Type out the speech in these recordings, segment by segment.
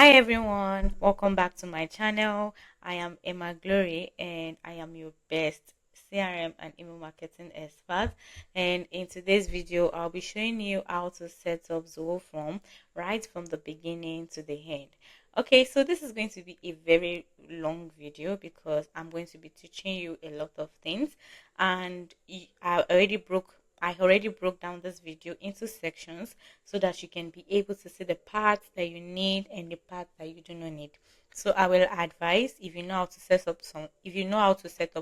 Hi everyone, welcome back to my channel. I am Emma Glory and I am your best CRM and email marketing expert. And in today's video, I'll be showing you how to set up Zoho Form right from the beginning to the end. Okay, so this is going to be a very long video because I'm going to be teaching you a lot of things, and I already broke down this video into sections so that you can be able to see the parts that you need and the parts that you do not need. So I will advise, if you know how to set up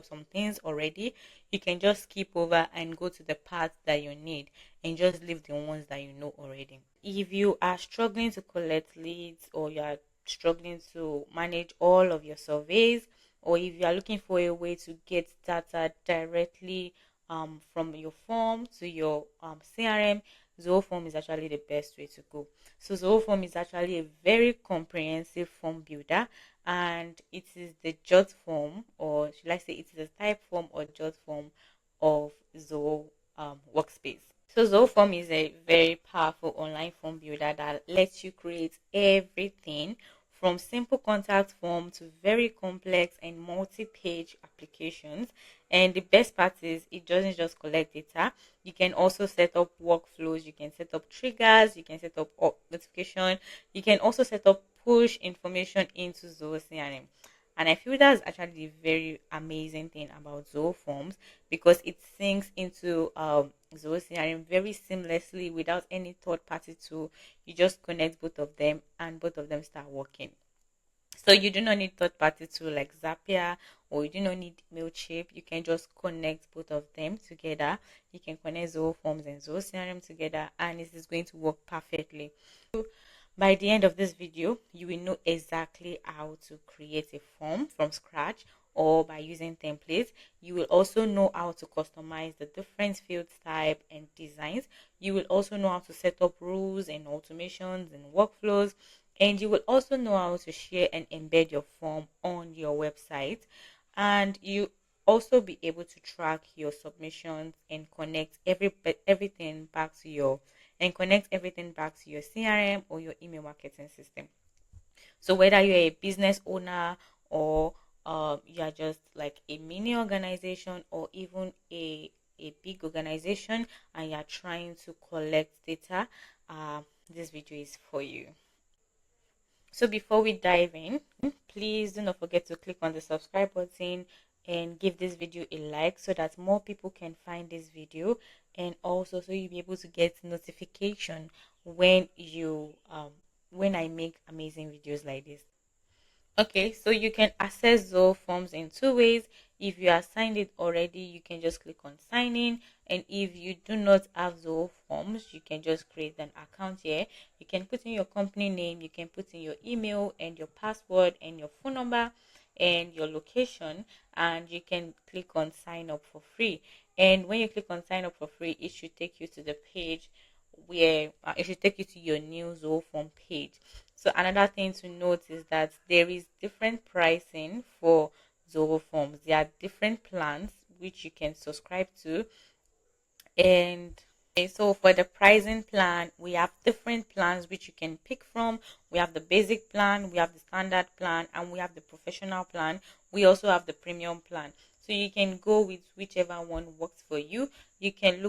some things already, you can just skip over and go to the parts that you need and just leave the ones that you know already. If you are struggling to collect leads, or you are struggling to manage all of your surveys, or if you are looking for a way to get data directly from your form to your CRM, Zoho Form is actually the best way to go. So Zoho Form is actually a very comprehensive form builder, and it is the jot form, or should I say it is a type form or jot form of Zoho workspace. So Zoho Form is a very powerful online form builder that lets you create everything from simple contact form to very complex and multi-page applications. And the best part is it doesn't just collect data. You can also set up workflows, you can set up triggers, you can set up notification, you can also set up push information into Zoho CRM. And I feel that's actually the very amazing thing about Zoho Forms, because it syncs into Zoho CRM very seamlessly without any third party tool. You just connect both of them and both of them start working. So you do not need third party tool like Zapier, or you do not need Mailchimp. You can just connect both of them together. You can connect Zoho Forms and Zoho CRM together, and it is going to work perfectly. By the end of this video, you will know exactly how to create a form from scratch or by using templates. You will also know how to customize the different field type and designs. You will also know how to set up rules and automations and workflows. And you will also know how to share and embed your form on your website. And you also be able to track your submissions and connect everything back to your CRM or your email marketing system. So whether you're a business owner, or you are just like a mini organization, or even a big organization, and you're trying to collect data, this video is for you. So before we dive in, please do not forget to click on the subscribe button and give this video a like so that more people can find this video, and also so you'll be able to get notification when I make amazing videos like this. Okay, so you can access Zoho Forms in two ways. If you are signed in already, you can just click on sign in. And if you do not have Zoho Forms, you can just create an account here. You can put in your company name, you can put in your email and your password and your phone number and your location, and you can click on sign up for free. And when you click on sign up for free, it should take you to the page where it should take you to your new Zoho Form page. So another thing to note is that there is different pricing for Zoho Forms. There are different plans which you can subscribe to. And so for the pricing plan, we have different plans which you can pick from. We have the basic plan, we have the standard plan, and we have the professional plan. We also have the premium plan. So you can go with whichever one works for you. You can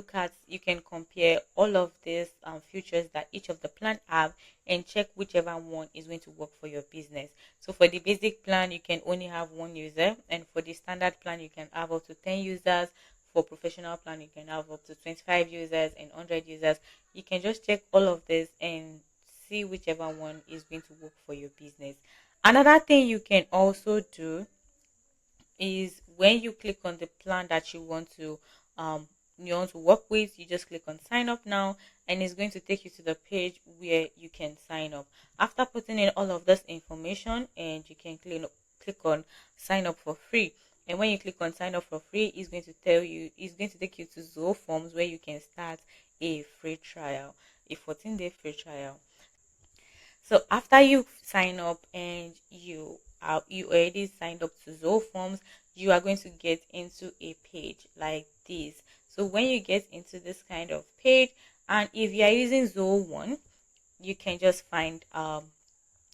compare all of these features that each of the plan have, and check whichever one is going to work for your business. So for the basic plan, you can only have one user, and for the standard plan, you can have up to 10 users. For professional plan, you can have up to 25 users and 100 users. You can just check all of this and see whichever one is going to work for your business. Another thing you can also do is when you click on the plan that you want to work with, you just click on sign up now, and it's going to take you to the page where you can sign up. After putting in all of this information, and you can click on sign up for free. And when you click on sign up for free, it's going to take you to Zoho Forms, where you can start a free trial, a 14-day free trial. So after you sign up and you already signed up to Zoho Forms, you are going to get into a page like this. So when you get into this kind of page, and if you are using Zoho 1, you can just find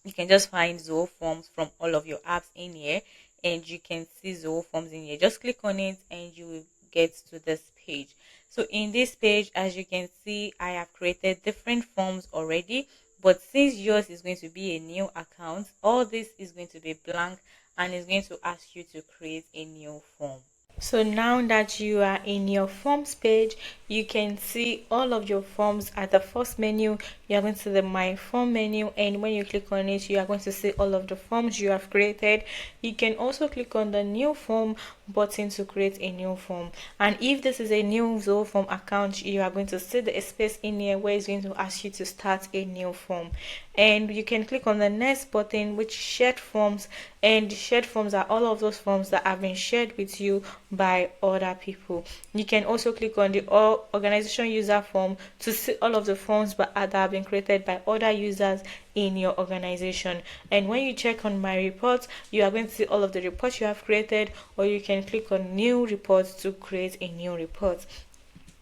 You can just find Zoho Forms from all of your apps in here, and you can see Zoho Forms in here. Just click on it and you will get to this page. So in this page, as you can see, I have created different forms already, but since yours is going to be a new account, all this is going to be blank and it's going to ask you to create a new form. So now that you are in your forms page, you can see all of your forms. At the first menu, you are going to see the my form menu, and when you click on it, you are going to see all of the forms you have created. You can also click on the new form button to create a new form, and if this is a new Zoho Form account, you are going to see the space in here where it's going to ask you to start a new form, and you can click on the next button, which shared forms, and shared forms are all of those forms that have been shared with you by other people. You can also click on the organization user form to see all of the forms that have been created by other users in your organization. And when you check on my reports, you are going to see all of the reports you have created, or you can click on new reports to create a new report.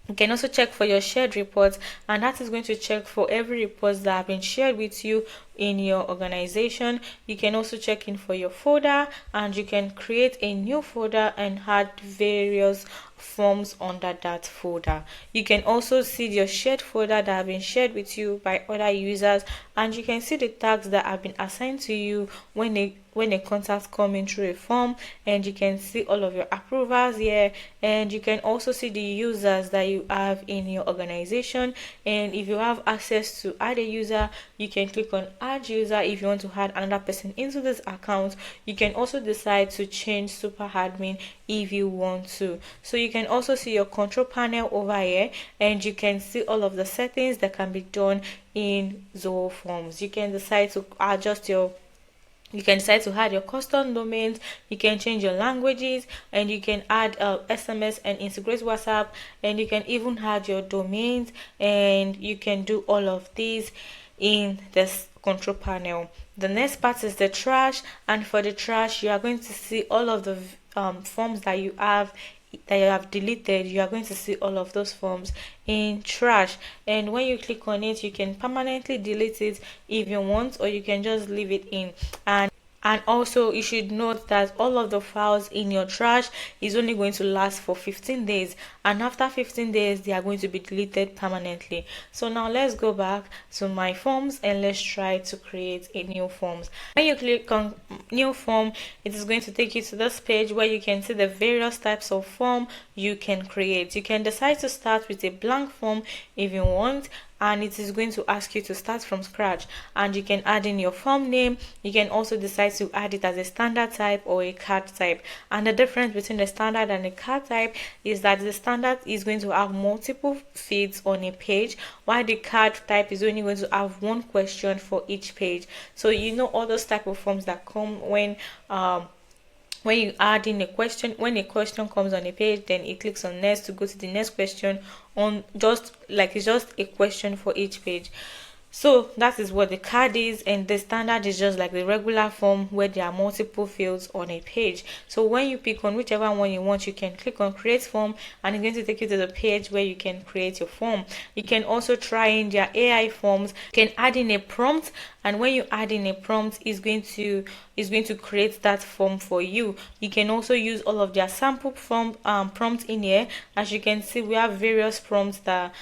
You can also check for your shared reports, and that is going to check for every report that have been shared with you in your organization. You can also check in for your folder, and you can create a new folder and add various forms under that folder. You can also see your shared folder that have been shared with you by other users, and you can see the tags that have been assigned to you when a contact coming through a form, and you can see all of your approvals here, and you can also see the users that you have in your organization. And if you have access to add a user, you can click on add user. If you want to add another person into this account, you can also decide to change super admin if you want to. So you can also see your control panel over here, and you can see all of the settings that can be done in Zoho Forms. You can decide to adjust your add your custom domains, you can change your languages, and you can add SMS and integrate WhatsApp, and you can even add your domains, and you can do all of these in this control panel. The next part is the trash, and for the trash, you are going to see all of the forms that you have deleted. You are going to see all of those forms in trash, and when you click on it, you can permanently delete it if you want, or you can just leave it in. And also, you should note that all of the files in your trash is only going to last for 15 days, and after 15 days they are going to be deleted permanently. So now let's go back to my forms and let's try to create a new forms. When you click on new form, it is going to take you to this page where you can see the various types of form you can create. You can decide to start with a blank form if you want, and it is going to ask you to start from scratch, and you can add in your form name. You can also decide to add it as a standard type or a card type, and the difference between the standard and the card type is that the standard is going to have multiple fields on a page, while the card type is only going to have one question for each page. So you know all those type of forms that come when you add in a question. When a question comes on a page, then it clicks on next to go to the next question, on just like it's just a question for each page. So that is what the card is, and the standard is just like the regular form where there are multiple fields on a page. So when you pick on whichever one you want, you can click on create form, and it's going to take you to the page where you can create your form. You can also try in their AI forms. You can add in a prompt, and when you add in a prompt, it's going to create that form for you. You can also use all of their sample form prompts in here. As you can see, we have various prompts that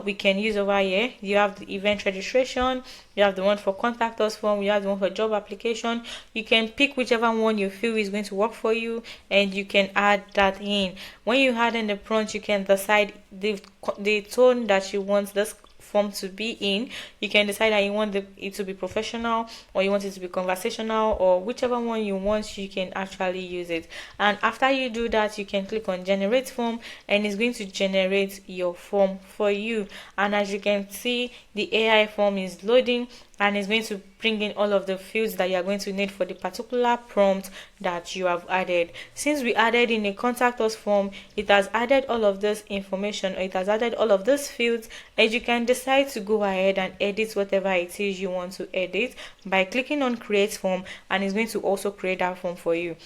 we can use over here. You have the event registration, you have the one for contact us form, you have the one for job application. You can pick whichever one you feel is going to work for you, and you can add that in. When you add in the prompt, you can decide the tone that you want this form to be in. You can decide that you want it to be professional, or you want it to be conversational, or whichever one you want, you can actually use it. And after you do that, you can click on generate form, and it's going to generate your form for you. And as you can see, the AI form is loading, and it's going to bring in all of the fields that you are going to need for the particular prompt that you have added. Since we added in a contact us form, it has added all of this information, or it has added all of those fields, and you can decide to go ahead and edit whatever it is you want to edit by clicking on create form, and it's going to also create that form for you.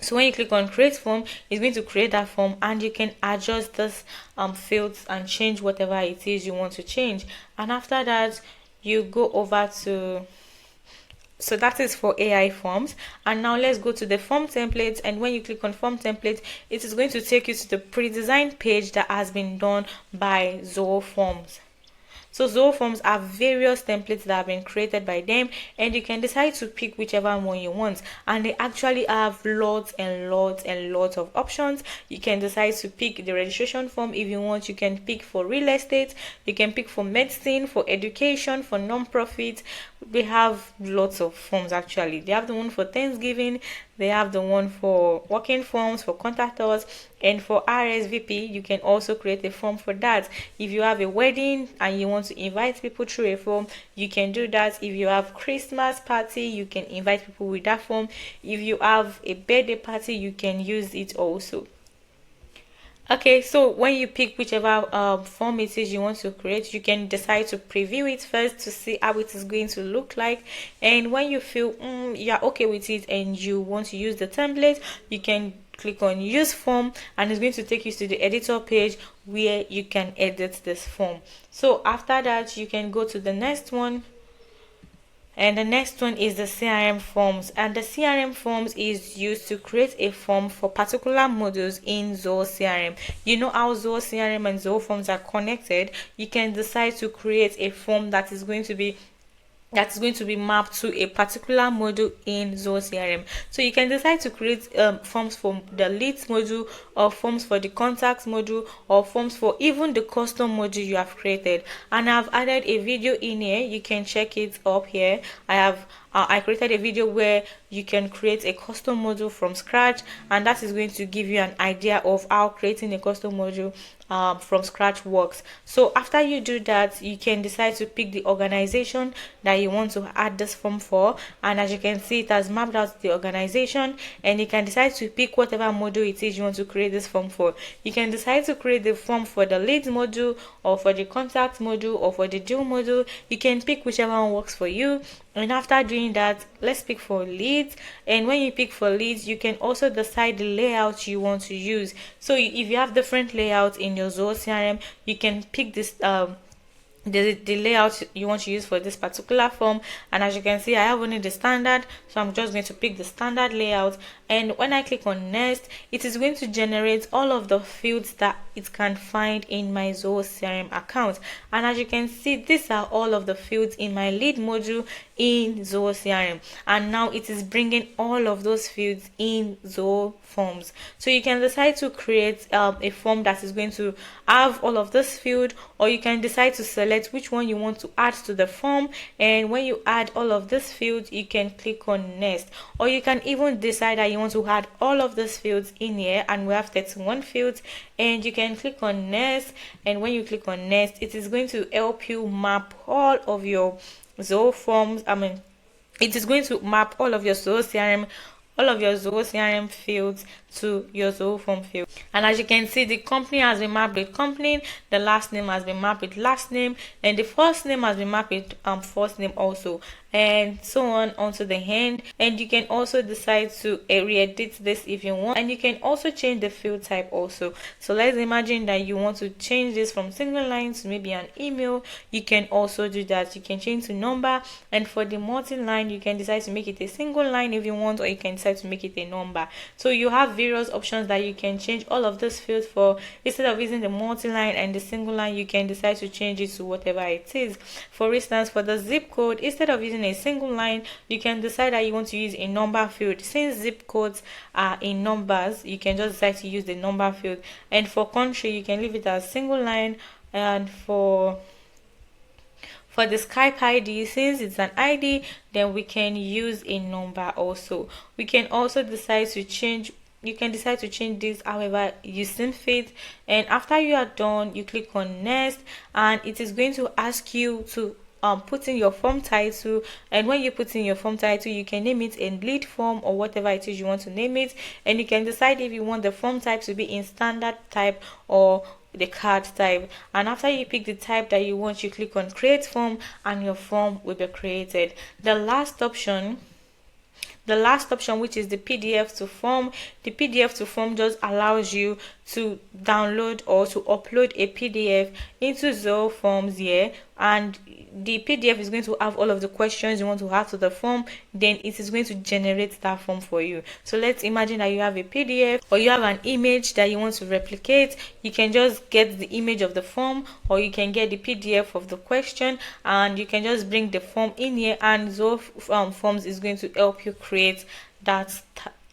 So when you click on create form, it's going to create that form, and you can adjust this fields and change whatever it is you want to change. And after that, you go over to So that is for AI forms. And now let's go to the form templates, and when you click on form template, it is going to take you to the pre-designed page that has been done by Zoho Forms. So Zoho Forms are various templates that have been created by them, and you can decide to pick whichever one you want. And they actually have lots and lots and lots of options. You can decide to pick the registration form if you want. You can pick for real estate, you can pick for medicine, for education, for non-profit. They have lots of forms actually. They have the one for Thanksgiving, they have the one for working forms, for contact us, and for RSVP. You can also create a form for that. If you have a wedding and you want to invite people through a form, you can do that. If you have Christmas party, you can invite people with that form. If you have a birthday party, you can use it also. Okay, so when you pick whichever form it is you want to create, you can decide to preview it first to see how it is going to look like. And when you feel you're okay with it and you want to use the template, you can click on use form, and it's going to take you to the editor page where you can edit this form. So after that, you can go to the next one. And the next one is the CRM forms, and the CRM forms is used to create a form for particular modules in Zoho CRM. You know how Zoho CRM and Zoho Forms are connected. You can decide to create a form that is going to be mapped to a particular module in Zoho CRM. So you can decide to create forms for the leads module, or forms for the contacts module, or forms for even the custom module you have created. And I've added a video in here. You can check it up here. I created a video where you can create a custom module from scratch, and that is going to give you an idea of how creating a custom module from scratch works. So after you do that, you can decide to pick the organization that you want to add this form for, and as you can see, it has mapped out the organization. And you can decide to pick whatever module it is you want to create this form for. You can decide to create the form for the leads module, or for the contact module, or for the deal module. You can pick whichever one works for you. And after doing that, let's pick for leads. And when you pick for leads, you can also decide the layout you want to use. So if you have different layouts in your Zoho CRM, you can pick this the layout you want to use for this particular form. And as you can see, I have only the standard, so I'm just going to pick the standard layout. And when I click on next, it is going to generate all of the fields that it can find in my Zoho CRM account. And as you can see, these are all of the fields in my lead module in Zoho CRM, and now it is bringing all of those fields in Zoho Forms. So you can decide to create a form that is going to have all of this field, or you can decide to select which one you want to add to the form. And when you add all of this fields, you can click on next, or you can even decide that you want to add all of these fields in here, and we have 31 fields, and you can click on next. And when you click on next, it is going to help you map all of your Zoho Forms. It is going to map all of your Zoho CRM fields to your Zoho Form field. And as you can see, the company has been mapped with company, the last name has been mapped with last name, and the first name has been mapped with first name also, and so on onto the end. And you can also decide to re-edit this if you want, and you can also change the field type also. So let's imagine that you want to change this from single line to maybe an email. You can also do that. You can change to number, and for the multi-line, you can decide to make it a single line if you want, or you can decide to make it a number. So you have various options that you can change all of those fields for. Instead of using the multi-line and the single line, you can decide to change it to whatever it is. For instance, for the zip code, instead of using a single line, you can decide that you want to use a number field. Since zip codes are in numbers, you can just decide to use the number field. And for country, you can leave it as single line. And for the Skype ID, since it's an ID, then we can use a number also. We can also decide to change, you can decide to change this however you seem fit. And after you are done, you click on next, and it is going to ask you to put in your form title. And when you put in your form title, you can name it a lead form or whatever it is you want to name it. And you can decide if you want the form type to be in standard type or the card type. And after you pick the type that you want, you click on create form, and your form will be created. The last option, which is the PDF to form, the PDF to form just allows you to download or to upload a PDF into Zoho Forms here, and the PDF is going to have all of the questions you want to add to the form. Then it is going to generate that form for you. So let's imagine that you have a PDF or you have an image that you want to replicate. You can just get the image of the form, or you can get the PDF of the question, and you can just bring the form in here, and Zoho Forms is going to help you create that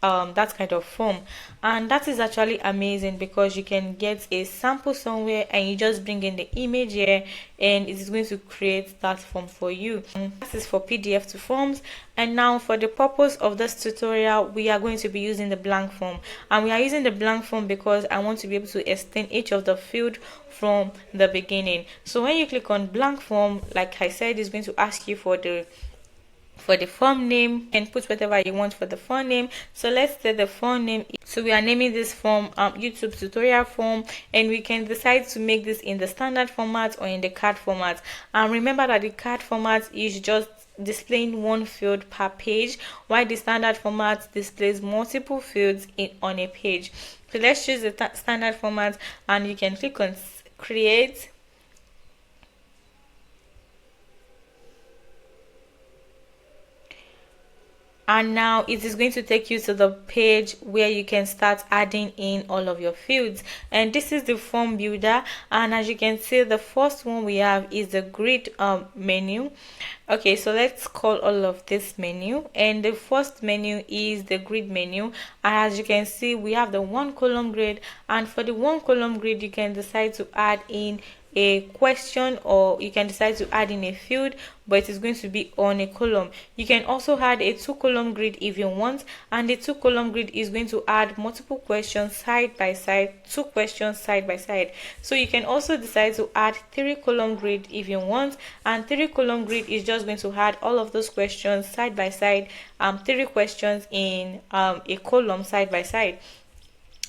kind of form. And that is actually amazing because you can get a sample somewhere and you just bring in the image here, and it is going to create that form for you. This is for PDF to forms. And now for the purpose of this tutorial, we are going to be using the blank form, and we are using the blank form because I want to be able to extend each of the field from the beginning. So when you click on blank form, like I said, it's going to ask you for the form name, and put whatever you want for the form name. So let's say the form name, so we are naming this form YouTube tutorial form, and we can decide to make this in the standard format or in the card format. And remember that the card format is just displaying one field per page, while the standard format displays multiple fields on a page. So let's choose the standard format, and you can click on create. And now it is going to take you to the page where you can start adding in all of your fields. And this is the form builder, and as you can see, the first one we have is the grid menu. Okay, so let's call all of this menu, and the first menu is the grid menu. And as you can see, we have the 1-column grid, and for the 1-column grid you can decide to add in a question, or you can decide to add in a field, but it is going to be on a column. You can also add a 2-column grid if you want, and the 2-column grid is going to add multiple questions side by side, 2 questions side by side. So you can also decide to add 3-column grid if you want, and 3-column grid is just going to add all of those questions side by side, 3 questions in a column side by side.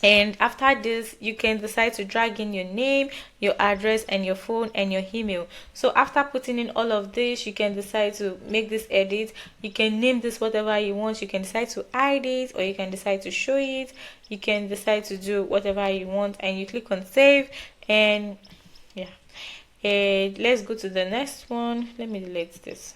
And after this, you can decide to drag in your name, your address, and your phone and your email. So after putting in all of this, you can decide to make this edit. You can name this whatever you want. You can decide to hide it, or you can decide to show it. You can decide to do whatever you want, and you click on save. And yeah, and let's go to the next one. Let me delete this.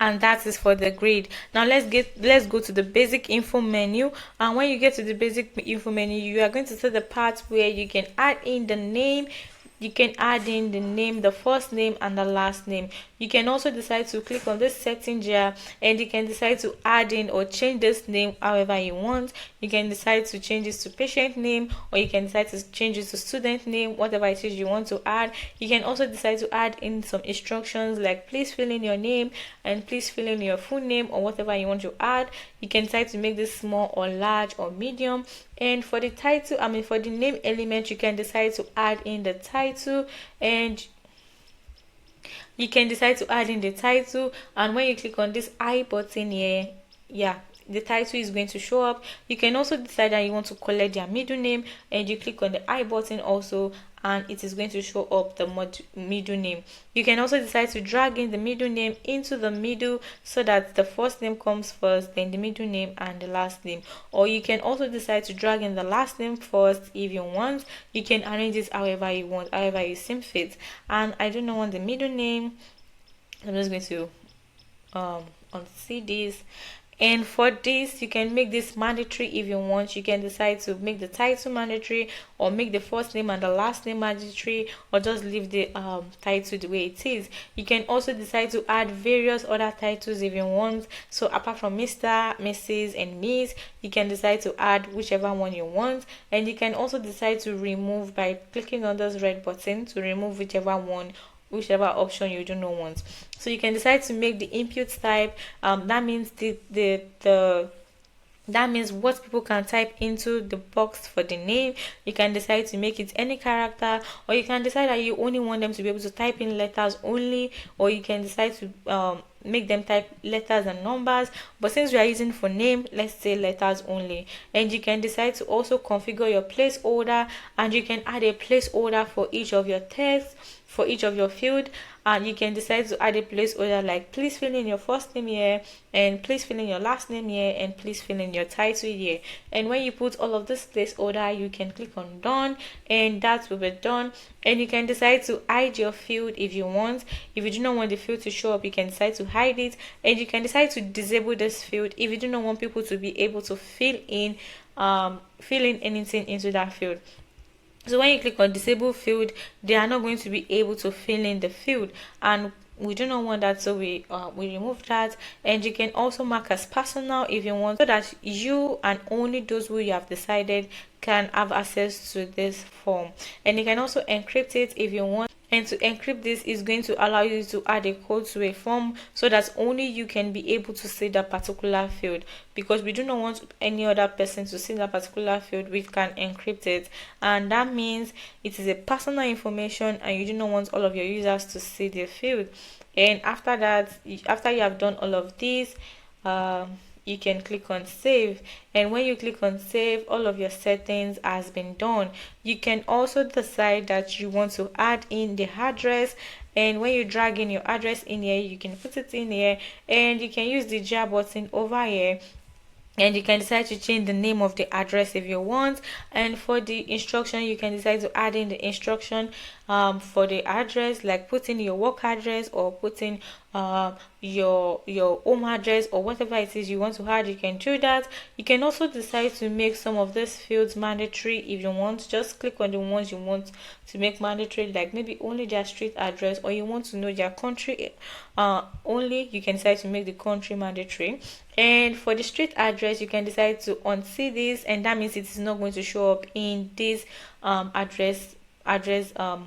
And that is for the grid. Now let's go to the basic info menu, and when you get to the basic info menu, you are going to see the part where you can add in the name. You can add in the name, the first name, and the last name. You can also decide to click on this setting jar, and you can decide to add in or change this name however you want. You can decide to change this to patient name, or you can decide to change it to student name, whatever it is you want to add. You can also decide to add in some instructions like please fill in your name, and please fill in your full name, or whatever you want to add. You can decide to make this small or large or medium. And for the title, for the name element, you can decide to add in the title, and you can decide to add in the title. And when you click on this I button here, the title is going to show up. You can also decide that you want to collect their middle name, and you click on the I button also, and it is going to show up the middle name. You can also decide to drag in the middle name into the middle, so that the first name comes first, then the middle name, and the last name. Or you can also decide to drag in the last name first if you want. You can arrange this however you want, however you seem fit. And I do not want the middle name. I'm just going to unsee this. And for this, you can make this mandatory if you want. You can decide to make the title mandatory, or make the first name and the last name mandatory, or just leave the title the way it is. You can also decide to add various other titles if you want. So apart from Mr., Mrs., and Miss, you can decide to add whichever one you want. And you can also decide to remove by clicking on this red button to remove whichever option you do not want. So you can decide to make the input type. That means that means what people can type into the box for the name. You can decide to make it any character, or you can decide that you only want them to be able to type in letters only, or you can decide to make them type letters and numbers. But since we are using for name, let's say letters only. And you can decide to also configure your placeholder, and you can add a placeholder for each of your text. for each of your field, and you can decide to add a placeholder like please fill in your first name here, and please fill in your last name here, and please fill in your title here. And when you put all of this placeholder, you can click on done, and that will be done. And you can decide to hide your field if you want. If you do not want the field to show up, you can decide to hide it, and you can decide to disable this field if you do not want people to be able to fill in anything into that field. So when you click on disable field, they are not going to be able to fill in the field, and we do not want that, so we remove that. And you can also mark as personal if you want, so that you and only those who you have decided can have access to this form. And you can also encrypt it if you want. And to encrypt this is going to allow you to add a code to a form, so that only you can be able to see that particular field, because we do not want any other person to see that particular field. We can encrypt it, and that means it is a personal information, and you do not want all of your users to see the field. And after that, after you have done all of this, you can click on save. And when you click on save, all of your settings has been done. You can also decide that you want to add in the address, and when you drag in your address in here, you can put it in here, and you can use the jar button over here, and you can decide to change the name of the address if you want. And for the instruction, you can decide to add in the instruction for the address, like put in your work address, or put in your home address, or whatever it is you want to add. You can do that. You can also decide to make some of these fields mandatory if you want. Just click on the ones you want to make mandatory, like maybe only their street address, or you want to know their country only. You can decide to make the country mandatory. And for the street address, you can decide to unsee this, and that means it is not going to show up in this address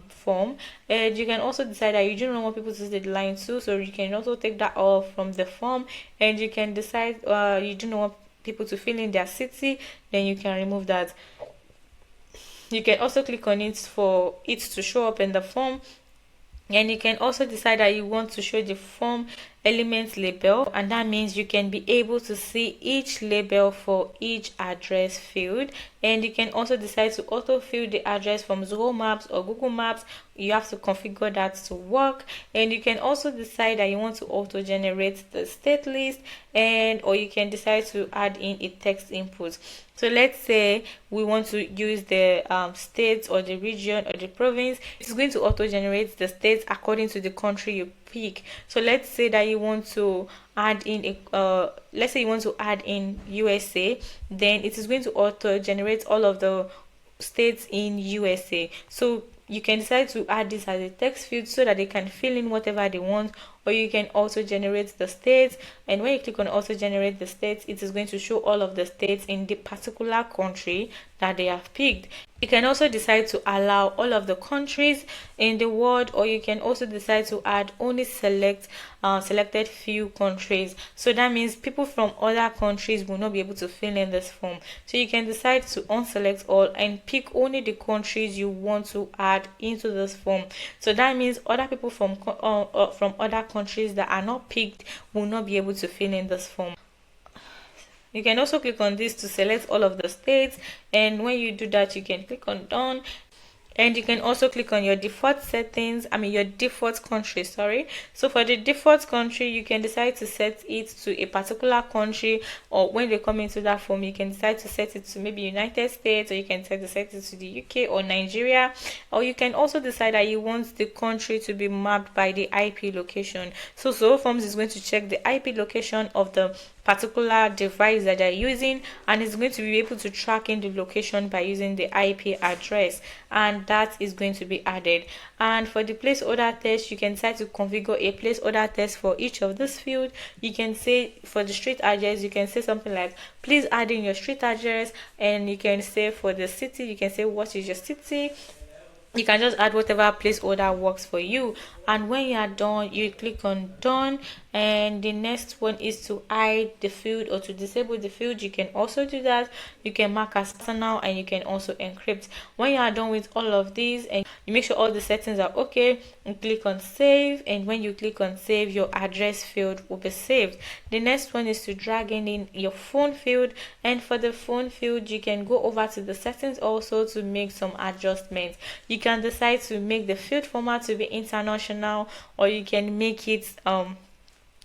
form. And you can also decide that you do not want people to see the line too, so you can also take that off from the form. And you can decide you do not want people to fill in their city, then you can remove that. You can also click on it for it to show up in the form. And you can also decide that you want to show the form element label, and that means you can be able to see each label for each address field. And you can also decide to auto fill the address from Zoho Maps or Google Maps. You have to configure that to work. And you can also decide that you want to auto generate the state list, and or you can decide to add in a text input. So let's say we want to use the state or the region or the province. It's going to auto generate the states according to the country you pick. So let's say that you want to add in let's say you want to add in USA, then it is going to auto generate all of the states in USA. So you can decide to add this as a text field so that they can fill in whatever they want, or you can also generate the states. And when you click on also generate the states, it is going to show all of the states in the particular country that they have picked. You can also decide to allow all of the countries in the world, or you can also decide to add only selected few countries. So that means people from other countries will not be able to fill in this form. So you can decide to unselect all and pick only the countries you want to add into this form. So that means other people from other countries that are not picked will not be able to fill in this form. You can also click on this to select all of the states, and when you do that, you can click on done. And you can also click on your default settings, your default country, sorry. So for the default country, you can decide to set it to a particular country, or when they come into that form, you can decide to set it to maybe United States, or you can decide to set it to the UK or Nigeria, or you can also decide that you want the country to be mapped by the IP location. So Zoho Forms is going to check the IP location of the particular device that they're using, and it's going to be able to track in the location by using the IP address, and that is going to be added. And for the placeholder test, you can decide to configure a placeholder test for each of this field. You can say for the street address, you can say something like please add in your street address, and you can say for the city, you can say what is your city. You can just add whatever placeholder works for you. And when you are done, you click on done, And the next one is to hide the field or to disable the field. You can also do that. You can mark as personal and you can also encrypt. When you are done with all of these and you make sure all the settings are okay, you click on save, and when you click on save, your address field will be saved. The next one is to drag in your phone field, and for the phone field you can go over to the settings also to make some adjustments. You can decide to make the field format to be international, or you can make it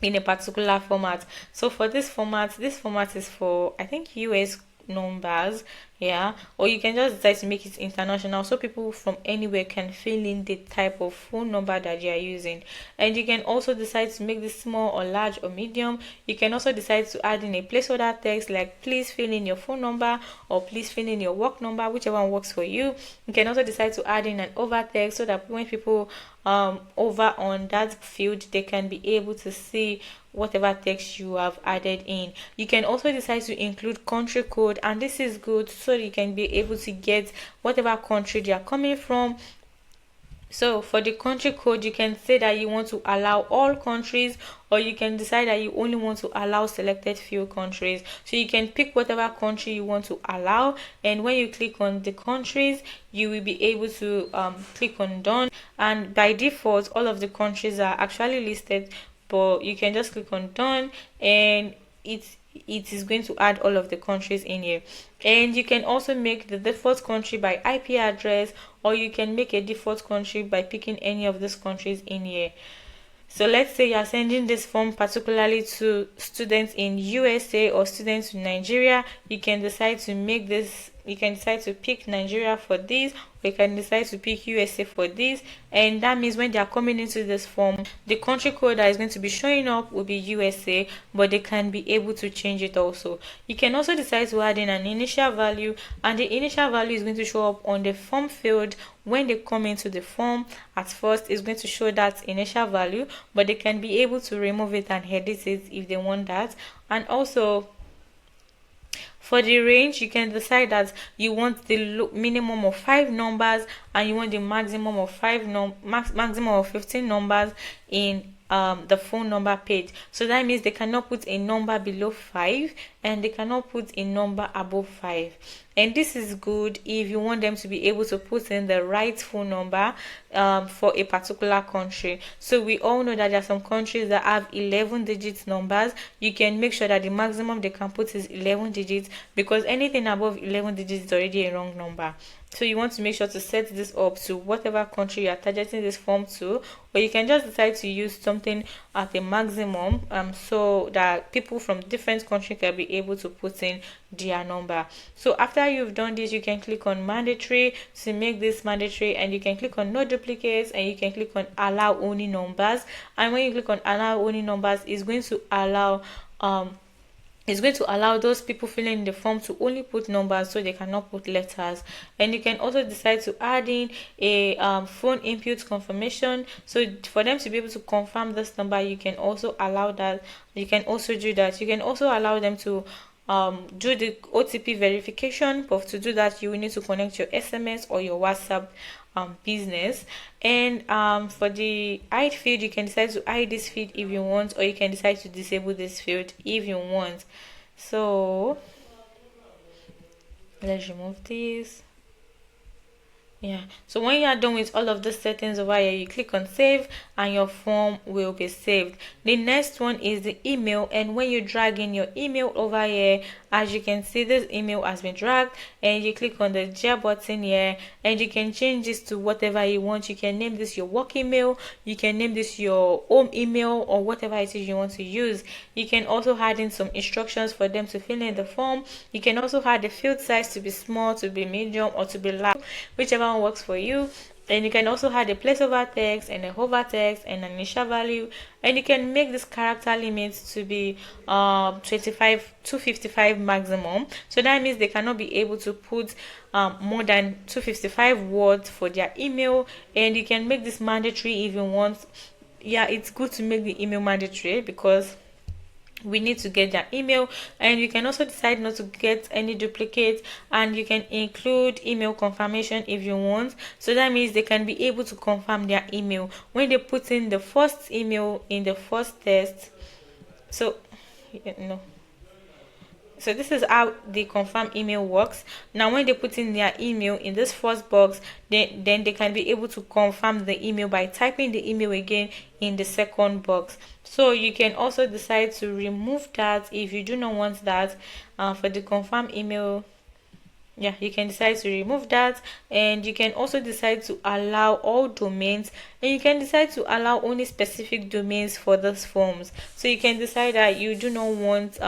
in a particular format. So for this format is for, I think, US numbers, yeah, or you can just decide to make it international so people from anywhere can fill in the type of phone number that you are using. And you can also decide to make this small or large or medium. You can also decide to add in a placeholder text like please fill in your phone number or please fill in your work number, whichever one works for you. You can also decide to add in an over text so that when people over on that field, they can be able to see whatever text you have added in. You can also decide to include country code, and this is good so you can be able to get whatever country they are coming from. So for the country code, you can say that you want to allow all countries, or you can decide that you only want to allow selected few countries. So you can pick whatever country you want to allow, and when you click on the countries, you will be able to click on done, and by default all of the countries are actually listed, but you can just click on done and it is going to add all of the countries in here. And you can also make the default country by IP address, or you can make a default country by picking any of these countries in here. So let's say you are sending this form particularly to students in USA or students in Nigeria. You can decide to make this, you can decide to pick Nigeria for this, or you can decide to pick USA for this, and that means when they are coming into this form, the country code that is going to be showing up will be USA, but they can be able to change it also. You can also decide to add in an initial value, and the initial value is going to show up on the form field. When they come into the form, at first it's going to show that initial value, but they can be able to remove it and edit it if they want that. And also for the range, you can decide that you want the minimum of 5 numbers and you want the maximum of maximum of 15 numbers in the phone number page. So that means they cannot put a number below 5 and they cannot put a number above 5. And this is good if you want them to be able to put in the right phone number for a particular country. So we all know that there are some countries that have 11 digits numbers. You can make sure that the maximum they can put is 11 digits, because anything above 11 digits is already a wrong number. So you want to make sure to set this up to whatever country you are targeting this form to, or you can just decide to use something at a maximum so that people from different countries can be able to put in their number. So after you've done this, you can click on mandatory to make this mandatory, and you can click on no duplicates, and you can click on allow only numbers. And when you click on allow only numbers, it's going to allow those people filling in the form to only put numbers, so they cannot put letters. And you can also decide to add in a phone input confirmation, so for them to be able to confirm this number, you can also allow that. You can also do that. You can also allow them to do the OTP verification, but to do that you will need to connect your SMS or your WhatsApp business. And for the hide field, you can decide to hide this field if you want, or you can decide to disable this field if you want. So let's remove this. Yeah, so when you are done with all of the settings over here, you click on save and your form will be saved. The next one is the email, and when you drag in your email over here, as you can see, this email has been dragged, and you click on the share button here, and you can change this to whatever you want. You can name this your work email, you can name this your home email, or whatever it is you want to use. You can also add in some instructions for them to fill in the form. You can also add the field size to be small, to be medium, or to be large, whichever one works for you. And you can also add a placeholder text and a hover text and an initial value, and you can make this character limit to be 255 maximum. So that means they cannot be able to put more than 255 words for their email. And you can make this mandatory if you want. Yeah, it's good to make the email mandatory, because we need to get their email. And you can also decide not to get any duplicates, and you can include email confirmation if you want. So that means they can be able to confirm their email when they put in the first email in the first test. So no, so this is how the confirm email works. Now when they put in their email in this first box, then they can be able to confirm the email by typing the email again in the second box. So you can also decide to remove that if you do not want that. For the confirm email, yeah, you can decide to remove that. And you can also decide to allow all domains, and you can decide to allow only specific domains for those forms. So you can decide that you do not want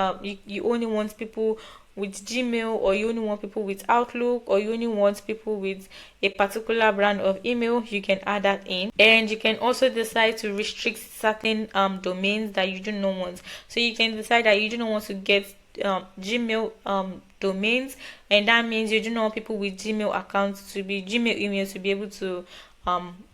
you only want people with Gmail, or you only want people with Outlook, or you only want people with a particular brand of email. You can add that in. And you can also decide to restrict certain domains that you do not want. So you can decide that you do not want to get Gmail domains, and that means you do not want people with Gmail accounts to be Gmail emails to be able to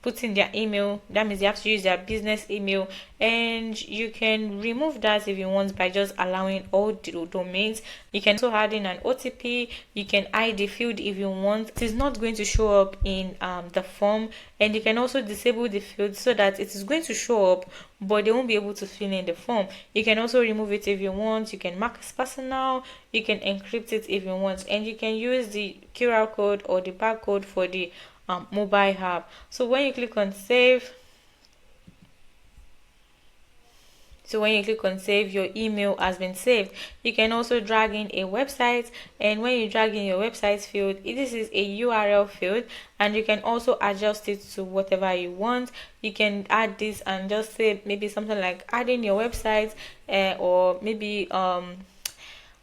put in their email. That means you have to use their business email. And you can remove that if you want by just allowing all the domains. You can also add in an OTP. You can hide the field if you want. It is not going to show up in the form. And you can also disable the field so that it is going to show up, but they won't be able to fill in the form. You can also remove it if you want. You can mark as personal. You can encrypt it if you want, and you can use the QR code or the barcode for the mobile app. So when you click on save, your email has been saved. You can also drag in a website, and when you drag in your website field, this is a URL field, and you can also adjust it to whatever you want. You can add this and just say maybe something like adding your website, or maybe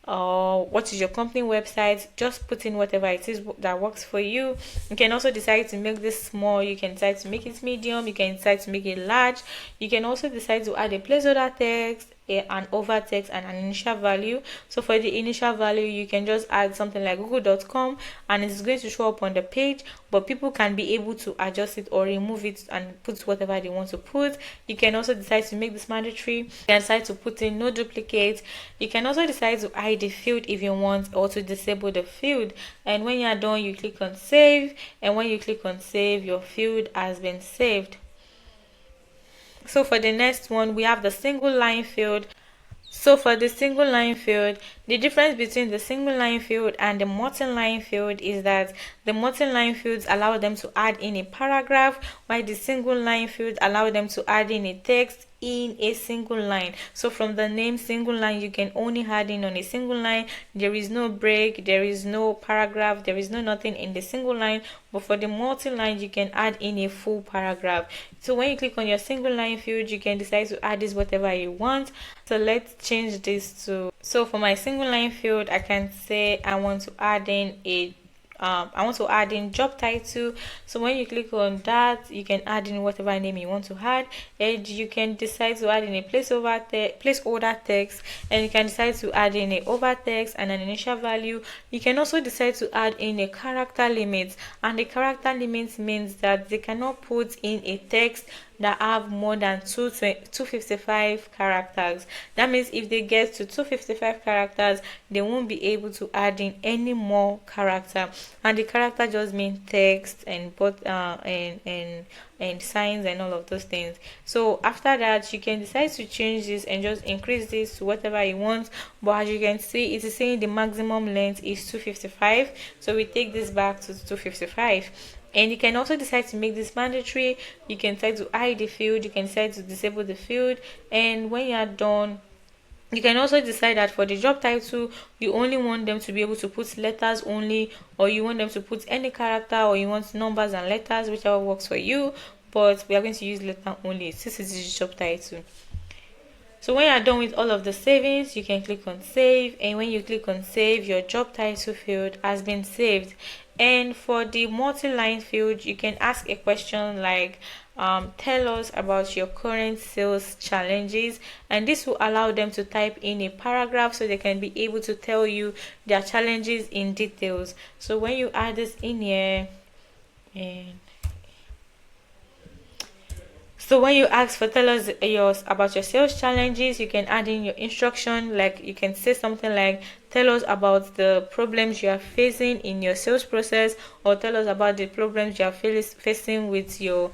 what is your company website. Just put in whatever it is that works for you. You can also decide to make this small. You can decide to make it medium. You can decide to make it large. You can also decide to add a placeholder text, an over text, and an initial value. So for the initial value, you can just add something like google.com, and it's going to show up on the page, but people can be able to adjust it or remove it and put whatever they want to put. You can also decide to make this mandatory. You can decide to put in no duplicate. You can also decide to hide the field if you want, or to disable the field. And when you are done, you click on save, and when you click on save, your field has been saved. So for the next one, we have the single line field. So for the single line field, the difference between the single line field and the multi-line field is that the multi-line fields allow them to add in a paragraph, while the single line field allow them to add in a text in a single line. So from the name single line, you can only add in on a single line. There is no break, there is no paragraph, there is no nothing in the single line. But for the multi-line, you can add in a full paragraph. So when you click on your single line field, you can decide to add this whatever you want. So let's change this to, so for my single line field, I can say I want to add in a job title. So when you click on that, you can add in whatever name you want to add, and you can decide to add in a placeholder text, and you can decide to add in a over text and an initial value. You can also decide to add in a character limit, and the character limit means that they cannot put in a text that have more than 255 characters. That means if they get to 255 characters, they won't be able to add in any more character. And the character just means text and and signs and all of those things. So after that, you can decide to change this and just increase this to whatever you want. But as you can see, it is saying the maximum length is 255. So we take this back to 255. And you can also decide to make this mandatory. You can decide to hide the field. You can decide to disable the field. And when you are done, you can also decide that for the job title, you only want them to be able to put letters only, or you want them to put any character, or you want numbers and letters, whichever works for you. But we are going to use letter only since it is job title. So when you are done with all of the savings, you can click on save, and when you click on save, your job title field has been saved. And for the multi-line field, you can ask a question like tell us about your current sales challenges, and this will allow them to type in a paragraph so they can be able to tell you their challenges in details. So when you add this in here, and So when you ask for tell us about your sales challenges, you can add in your instruction, like you can say something like tell us about the problems you are facing in your sales process, or tell us about the problems you are facing with your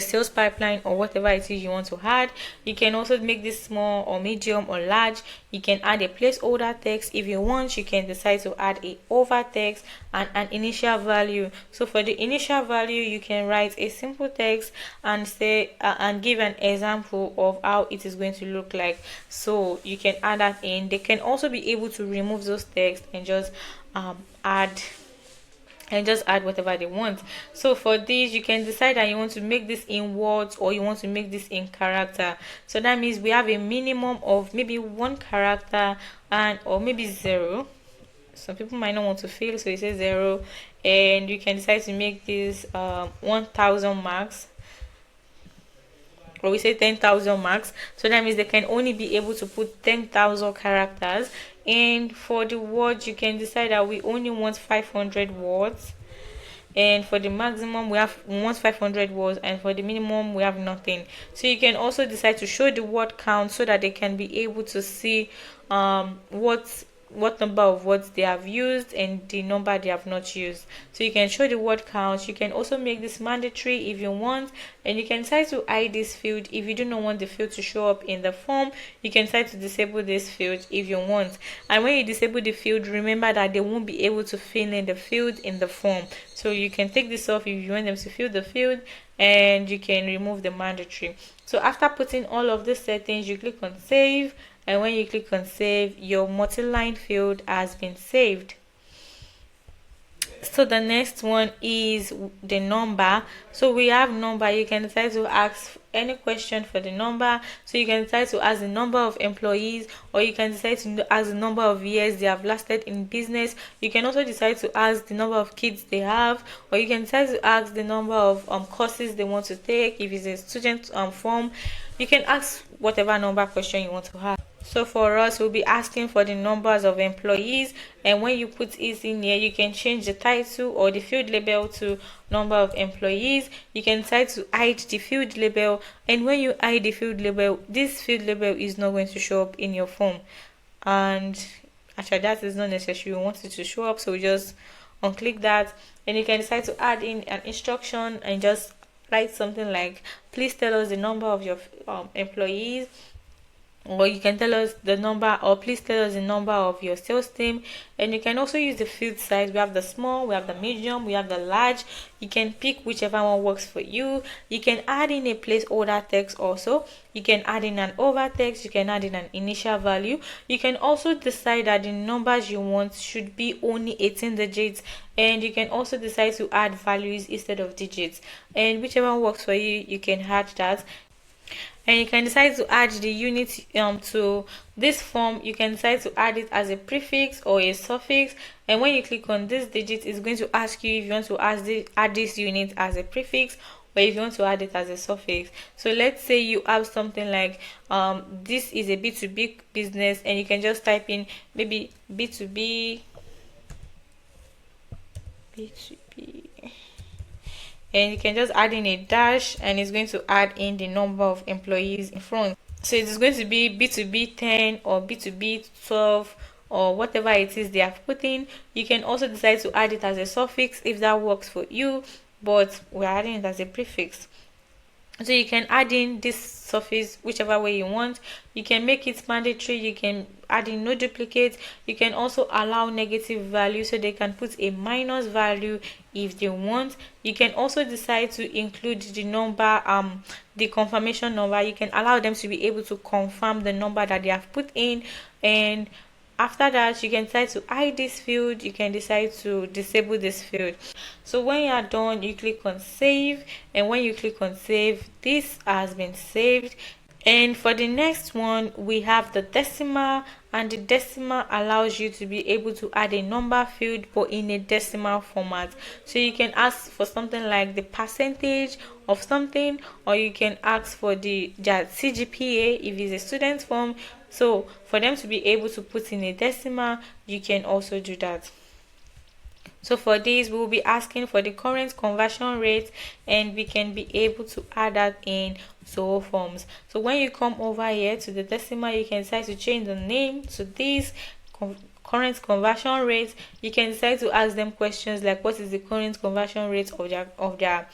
sales pipeline, or whatever it is you want to add. You can also make this small or medium or large. You can add a placeholder text if you want. You can decide to add a over text and an initial value. So for the initial value, you can write a simple text and say and give an example of how it is going to look like. So you can add that in. They can also be able to remove those texts and just add whatever they want. So for this, you can decide that you want to make this in words or you want to make this in character. So that means we have a minimum of maybe 1 character and or maybe 0. Some people might not want to fill, so you say 0, and you can decide to make this 1000 marks, or we say 10,000 marks. So that means they can only be able to put 10,000 characters. And for the words, you can decide that we only want 500 words, and for the maximum we want 500 words, and for the minimum we have nothing. So you can also decide to show the word count so that they can be able to see what number of words they have used and the number they have not used. So you can show the word count. You can also make this mandatory if you want, and you can decide to hide this field if you do not want the field to show up in the form. You can decide to disable this field if you want. And when you disable the field, remember that they won't be able to fill in the field in the form. So you can take this off if you want them to fill the field, and you can remove the mandatory. So after putting all of these settings, you click on save, and when you click on save, your multi-line field has been saved. So the next one is the number. So we have number. You can decide to ask any question for the number. So you can decide to ask the number of employees, or you can decide to ask the number of years they have lasted in business. You can also decide to ask the number of kids they have, or you can decide to ask the number of courses they want to take. If it's a student form, you can ask whatever number question you want to have. So for us, we'll be asking for the numbers of employees, and when you put it in here, you can change the title or the field label to number of employees. You can decide to hide the field label, and when you hide the field label, this field label is not going to show up in your form. And actually that is not necessary. We want it to show up, so we just unclick that, and you can decide to add in an instruction and just write something like please tell us the number of your employees, or you can tell us the number, or please tell us the number of your sales team. And you can also use the field size. We have the small, we have the medium, we have the large. You can pick whichever one works for you. You can add in a placeholder text also. You can add in an over text. You can add in an initial value. You can also decide that the numbers you want should be only 18 digits, and you can also decide to add values instead of digits, and whichever one works for you, you can add that. And you can decide to add the unit to this form. You can decide to add it as a prefix or a suffix, and when you click on this digit, it's going to ask you if you want to add this unit as a prefix or if you want to add it as a suffix. So let's say you have something like this is a B2B business, and you can just type in maybe B2B, and you can just add in a dash, and it's going to add in the number of employees in front. So it is going to be B2B 10 or B2B 12 or whatever it is they have put in. You can also decide to add it as a suffix if that works for you, but we're adding it as a prefix. So you can add in this suffix whichever way you want. You can make it mandatory. You can add in no duplicate. You can also allow negative value, so they can put a minus value if they want. You can also decide to include the number, the confirmation number. You can allow them to be able to confirm the number that they have put in, and after that, you can decide to hide this field. You can decide to disable this field. So when you are done, you click on save, and when you click on save, this has been saved. And for the next one, we have the decimal, and the decimal allows you to be able to add a number field but in a decimal format. So you can ask for something like the percentage of something, or you can ask for the CGPA if it's a student form. So for them to be able to put in a decimal, you can also do that. So for this, we will be asking for the current conversion rate, and we can be able to add that in Zoho Forms. So when you come over here to the decimal, you can decide to change the name to this current conversion rate. You can decide to ask them questions like what is the current conversion rate of their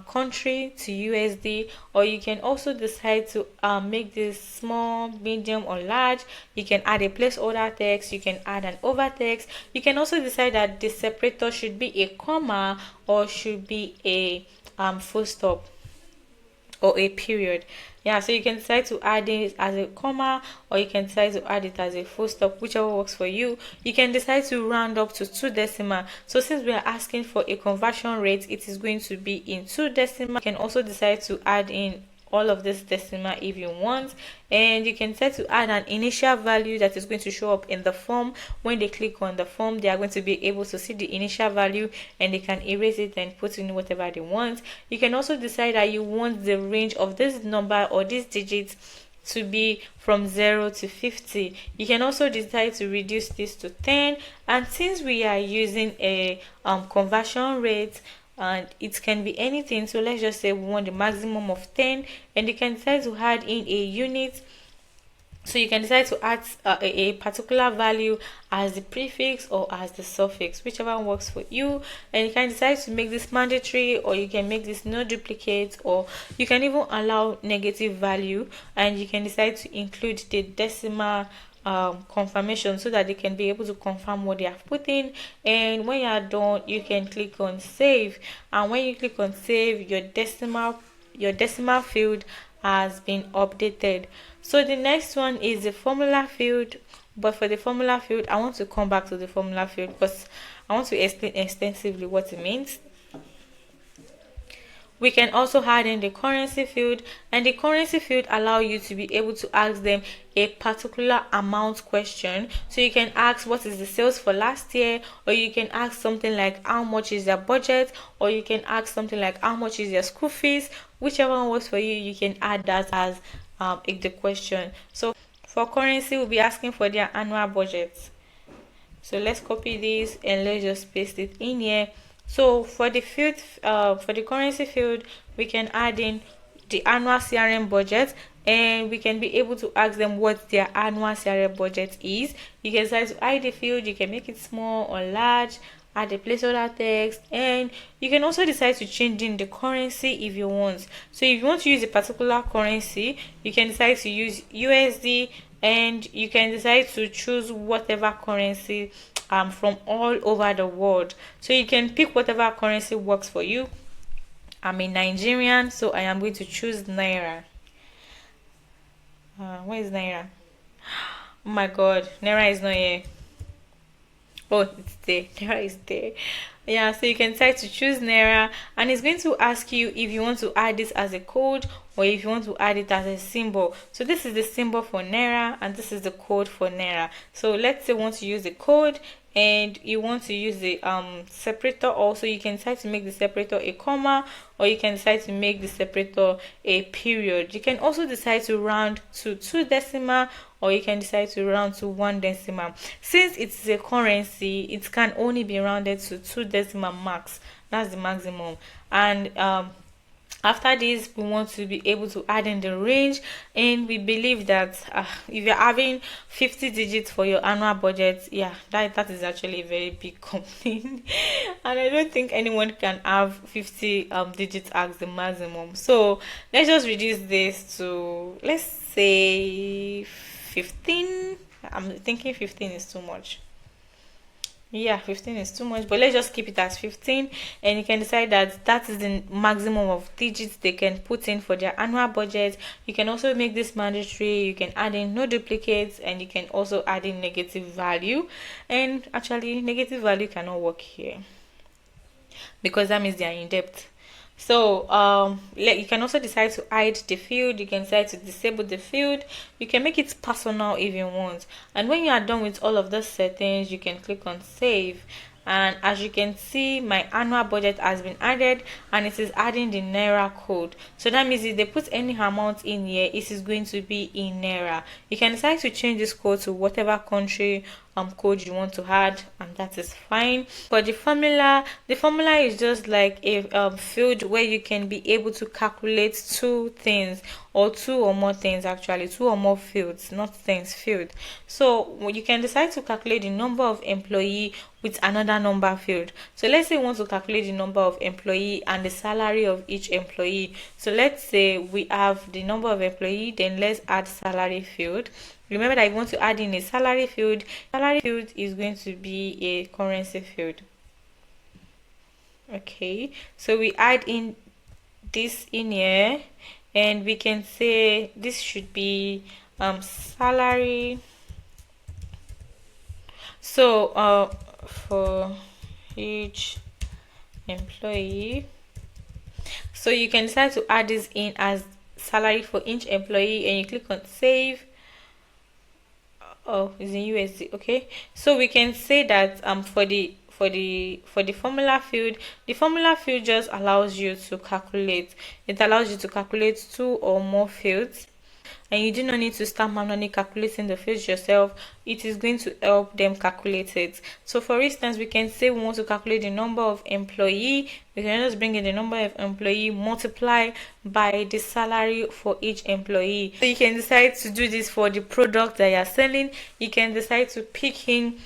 country to USD, or you can also decide to make this small, medium, or large. You can add a placeholder text, you can add an over text. You can also decide that the separator should be a comma or should be a full stop or a period. Yeah, so you can decide to add it as a comma, or you can decide to add it as a full stop, whichever works for you. You can decide to round up to 2 decimal. So since we are asking for a conversion rate, it is going to be in 2 decimal. You can also decide to add in all of this decimal if you want, and you can decide to add an initial value that is going to show up in the form. When they click on the form, they are going to be able to see the initial value, and they can erase it and put in whatever they want. You can also decide that you want the range of this number or these digits to be from 0 to 50. You can also decide to reduce this to 10, and since we are using a conversion rate, and it can be anything, so let's just say we want the maximum of 10, and you can decide to add in a unit. So you can decide to add a particular value as the prefix or as the suffix, whichever works for you. And you can decide to make this mandatory, or you can make this no duplicate, or you can even allow negative value, and you can decide to include the decimal confirmation so that they can be able to confirm what they have put in. And when you are done, you can click on save, and when you click on save, your decimal field has been updated. So the next one is the formula field, but for the formula field, I want to come back to the formula field because I want to explain extensively what it means. We can also add in the currency field, and the currency field allow you to be able to ask them a particular amount question. So you can ask what is the sales for last year, or you can ask something like how much is their budget, or you can ask something like how much is their school fees. Whichever one works for you, you can add that as the question. So for currency, we'll be asking for their annual budget. So let's copy this and let's just paste it in here. So for the field, for the currency field, we can add in the annual CRM budget, and we can be able to ask them what their annual CRM budget is. You can decide to hide the field, you can make it small or large, add a placeholder text, and you can also decide to change in the currency if you want. So if you want to use a particular currency, you can decide to use USD, and you can decide to choose whatever currency from all over the world. So you can pick whatever currency works for you. I'm a Nigerian, so I am going to choose Naira. Where is Naira? Oh my god, Naira is not here. Oh, it's there. Naira is there. Yeah, so you can decide to choose Naira, and it's going to ask you if you want to add this as a code or if you want to add it as a symbol. So this is the symbol for Naira, and this is the code for Naira. So let's say you want to use the code and you want to use the separator also. You can decide to make the separator a comma, or you can decide to make the separator a period. You can also decide to round to 2 decimal, or you can decide to round to 1 decimal. Since it's a currency, it can only be rounded to 2 decimal max. That's the maximum. And after this, we want to be able to add in the range, and we believe that if you're having 50 digits for your annual budget, yeah, that is actually a very big company and I don't think anyone can have 50 digits as the maximum. So let's just reduce this to, let's say, 15. I'm thinking 15 is too much. Yeah, 15 is too much, but let's just keep it as 15, and you can decide that that is the maximum of digits they can put in for their annual budget. You can also make this mandatory, you can add in no duplicates, and you can also add in negative value. And actually negative value cannot work here because that means they are in debt. So you can also decide to hide the field, you can decide to disable the field, you can make it personal if you want. And when you are done with all of those settings, you can click on save, and as you can see, my annual budget has been added, and it is adding the Naira code. So that means if they put any amount in here, it is going to be in Naira. You can decide to change this code to whatever country code you want to add, and that is fine. For the formula is just like a field where you can be able to calculate two things, or two or more things, actually two or more fields, not things, field. So you can decide to calculate the number of employee with another number field. So let's say we want to calculate the number of employee and the salary of each employee. So let's say we have the number of employee, then let's add salary field. Remember that if you want to add in a salary field is going to be a currency field. Okay, so we add in this in here, and we can say this should be salary. So for each employee, so you can decide to add this in as salary for each employee, and you click on save. Oh, it's in USD. Okay, so we can say that for the formula field, the formula field just allows you to calculate. It allows you to calculate two or more fields, and you do not need to start manually calculating the fields yourself. It is going to help them calculate it. So for instance, we can say we want to calculate the number of employee. We can just bring in the number of employee, multiply by the salary for each employee. So you can decide to do this for the product that you're selling. You can decide to pick in,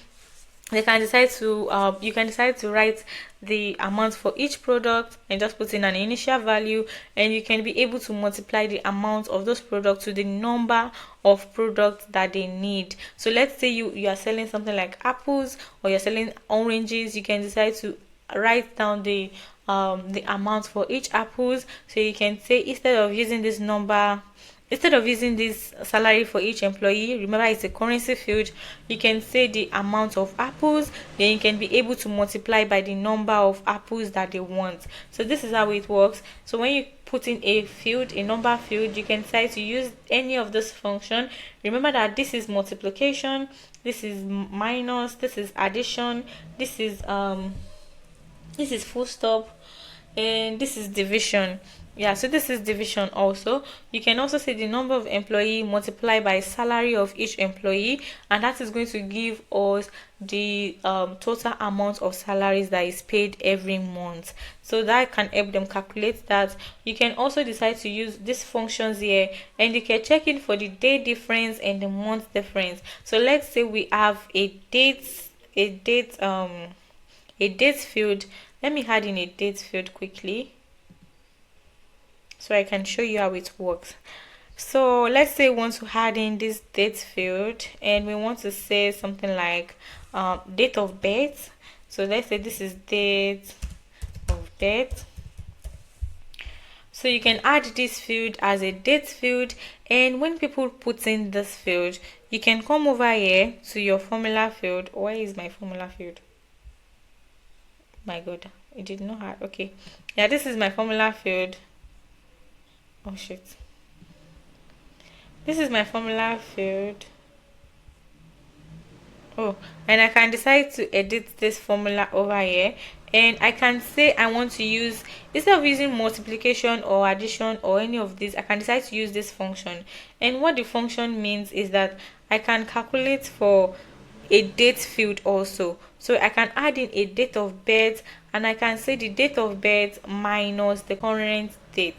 you can decide to write the amount for each product and just put in an initial value, and you can be able to multiply the amount of those products to the number of products that they need. So let's say you are selling something like apples, or you're selling oranges. You can decide to write down the amount for each apples. So you can say, instead of using this salary for each employee, remember it's a currency field, you can say the amount of apples, then you can be able to multiply by the number of apples that they want. So this is how it works. So when you put in a number field, you can decide to use any of this function. Remember that this is multiplication, this is minus, this is addition, this is full stop, and this is division. Yeah, so this is division also. You can also say the number of employee multiplied by salary of each employee, and that is going to give us the total amount of salaries that is paid every month. So that can help them calculate that. You can also decide to use these functions here, and you can check in for the day difference and the month difference. So let's say we have a date field. Let me add in a date field quickly, so I can show you how it works. So let's say we want to add in this date field, and we want to say something like date of birth. So let's say this is date of birth. So you can add this field as a date field, and when people put in this field, you can come over here to your formula field. Where is my formula field? My god, it did not add. Okay, yeah, this is my formula field. Oh shit, this is my formula field. Oh, and I can decide to edit this formula over here, and I can say I want to use, instead of using multiplication or addition or any of this, I can decide to use this function. And what the function means is that I can calculate for a date field also. So I can add in a date of birth, and I can say the date of birth minus the current date.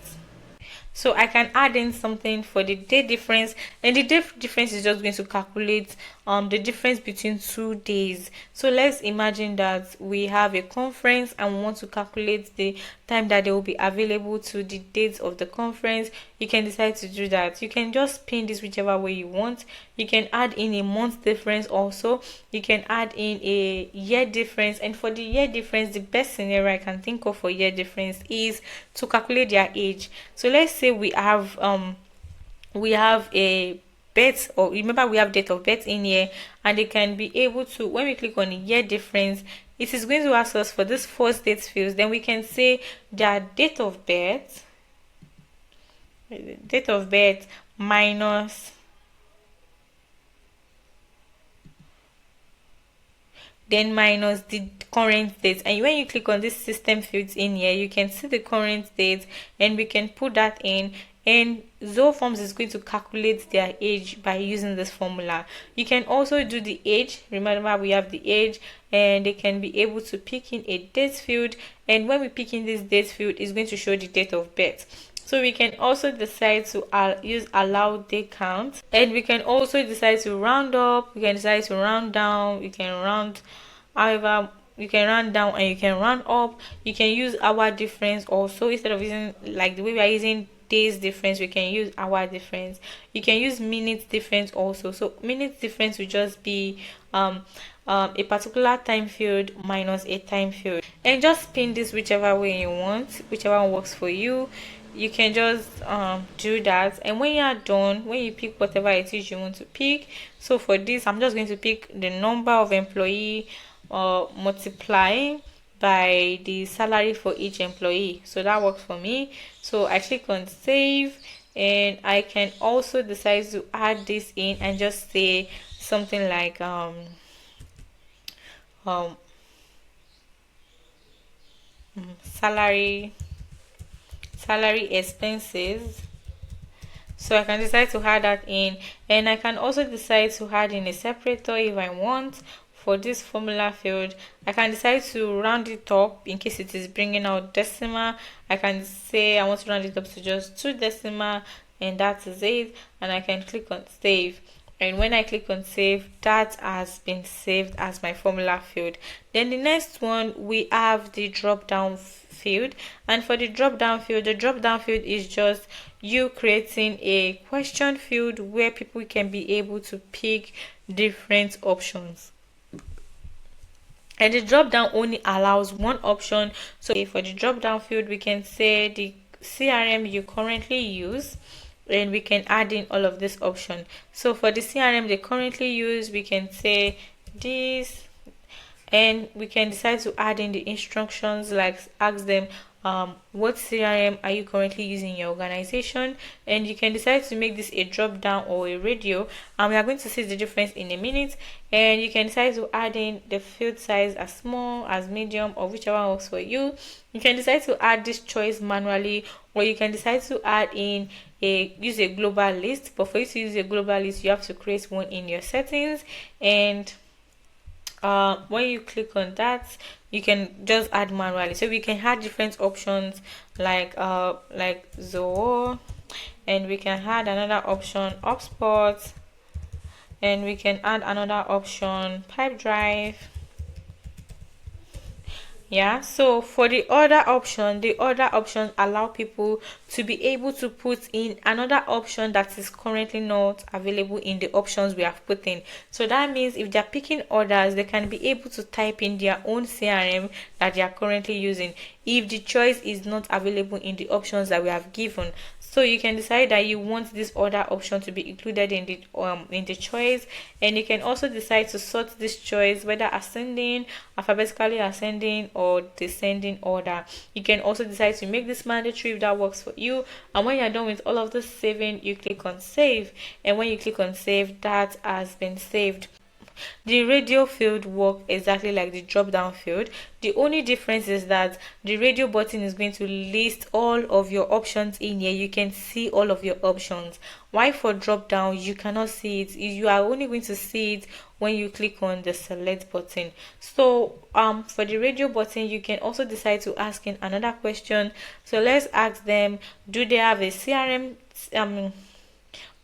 So I can add in something for the day difference, and the day difference is just going to calculate the difference between 2 days. So let's imagine that we have a conference and we want to calculate the time that they will be available to the dates of the conference. You can decide to do that. You can just pin this whichever way you want. You can add in a month difference also. You can add in a year difference, and for the year difference, the best scenario I can think of for year difference is to calculate their age. So let's say we have a birth, or remember we have date of birth in here, and they can be able to, when we click on the year difference, it is going to ask us for this first date fields. Then we can say their date of birth minus, then minus the current date. And when you click on this system fields in here, you can see the current date, and we can put that in, and Zoho Forms is going to calculate their age by using this formula. You can also do the age. Remember, we have the age, and they can be able to pick in a date field, and when we pick in this date field, it's going to show the date of birth. So we can also decide to use allow day count, and we can also decide to round up, we can decide to round down, we can round, however, you can round down and you can round up. You can use hour difference also, instead of using like the way we are using days difference, we can use hour difference. You can use minutes difference also. So minutes difference will just be a particular time field minus a time field, and just pin this whichever way you want, whichever one works for you. You can just do that, and when you are done, when you pick whatever it is you want to pick, so for this I'm just going to pick the number of employee multiplying by the salary for each employee. So that works for me. So I click on save, and I can also decide to add this in and just say something like salary expenses. So I can decide to add that in, and I can also decide to add in a separator if I want. For this formula field, I can decide to round it up in case it is bringing out decimal. I can say I want to round it up to just 2 decimal, and that is it. And I can click on save, and when I click on save, that has been saved as my formula field. Then the next one, we have the drop down field, and for the drop down field, the drop down field is just you creating a question field where people can be able to pick different options, and the drop down only allows one option. So for the drop down field, we can say the CRM you currently use, and we can add in all of this option. So for the CRM they currently use, we can say this, and we can decide to add in the instructions, like ask them what CRM are you currently using in your organization, and you can decide to make this a drop down or a radio, and we are going to see the difference in a minute. And you can decide to add in the field size as small, as medium, or whichever works for you. You can decide to add this choice manually, or you can decide to add in use a global list. But for you to use a global list, you have to create one in your settings, and when you click on that, you can just add manually. So we can add different options like Zoho, and we can add another option HubSpot, and we can add another option Pipedrive. Yeah, so for the other options allow people to be able to put in another option that is currently not available in the options we have put in. So that means if they're picking orders, they can be able to type in their own CRM that they are currently using if the choice is not available in the options that we have given. So you can decide that you want this order option to be included in the choice, and you can also decide to sort this choice whether ascending, alphabetically ascending, or descending order. You can also decide to make this mandatory if that works for you. And when you're done with all of this saving, you click on save, and when you click on save, that has been saved. The radio field works exactly like the drop down field. The only difference is that the radio button is going to list all of your options in here. You can see all of your options. Why for drop down you cannot see it? You are only going to see it when you click on the select button. So for the radio button, you can also decide to ask in another question. So let's ask them, do they have a CRM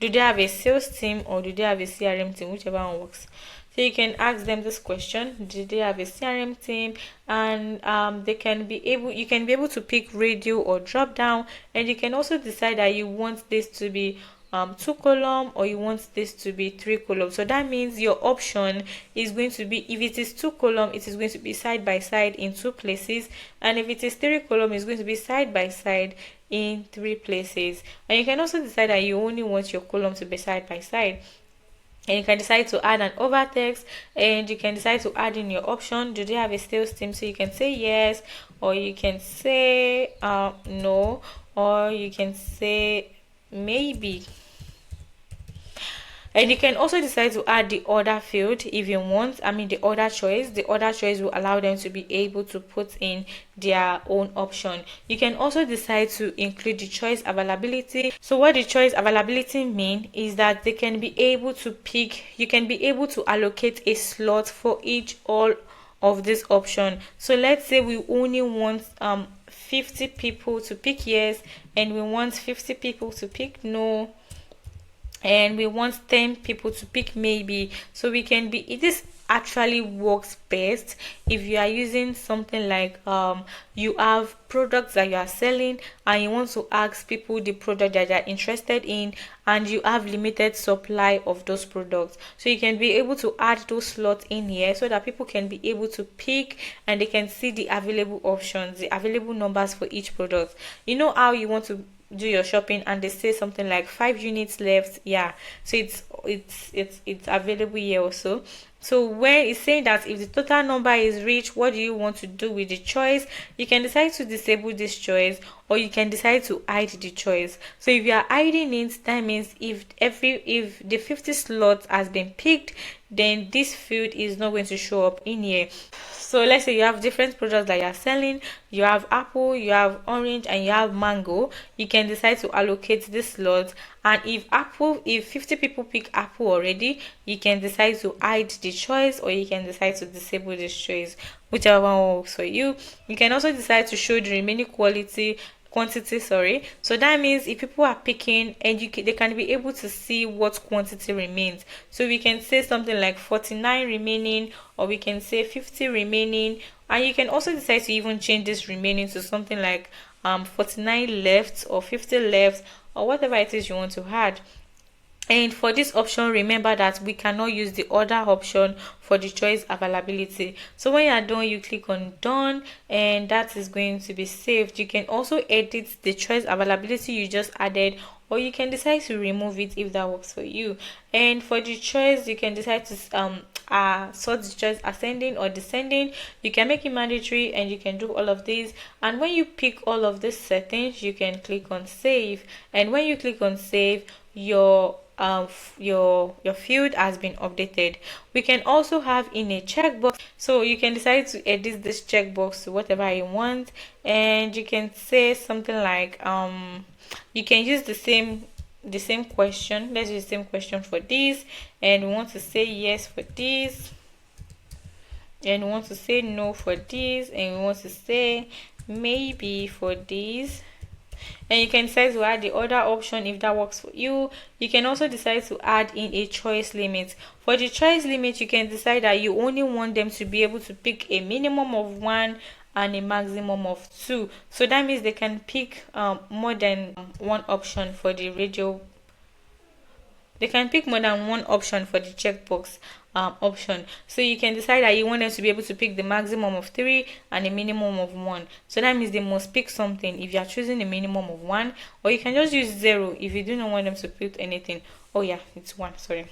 do they have a sales team, or do they have a CRM team, whichever one works. So you can ask them this question: do they have a CRM team? And you can be able to pick radio or drop down, and you can also decide that you want this to be 2 column, or you want this to be 3 column. So that means your option is going to be, if it is 2 column, it is going to be side by side in 2 places, and if it is 3 column, it's going to be side by side in 3 places. And you can also decide that you only want your column to be side by side, and you can decide to add an overtext, and you can decide to add in your option: do they have a sales team? So you can say yes, or you can say no, or you can say maybe. And you can also decide to add the order field if you want. I mean, the order choice. The order choice will allow them to be able to put in their own option. You can also decide to include the choice availability. So what the choice availability mean is that they can be able to pick, you can be able to allocate a slot for each all of this option. So let's say we only want 50 people to pick yes, and we want 50 people to pick no, and we want 10 people to pick maybe. So we can be, this actually works best if you are using something like you have products that you are selling and you want to ask people the product that they are interested in, and you have limited supply of those products. So you can be able to add those slots in here so that people can be able to pick and they can see the available options, the available numbers for each product. You know how you want to do your shopping and they say something like 5 units left, yeah, so it's available here also. So where it's saying that if the total number is reached, what do you want to do with the choice? You can decide to disable this choice, or you can decide to hide the choice. So if you are hiding it, that means if the 50 slot has been picked, then this field is not going to show up in here. So let's say you have different products that you are selling. You have apple, you have orange, and you have mango. You can decide to allocate this slot. And if 50 people pick apple already, you can decide to hide the choice, or you can decide to disable this choice, whichever one works for you. You can also decide to show the remaining quantity, sorry. So that means if people are picking, and they can be able to see what quantity remains. So we can say something like 49 remaining, or we can say 50 remaining. And you can also decide to even change this remaining to something like 49 left, or 50 left, or whatever it is you want to add. And for this option, remember that we cannot use the other option for the choice availability. So when you are done, you click on done, and that is going to be saved. You can also edit the choice availability you just added, or you can decide to remove it if that works for you. And for the choice, you can decide to sort the choice ascending or descending. You can make it mandatory, and you can do all of these. And when you pick all of these settings, you can click on save. And when you click on save, your field has been updated. We can also have in a checkbox, so you can decide to edit this checkbox to whatever you want. And you can say something like you can use the same question. Let's use the same question for this, and we want to say yes for this, and we want to say no for this, and we want to say maybe for this. And you can decide to add the other option if that works for you. You can also decide to add in a choice limit. For the choice limit, you can decide that you only want them to be able to pick a minimum of 1 and a maximum of 2. So that means they can pick more than one option for the radio. They can pick more than one option for the checkbox option. So you can decide that you want them to be able to pick the maximum of 3 and a minimum of 1. So that means they must pick something if you are choosing a minimum of 1, or you can just use 0 if you do not want them to pick anything. Oh yeah, it's 1, sorry.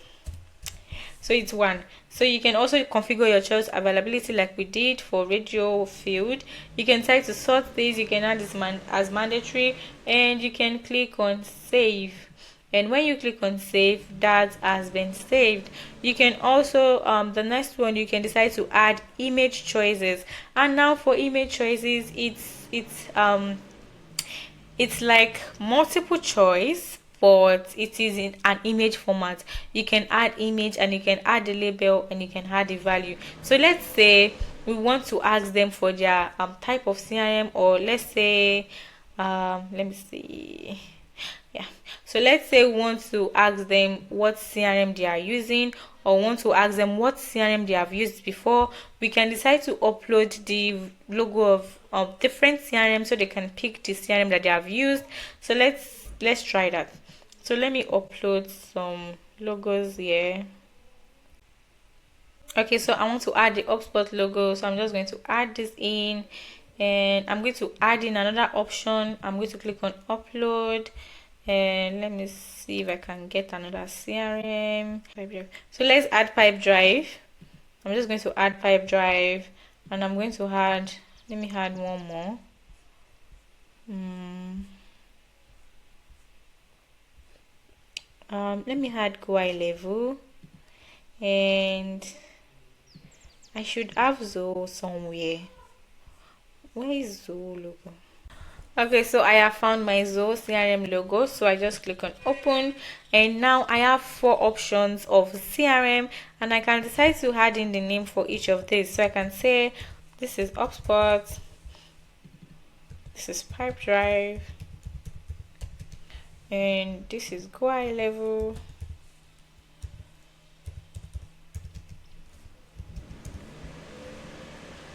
So it's 1. So you can also configure your choice availability like we did for radio field. You can decide to sort this. You can add this as mandatory, and you can click on save. And when you click on save, that has been saved. You can also the next one, you can decide to add image choices. And now for image choices, it's like multiple choice, but it is in an image format. You can add image, and you can add the label, and you can add the value. So let's say we want to ask them for their type of CRM, or let's say let me see, yeah, so let's say we want to ask them what CRM they are using, or want to ask them what CRM they have used before. We can decide to upload the logo of different CRM so they can pick the CRM that they have used. So let's try that. So let me upload some logos here. Okay, so I want to add the HubSpot logo, so I'm just going to add this in, and I'm going to add in another option. I'm going to click on upload, and let me see if I can get another CRM. So let's add Pipedrive. I'm just going to add Pipedrive, and I'm going to add, let me add one more. Let me add GUI level, and I should have Zoho somewhere. Where is Zoho logo? Okay, so I have found my Zoho CRM logo, so I just click on open, and now I have 4 options of CRM, and I can decide to add in the name for each of these. So I can say this is HubSpot, this is Pipedrive, and this is GUI level,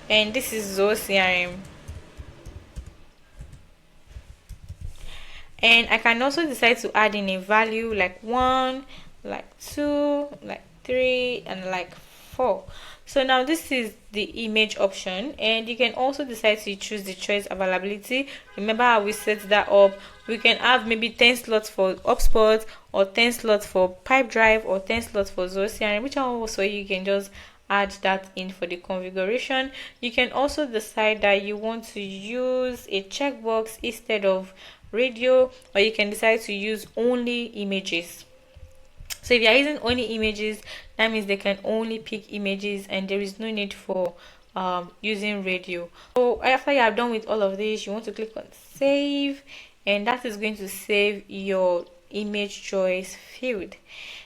and this is Zoho CRM. And I can also decide to add in a value like 1, like 2, like 3, and like 4. So now this is the image option, and you can also decide to choose the choice availability. Remember how we set that up? We can have maybe 10 slots for HubSpot, or 10 slots for Pipedrive, or 10 slots for Zoho CRM. Which one also you can just add that in for the configuration. You can also decide that you want to use a checkbox instead of radio, or you can decide to use only images. So if you are using only images, that means they can only pick images and there is no need for using radio. So after you are done with all of this, you want to click on save, and that is going to save your image choice field.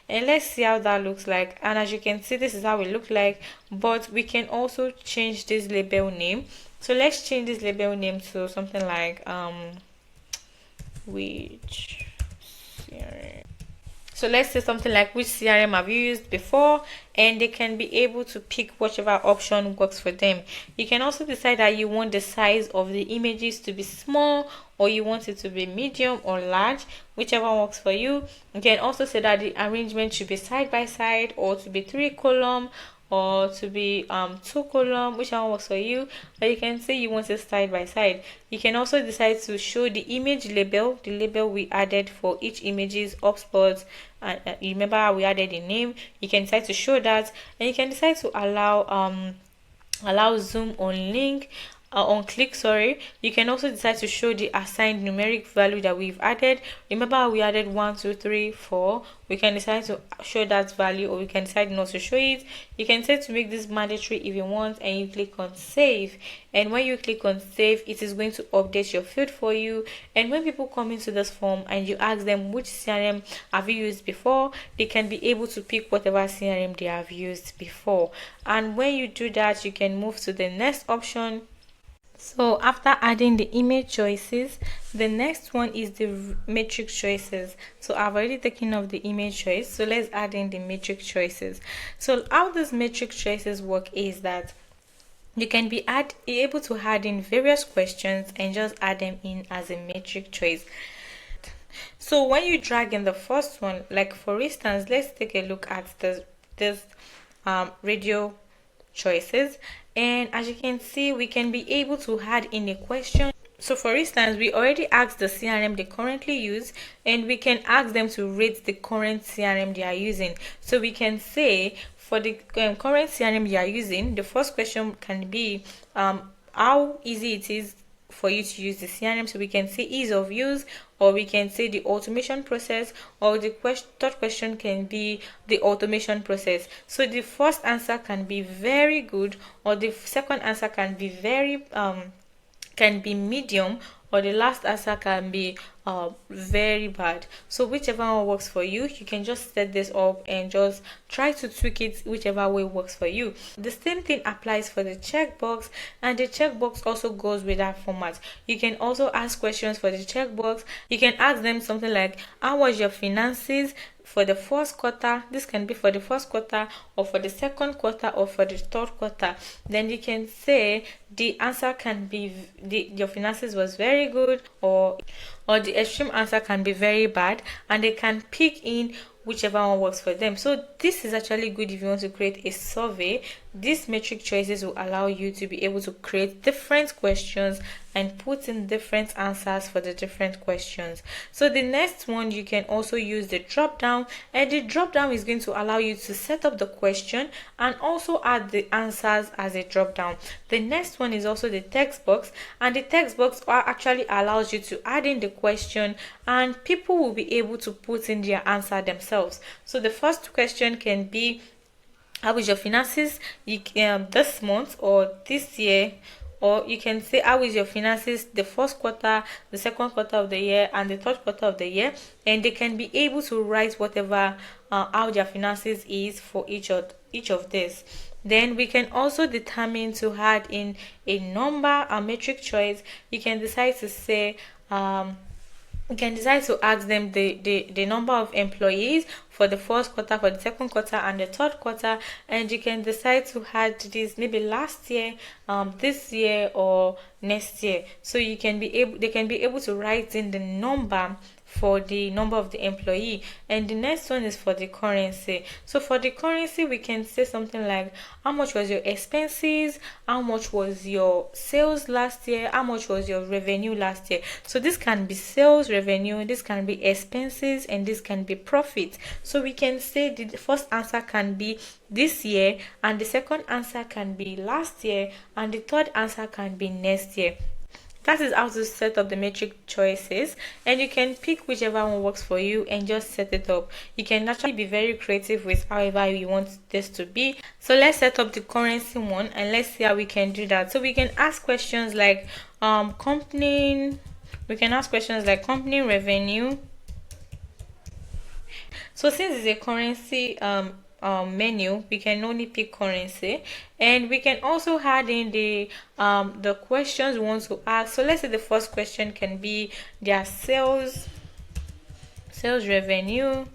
And let's see how that looks like. And as you can see, this is how it looks like, but we can also change this label name. So let's change this label name to something like which CRM. So let's say something like which CRM have you used before, and they can be able to pick whichever option works for them. You can also decide that you want the size of the images to be small, or you want it to be medium or large, whichever works for you. You can also say that the arrangement should be side by side, or to be 3 column, or to be 2 column, whichever works for you. But you can say you want it side by side. You can also decide to show the image label, the label we added for each images HubSpot. And you remember how we added a name. You can decide to show that, and you can decide to allow zoom on link, on click, sorry. You can also decide to show the assigned numeric value that we've added. Remember how we added 1, 2, 3, 4. We can decide to show that value, or we can decide not to show it. You can set to make this mandatory if you want, and you click on save. And when you click on save, it is going to update your field for you. And when people come into this form and you ask them which CRM have you used before, they can be able to pick whatever CRM they have used before. And when you do that, you can move to the next option. So after adding the image choices, the next one is the matrix choices. So I've already taken off the image choice, so let's add in the matrix choices. So how these matrix choices work is that you can be able to add in various questions and just add them in as a matrix choice. So when you drag in the first one, like for instance, let's take a look at this radio choices, and as you can see, we can be able to add in a question. So for instance, we already asked the CRM they currently use, and we can ask them to rate the current CRM they are using. So we can say for the current CRM you are using, the first question can be how easy it is for you to use the CRM. So we can say ease of use, or we can say the automation process, or the third question can be the automation process. So the first answer can be very good, or the second answer can be very medium, or the last answer can be very bad. So whichever one works for you, you can just set this up and just try to tweak it whichever way works for you. The same thing applies for the checkbox, and the checkbox also goes with that format. You can also ask questions for the checkbox. You can ask them something like, how was your finances for the first quarter? This can be for the first quarter, or for the second quarter, or for the third quarter. Then you can say the answer can be your finances was very good, or the extreme answer can be very bad, and they can pick in whichever one works for them. So this is actually good if you want to create a survey. These metric choices will allow you to be able to create different questions and put in different answers for the different questions. So the next one, you can also use the drop down, and the drop down is going to allow you to set up the question and also add the answers as a drop down. The next one is also the text box, and the text box actually allows you to add in the question and people will be able to put in their answer themselves. So the first question can be, how is your finances this month or this year? Or you can say, how is your finances the first quarter, the second quarter of the year, and the third quarter of the year? And they can be able to write whatever how their finances is for each of this. Then we can also determine to add in a number, a metric choice. You can decide to say you can decide to ask them the number of employees for the first quarter, for the second quarter, and the third quarter, and you can decide to add this maybe last year, this year, or next year. So they can be able to write in the number for the number of the employee. And the next one is for the currency. So for the currency, we can say something like, how much was your expenses, how much was your sales last year, how much was your revenue last year. So this can be sales, revenue, this can be expenses, and this can be profit. So we can say the first answer can be this year, and the second answer can be last year, and the third answer can be next year. That is how to set up the metric choices, and you can pick whichever one works for you and just set it up. You can actually be very creative with however you want this to be. So let's set up the currency one and let's see how we can do that. So we can ask questions like company revenue. So since it's a currency menu, we can only pick currency, and we can also add in the questions we want to ask. So let's say the first question can be their sales revenue,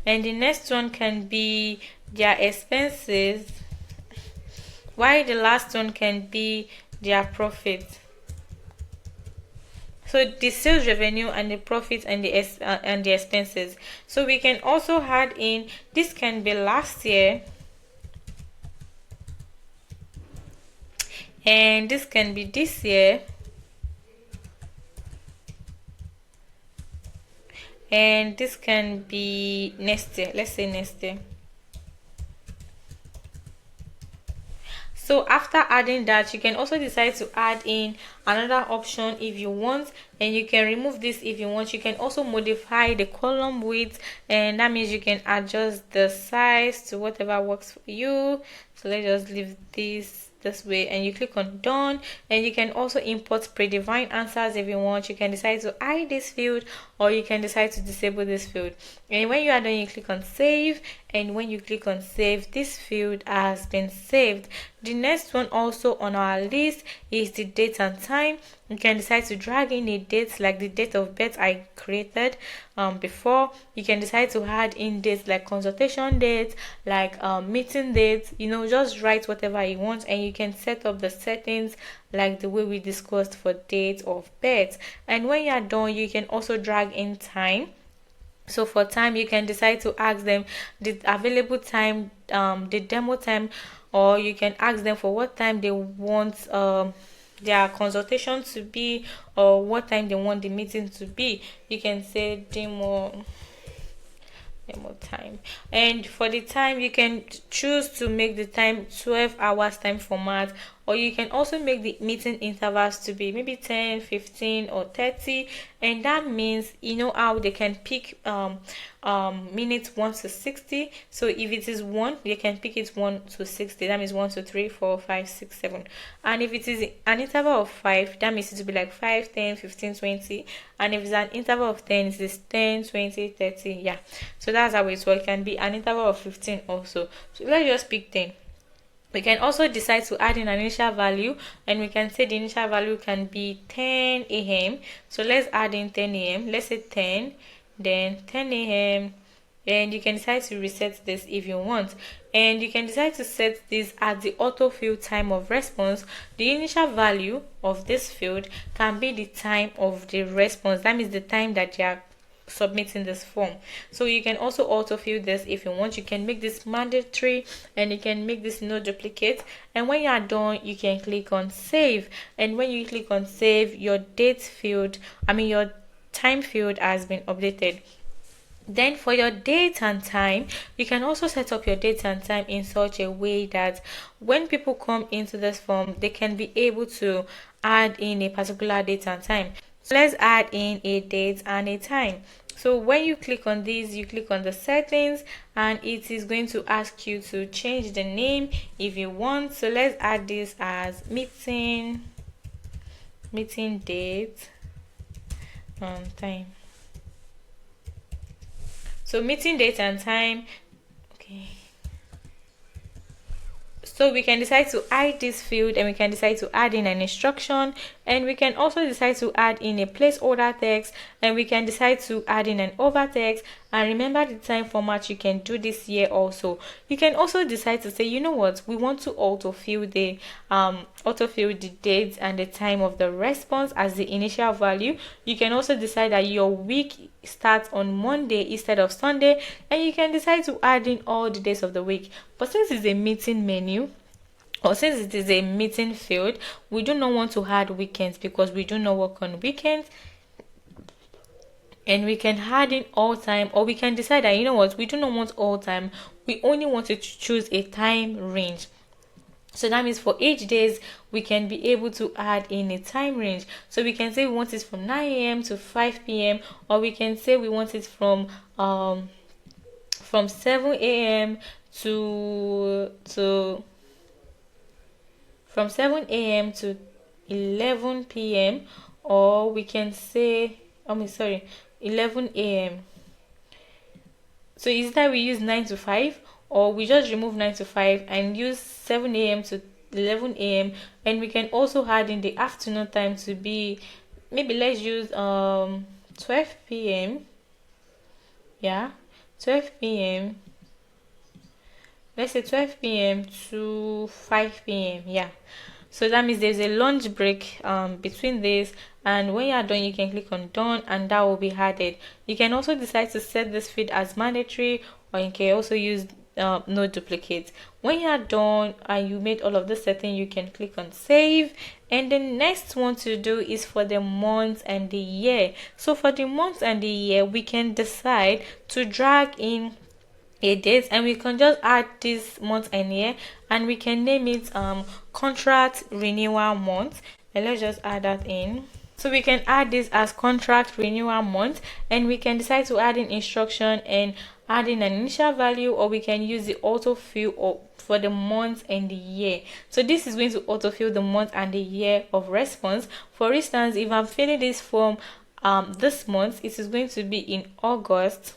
and the next one can be their expenses, while the last one can be their profit. So the sales revenue and the profit and the expenses. So we can also add in, this can be last year, and this can be this year, and this can be next year. Let's say next year. So after adding that, you can also decide to add in another option if you want, and you can remove this if you want. You can also modify the column width, and that means you can adjust the size to whatever works for you. So let's just leave this way, and you click on done, and you can also import predefined answers if you want. You can decide to hide this field, or you can decide to disable this field. And when you are done, you click on save, and when you click on save, this field has been saved. The next one also on our list is the date and time. You can decide to drag in a date, like the date of birth I created before. You can decide to add in dates like consultation dates, like meeting dates. Just write whatever you want, and you can set up the settings like the way we discussed for date of birth. And when you are done, you can also drag in time. So for time, you can decide to ask them the available time, the demo time, or you can ask them for what time they want their consultation to be, or what time they want the meeting to be. You can say demo time, and for the time, you can choose to make the time 12 hours time format, or you can also make the meeting intervals to be maybe 10, 15, or 30, and that means how they can pick minutes 1 to 60. So if it is 1, you can pick it 1 to 60. That means 1 to 3, 4, 5, 6, 7. And if it is an interval of 5, that means it will be like 5, 10, 15, 20. And if it's an interval of 10, it is 10, 20, 30. Yeah. So that's how it works. It can be an interval of 15 also. So let's just pick 10. We can also decide to add in an initial value, and we can say the initial value can be 10 a.m. So let's add in 10 a.m. Let's say 10, then 10 a.m. And you can decide to reset this if you want, and you can decide to set this as the autofill time of response. The initial value of this field can be the time of the response. That means the time that submitting this form. So you can also autofill this if you want. You can make this mandatory, and you can make this no duplicate, and when you are done you can click on save. And when you click on save, your date field, your time field has been updated. Then for your date and time, you can also set up your date and time in such a way that when people come into this form, they can be able to add in a particular date and time. So let's add in a date and a time. So when you click on this, you click on the settings, and it is going to ask you to change the name if you want. So let's add this as meeting date and time. So meeting date and time. Okay. So we can decide to hide this field, and we can decide to add in an instruction, and we can also decide to add in a placeholder text, and we can decide to add in an over text. And remember the time format, you can do this here also. You can also decide to say, you know what, we want to autofill the date and the time of the response as the initial value. You can also decide that your week starts on Monday instead of Sunday, and you can decide to add in all the days of the week. But since it's a meeting menu, or since it is a meeting field, we do not want to add weekends because we do not work on weekends. And we can add in all time, or we can decide that, you know what, we do not want all time, we only want to choose a time range. So that means for each days we can be able to add in a time range. So we can say we want it from 9 a.m. to 5 p.m., or we can say we want it from 7 a.m. to 11 p.m., or we can say 11 a.m. So is that we use 9 to 5, or we just remove 9 to 5 and use 7 a.m. to 11 a.m. and we can also add in the afternoon time to be, maybe let's use 12 p.m. 12 p.m. Let's say 12 p.m. to 5 p.m. So that means there's a lunch break between this, and when you are done, you can click on done, and that will be added. You can also decide to set this field as mandatory, or you can also use no duplicate. When you are done and you made all of the settings, you can click on save. And the next one to do is for the month and the year. So for the month and the year, we can decide to drag in a date, and we can just add this month and year, and we can name it contract renewal month. And let's just add that in. So we can add this as contract renewal month, and we can decide to add in instruction and add in an initial value, or we can use the autofill for the month and the year. So this is going to autofill the month and the year of response. For instance, if I'm filling this form this month, it is going to be in August.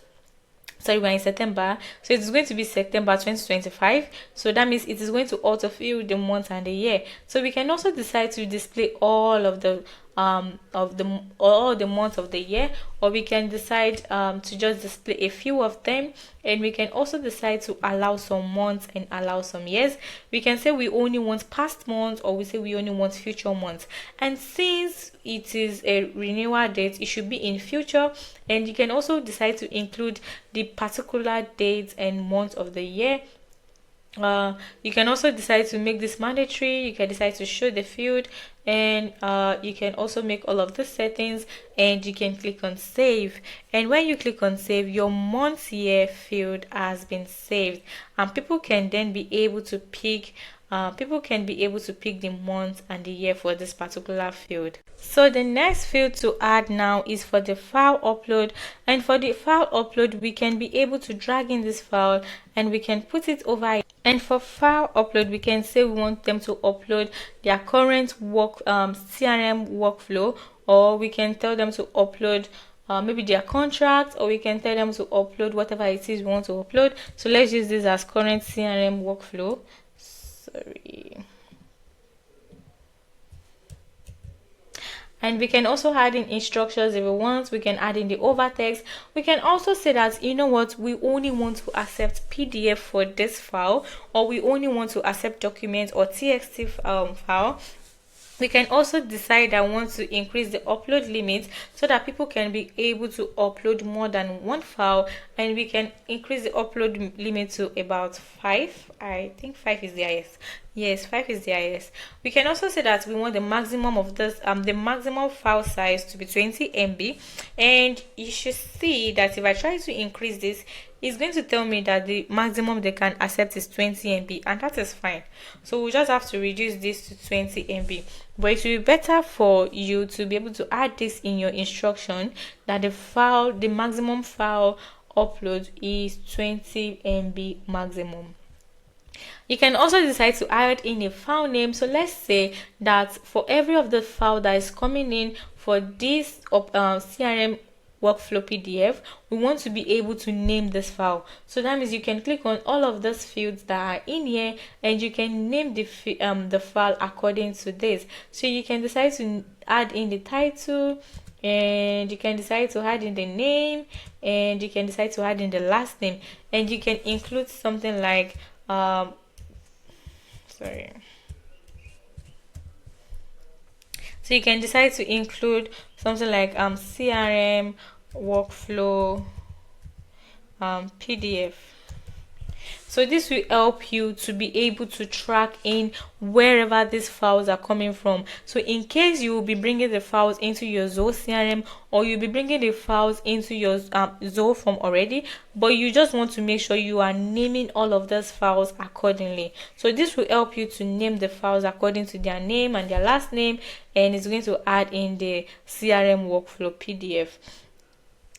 Sorry, we're in September, so it's going to be September 2025. So that means it is going to autofill the month and the year. So we can also decide to display all of the months of the year, or we can decide to just display a few of them, and we can also decide to allow some months and allow some years. We can say we only want past months, or we say we only want future months. And since it is a renewal date, it should be in future. And you can also decide to include the particular dates and months of the year. You can also decide to make this mandatory. You can decide to show the field, and you can also make all of the settings, and you can click on save. And when you click on save, your month year field has been saved, and people can then be able to pick the month and the year for this particular field. So the next field to add now is for the file upload. And for the file upload, we can be able to drag in this file and we can put it over. And for file upload, we can say we want them to upload their current CRM workflow, or we can tell them to upload maybe their contract, or we can tell them to upload whatever it is we want to upload. So let's use this as current CRM workflow. And we can also add in instructions if we want. We can add in the over text. We can also say that, you know what, we only want to accept PDF for this file, or we only want to accept documents or TXT file. We can also decide that we want to increase the upload limit so that people can be able to upload more than one file, and we can increase the upload limit to about 5. I think 5 is the highest. Yes, 5 is the highest. We can also say that we want the maximum of this the maximum file size to be 20 MB, and you should see that if I try to increase this, it's going to tell me that the maximum they can accept is 20 MB, and that is fine. So we just have to reduce this to 20 MB. But it will be better for you to be able to add this in your instruction, that the maximum file upload is 20 MB maximum. You can also decide to add in a file name. So let's say that for every of the file that is coming in for this CRM workflow PDF, we want to be able to name this file. So that means you can click on all of those fields that are in here, and you can name the file according to this. So you can decide to add in the title, and you can decide to add in the name, and you can decide to add in the last name, and you can include something like so you can decide to include something like CRM workflow PDF. So this will help you to be able to track in wherever these files are coming from. So in case you will be bringing the files into your Zoho CRM, or you'll be bringing the files into your Zoho form already, but you just want to make sure you are naming all of those files accordingly. So this will help you to name the files according to their name and their last name, and it's going to add in the CRM workflow PDF.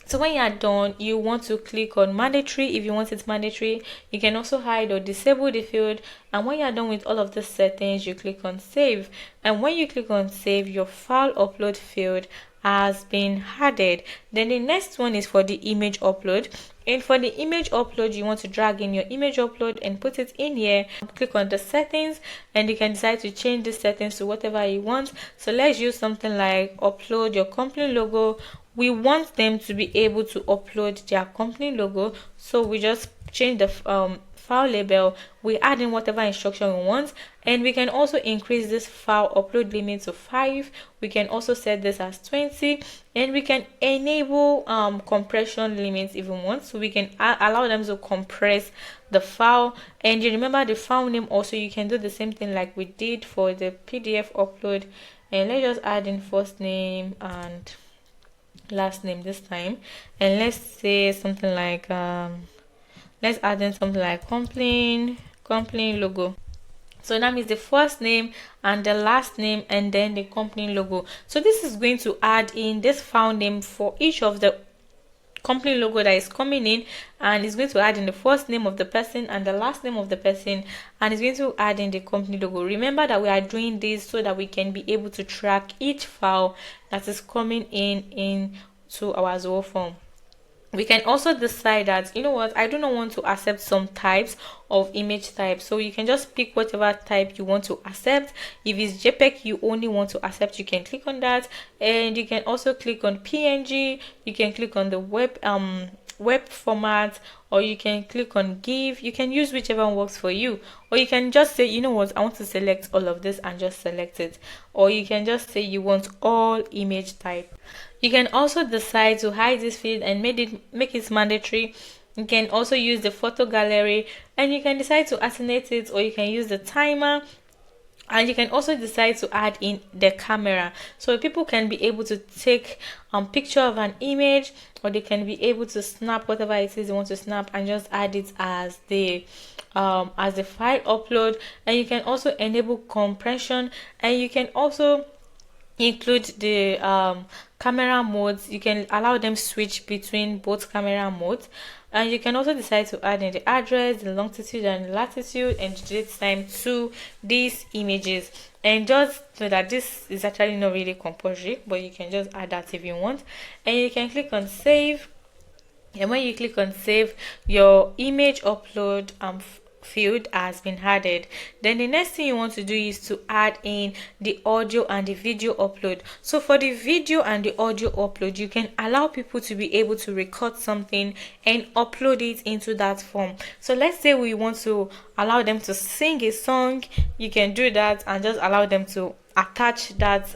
So when you are done, you want to click on mandatory. If you want it mandatory, you can also hide or disable the field. And when you are done with all of the settings, you click on save. And when you click on save, your file upload field has been added. Then the next one is for the image upload. And for the image upload, you want to drag in your image upload and put it in here. Click on the settings, and you can decide to change the settings to whatever you want. So let's use something like upload your company logo. We want them to be able to upload their company logo, so we just change the file label. We add in whatever instruction we want, and we can also increase this file upload limit to 5. We can also set this as 20, and we can enable compression limits if we want, so we can allow them to compress the file. And you remember the file name also, you can do the same thing like we did for the PDF upload. And let's just add in first name and last name this time, and let's say something like let's add in something like company logo. So that means the first name and the last name, and then the company logo. So this is going to add in this file name for each of the company logo that is coming in, and it's going to add in the first name of the person and the last name of the person, and it's going to add in the company logo. Remember that we are doing this so that we can be able to track each file that is coming in to our Zoho form. We can also decide that, you know what, I do not want to accept some types of image types, so you can just pick whatever type you want to accept. If it's JPEG you only want to accept, you can click on that, and you can also click on PNG. You can click on the web format, or you can click on GIF. You can use whichever one works for you, or you can just say, you know what, I want to select all of this and just select it, or you can just say you want all image type. You can also decide to hide this field and make it mandatory. You can also use the photo gallery, and you can decide to alternate it, or you can use the timer. And you can also decide to add in the camera, so people can be able to take picture of an image, or they can be able to snap whatever it is they want to snap and just add it as the file upload. And you can also enable compression, and you can also include the camera modes. You can allow them switch between both camera modes, and you can also decide to add in the address, the longitude and the latitude, and the date time to these images. And just so that this is actually not really compulsory, but you can just add that if you want. And you can click on save, and when you click on save, your image upload field has been added. Then the next thing you want to do is to add in the audio and the video upload. So for the video and the audio upload, you can allow people to be able to record something and upload it into that form. So let's say we want to allow them to sing a song, you can do that and just allow them to attach that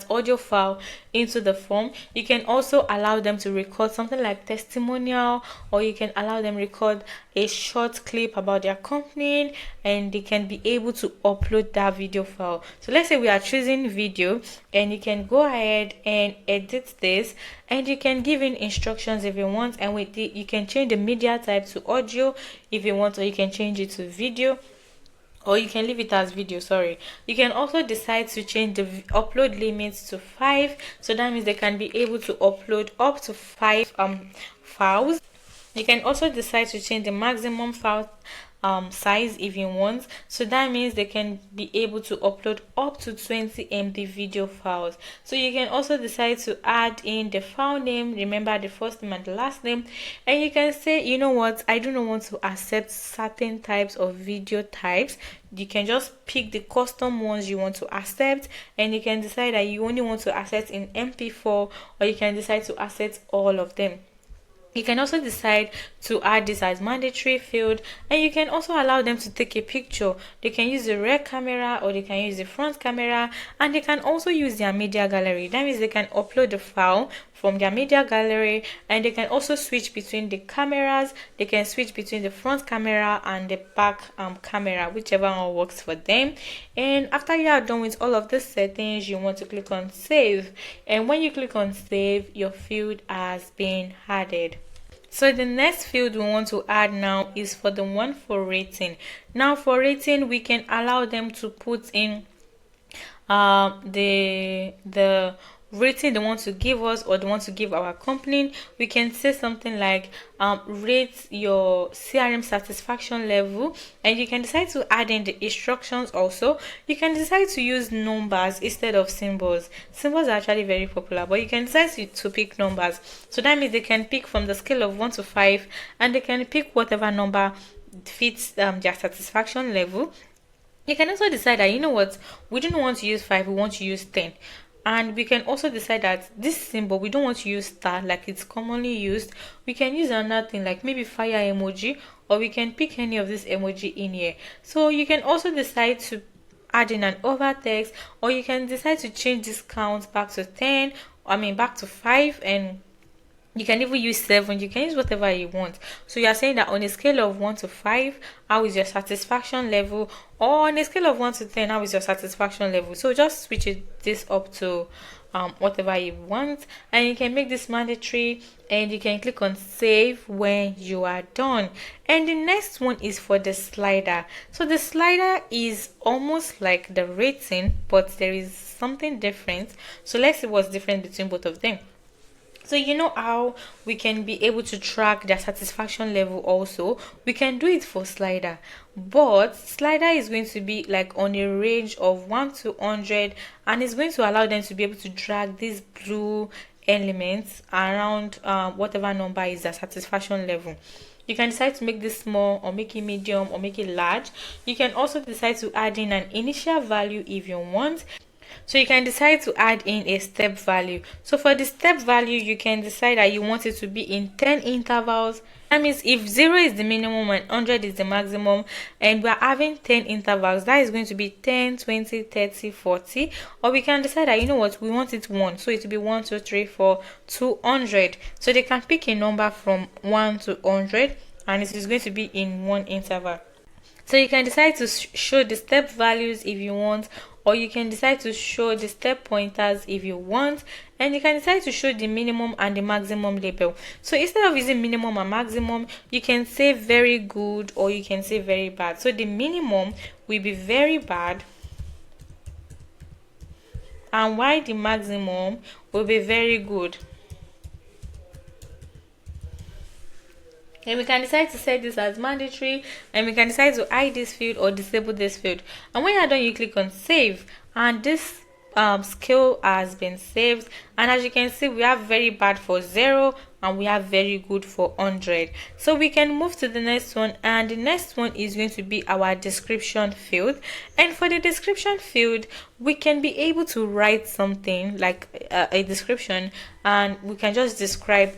audio file into the form. You can also allow them to record something like testimonial, or you can allow them record a short clip about their company, and they can be able to upload that video file. So let's say we are choosing video, and you can go ahead and edit this, and you can give in instructions if you want, and with it you can change the media type to audio if you want, or you can change it to video, or you can leave it as video. Sorry, you can also decide to change the upload limits to 5, so that means they can be able to upload up to 5 files. You can also decide to change the maximum file size if you want, so that means they can be able to upload up to 20 MB video files. So you can also decide to add in the file name, remember the first name and the last name, and you can say, you know what, I do not want to accept certain types of video types. You can just pick the custom ones you want to accept, and you can decide that you only want to accept in MP4, or you can decide to accept all of them. You can also decide to add this as mandatory field, and you can also allow them to take a picture. They can use the rear camera, or they can use the front camera, and they can also use their media gallery. That means they can upload the file from their media gallery, and they can also switch between the cameras. They can switch between the front camera and the back camera, whichever one works for them. And after you are done with all of the settings, you want to click on save, and when you click on save, your field has been added. So the next field we want to add now is for the one for rating. Now for rating, we can allow them to put in the rating they want to give us, or they want to give our company. We can say something like rate your CRM satisfaction level, and you can decide to add in the instructions. Also, you can decide to use numbers instead of symbols. Symbols are actually very popular, but you can decide to pick numbers. So that means they can pick from the scale of 1 to 5, and they can pick whatever number fits their satisfaction level. You can also decide that, you know what, we don't want to use 5, we want to use 10. And we can also decide that this symbol, we don't want to use star like it's commonly used. We can use another thing like maybe fire emoji, or we can pick any of this emoji in here. So you can also decide to add in an over text, or you can decide to change this count back to 10, back to 5, and you can even use 7. You can use whatever you want. So you are saying that on a scale of 1 to 5, how is your satisfaction level? Or on a scale of 1 to 10, how is your satisfaction level? So just switch this up to whatever you want, and you can make this mandatory, and you can click on save when you are done. And the next one is for the slider. So the slider is almost like the rating, but there is something different. So let's see what's different between both of them. So you know how we can be able to track their satisfaction level also? We can do it for slider, but slider is going to be like on a range of 1 to 100, and it's going to allow them to be able to drag these blue elements around whatever number is their satisfaction level. You can decide to make this small, or make it medium, or make it large. You can also decide to add in an initial value if you want. So you can decide to add in a step value. So for the step value, you can decide that you want it to be in 10 intervals. That means if 0 is the minimum and 100 is the maximum, and we're having 10 intervals, that is going to be 10, 20, 30, 40. Or we can decide that, you know what, we want it 1. So it will be 1, 2, 3, 4, 200. So they can pick a number from 1 to 100, and it is going to be in one interval. So you can decide to show the step values if you want, or you can decide to show the step pointers if you want, and you can decide to show the minimum and the maximum label. So instead of using minimum and maximum, you can say very good, or you can say very bad. So the minimum will be very bad, and while the maximum will be very good. And we can decide to set this as mandatory, and we can decide to hide this field or disable this field. And when you're done, you click on save, and this scale has been saved. And as you can see, we have very bad for 0, and we have very good for 100. So we can move to the next one, and the next one is going to be our description field. And for the description field, we can be able to write something like a description, and we can just describe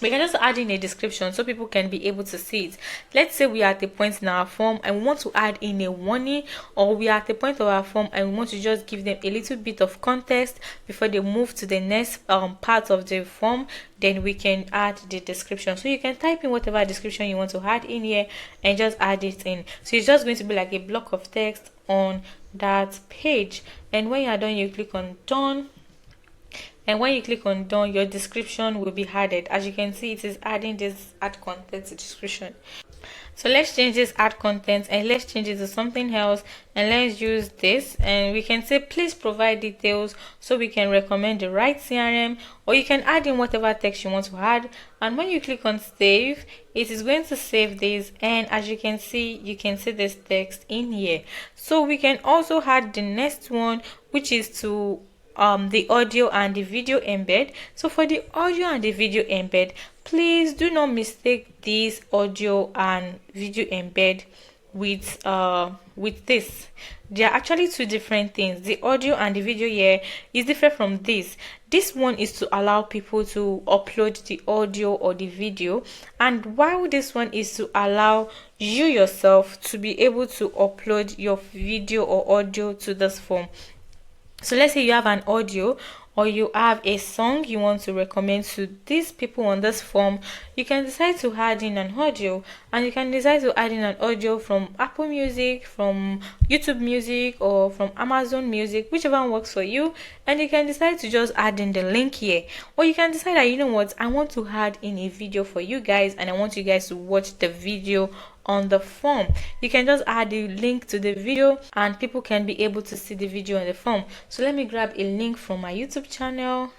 we can just add in a description so people can be able to see it. Let's say we are at the point in our form and we want to add in a warning, or we are at the point of our form and we want to just give them a little bit of context before they move to the next part of the form. Then we can add the description. So you can type in whatever description you want to add in here and just add it in. So it's just going to be like a block of text on that page. And when you are done, you click on done. And when you click on done, your description will be added. As you can see, it is adding this add content to description. So let's change this add content and let's change it to something else, and let's use this, and we can say please provide details so we can recommend the right CRM, or you can add in whatever text you want to add. And when you click on save, it is going to save this, and as you can see this text in here. So we can also add the next one, which is to the audio and the video embed. So for the audio and the video embed, please do not mistake this audio and video embed with this. They are actually two different things. The audio and the video here is different from this. This one is to allow people to upload the audio or the video, and while this one is to allow you yourself to be able to upload your video or audio to this form. So let's say you have an audio or you have a song you want to recommend to these people on this form. You can decide to add in an audio, and you can decide to add in an audio from Apple Music, from YouTube Music, or from Amazon Music, whichever one works for you. And you can decide to just add in the link here, or you can decide that, you know what, I want to add in a video for you guys and I want you guys to watch the video on the form. You can just add a link to the video and people can be able to see the video on the form. So let me grab a link from my YouTube channel.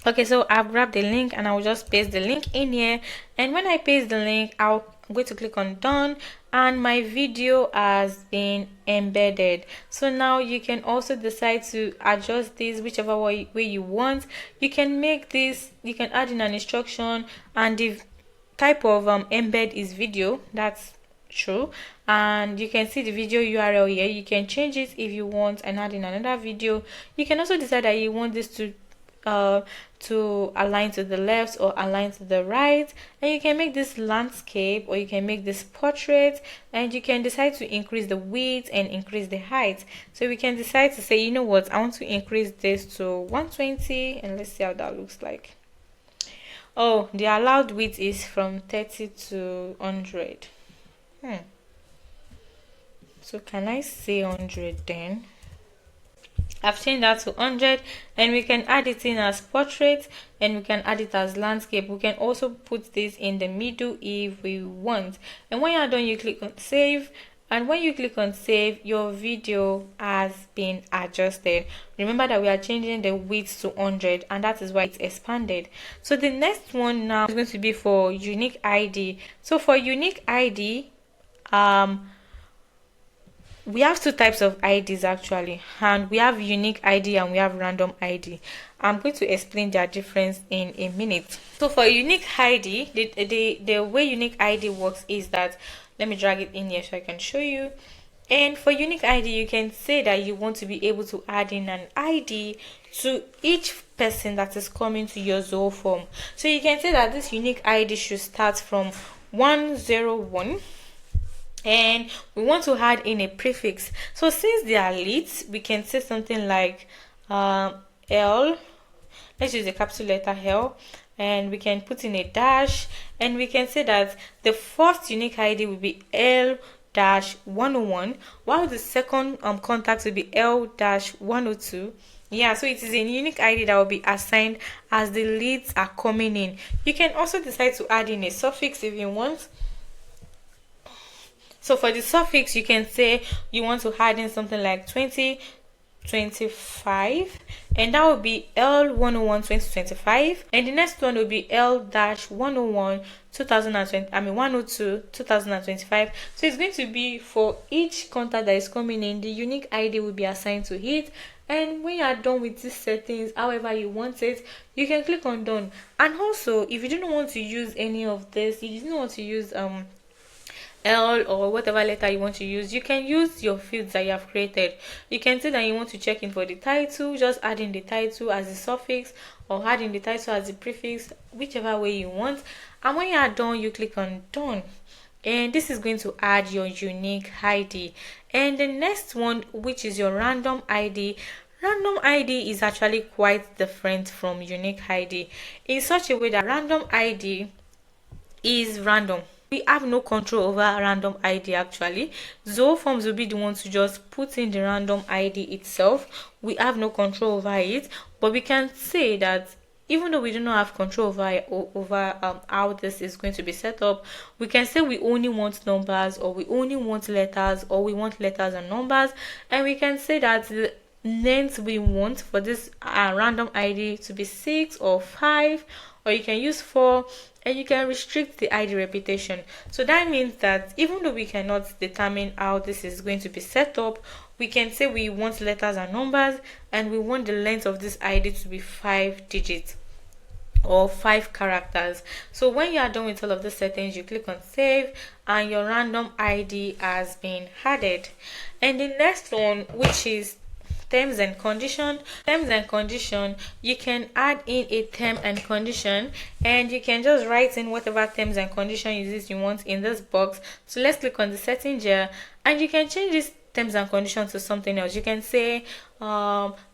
Okay, so I've grabbed the link and I'll just paste the link in here, and when I paste the link, I'm going to click on done, and my video has been embedded. So now you can also decide to adjust this whichever way you want. You can make this, you can add in an instruction, and the type of embed is video, that's true, and you can see the video URL here. You can change it if you want and add in another video. You can also decide that you want this to align to the left or align to the right, and you can make this landscape or you can make this portrait, and you can decide to increase the width and increase the height. So we can decide to say, you know what, I want to increase this to 120, and let's see how that looks like. Oh, the allowed width is from 30 to 100. So can I say 100 then? I've changed that to 100, and we can add it in as portrait, and we can add it as landscape. We can also put this in the middle if we want. And when you're done, you click on save, and when you click on save, your video has been adjusted. Remember that we are changing the width to 100, and that is why it's expanded. So the next one now is going to be for unique ID. So for unique ID, we have two types of IDs actually, and we have unique ID and we have random ID. I'm going to explain their difference in a minute. So for unique ID, the way unique ID works is that, let me drag it in here so I can show you. And for unique ID, you can say that you want to be able to add in an ID to each person that is coming to your Zoho form. So you can say that this unique ID should start from 101, and we want to add in a prefix. So since they are leads, we can say something like L. Let's use the capital letter L, and we can put in a dash, and we can say that the first unique ID will be L-101, while the second contact will be L-102. Yeah, so it is a unique ID that will be assigned as the leads are coming in. You can also decide to add in a suffix if you want. So for the suffix, you can say you want to add in something like 2025, and that will be L101 2025, and the next one will be L-101 102 2025. So it's going to be for each contact that is coming in, the unique ID will be assigned to it. And when you are done with these settings, however you want it, you can click on done. And also, if you do not want to use any of this, you do not want to use L or whatever letter you want to use. You can use your fields that you have created. You can say that you want to check in for the title, just add in the title as the suffix or add in the title as the prefix, whichever way you want. And when you are done, you click on done. And this is going to add your unique ID. And the next one, which is your random ID. Random ID is actually quite different from unique ID in such a way that random ID is random. We have no control over random ID actually. Zoho Forms will be the one to just put in the random ID itself. We have no control over it, but we can say that even though we do not have control over how this is going to be set up, we can say we only want numbers, or we only want letters, or we want letters and numbers, and we can say that the length we want for this random ID to be 6 or 5, or you can use 4, and you can restrict the ID repetition. So that means that even though we cannot determine how this is going to be set up, we can say we want letters and numbers, and we want the length of this ID to be 5 digits or 5 characters. So when you are done with all of the settings, you click on save, and your random ID has been added. And the next one, which is terms and condition, you can add in a term and condition, and you can just write in whatever terms and conditions you want in this box. So let's click on the settings here, and you can change this terms and conditions to something else. You can say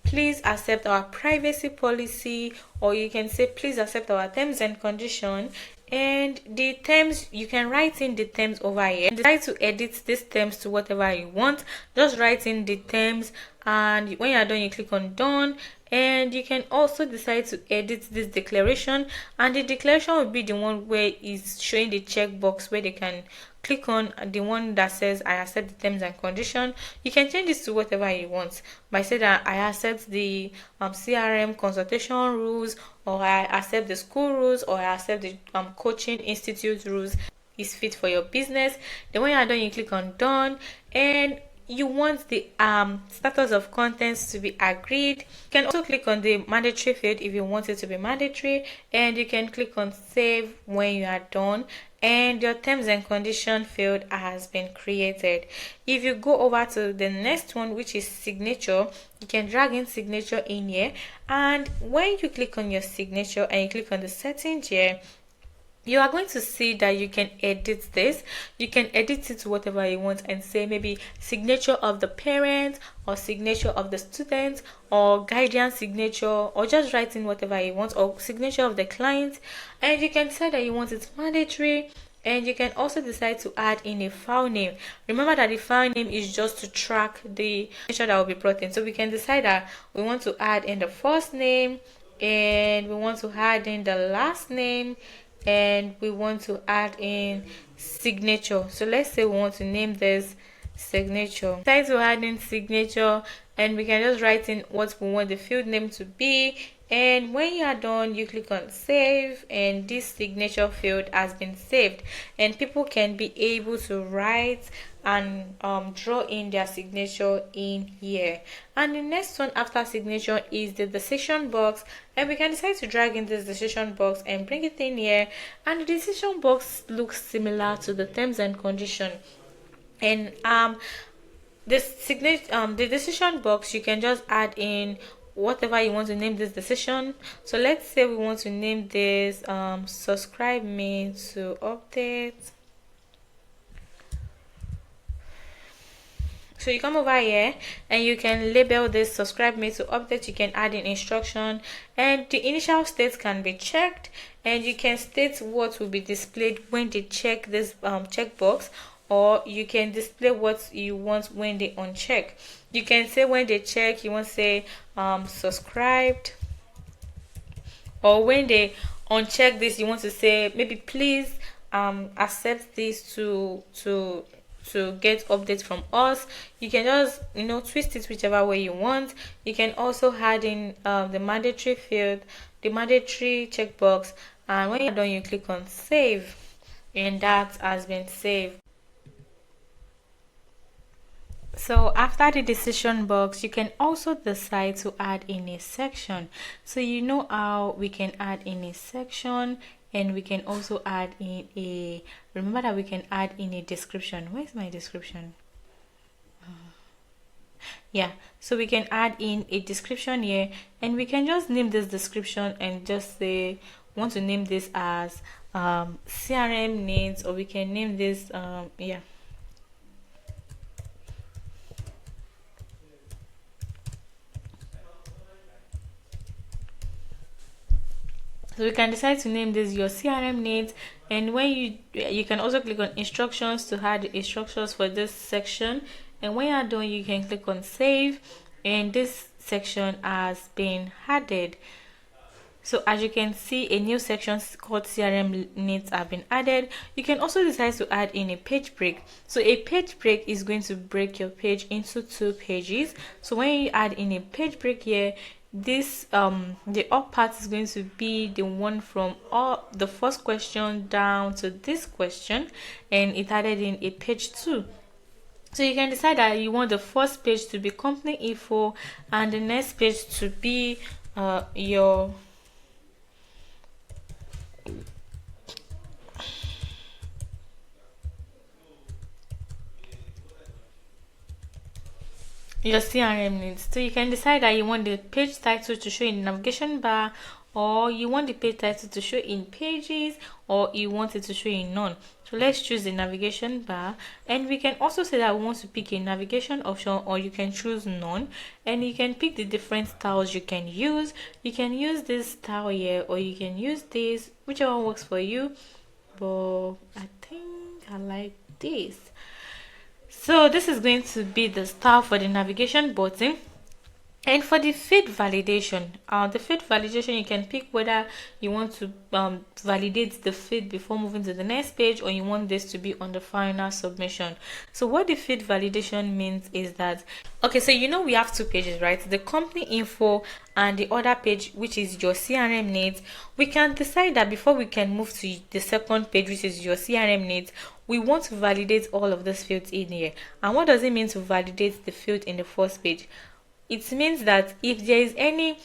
please accept our privacy policy, or you can say please accept our terms and condition. And the terms, you can write in the terms over here and decide to edit these terms to whatever you want. Just write in the terms, and when you are done, you click on done. And you can also decide to edit this declaration, and the declaration will be the one where it's showing the checkbox where they can click on the one that says I accept the terms and condition. You can change this to whatever you want by saying that I accept the CRM consultation rules, or I accept the school rules, or I accept the coaching institute rules is fit for your business. Then when you are done, you click on done, and you want the status of contents to be agreed. You can also click on the mandatory field if you want it to be mandatory, and you can click on save when you are done, and your terms and condition field has been created. If you go over to the next one, which is signature, you can drag in signature in here, and when you click on your signature and you click on the settings here, you are going to see that you can edit this. You can edit it to whatever you want and say maybe signature of the parent, or signature of the student, or guardian signature, or just write in whatever you want, or signature of the client. And you can say that you want it mandatory, and you can also decide to add in a file name. Remember that the file name is just to track the signature that will be brought in. So we can decide that we want to add in the first name, and we want to add in the last name, and we want to add in signature. So let's say we want to name this signature. Decide to add in signature, and we can just write in what we want the field name to be. And when you are done, you click on save, and this signature field has been saved, and people can be able to write and draw in their signature in here. And the next one after signature is the decision box, and we can decide to drag in this decision box and bring it in here. And the decision box looks similar to the terms and condition. And the decision box, you can just add in whatever you want to name this decision. So let's say we want to name this subscribe me to update. So you come over here and you can label this subscribe me to update. You can add in instruction, and the initial state can be checked, and you can state what will be displayed when they check this checkbox, or you can display what you want when they uncheck. You can say when they check, you want to say subscribed, or when they uncheck this, you want to say maybe please accept this to get updates from us. You can just twist it whichever way you want. You can also add in the mandatory field, the mandatory checkbox, and when you're done, you click on save, and that has been saved. So after the decision box, you can also decide to add in a section. So you know how we can add in a section, and we can also add in a, remember that we can add in a description. Where's my description? Yeah, so we can add in a description here, and we can just name this description and just say want to name this as CRM needs, or we can name this yeah. So we can decide to name this your CRM needs, and when you can also click on instructions to add the instructions for this section, and when you're done you can click on save, and this section has been added. So as you can see, a new section called CRM needs have been added. You can also decide to add in a page break. So a page break is going to break your page into 2 pages. So when you add in a page break here, this the up part is going to be the one from all the first question down to this question, and it added in a page 2. So you can decide that you want the first page to be company info and the next page to be your CRM needs. So you can decide that you want the page title to show in the navigation bar, or you want the page title to show in pages, or you want it to show in none. So let's choose the navigation bar, and we can also say that we want to pick a navigation option, or you can choose none, and you can pick the different styles you can use. You can use this style here, or you can use this, whichever one works for you, but I think I like this. So this is going to be the style for the navigation button. And for the feed validation, you can pick whether you want to validate the feed before moving to the next page, or you want this to be on the final submission. So what the feed validation means is that, okay, so we have 2 pages, right? The company info and the other page, which is your CRM needs. We can decide that before we can move to the second page, which is your CRM needs, we want to validate all of those fields in here. And what does it mean to validate the field in the first page? It means that if there is any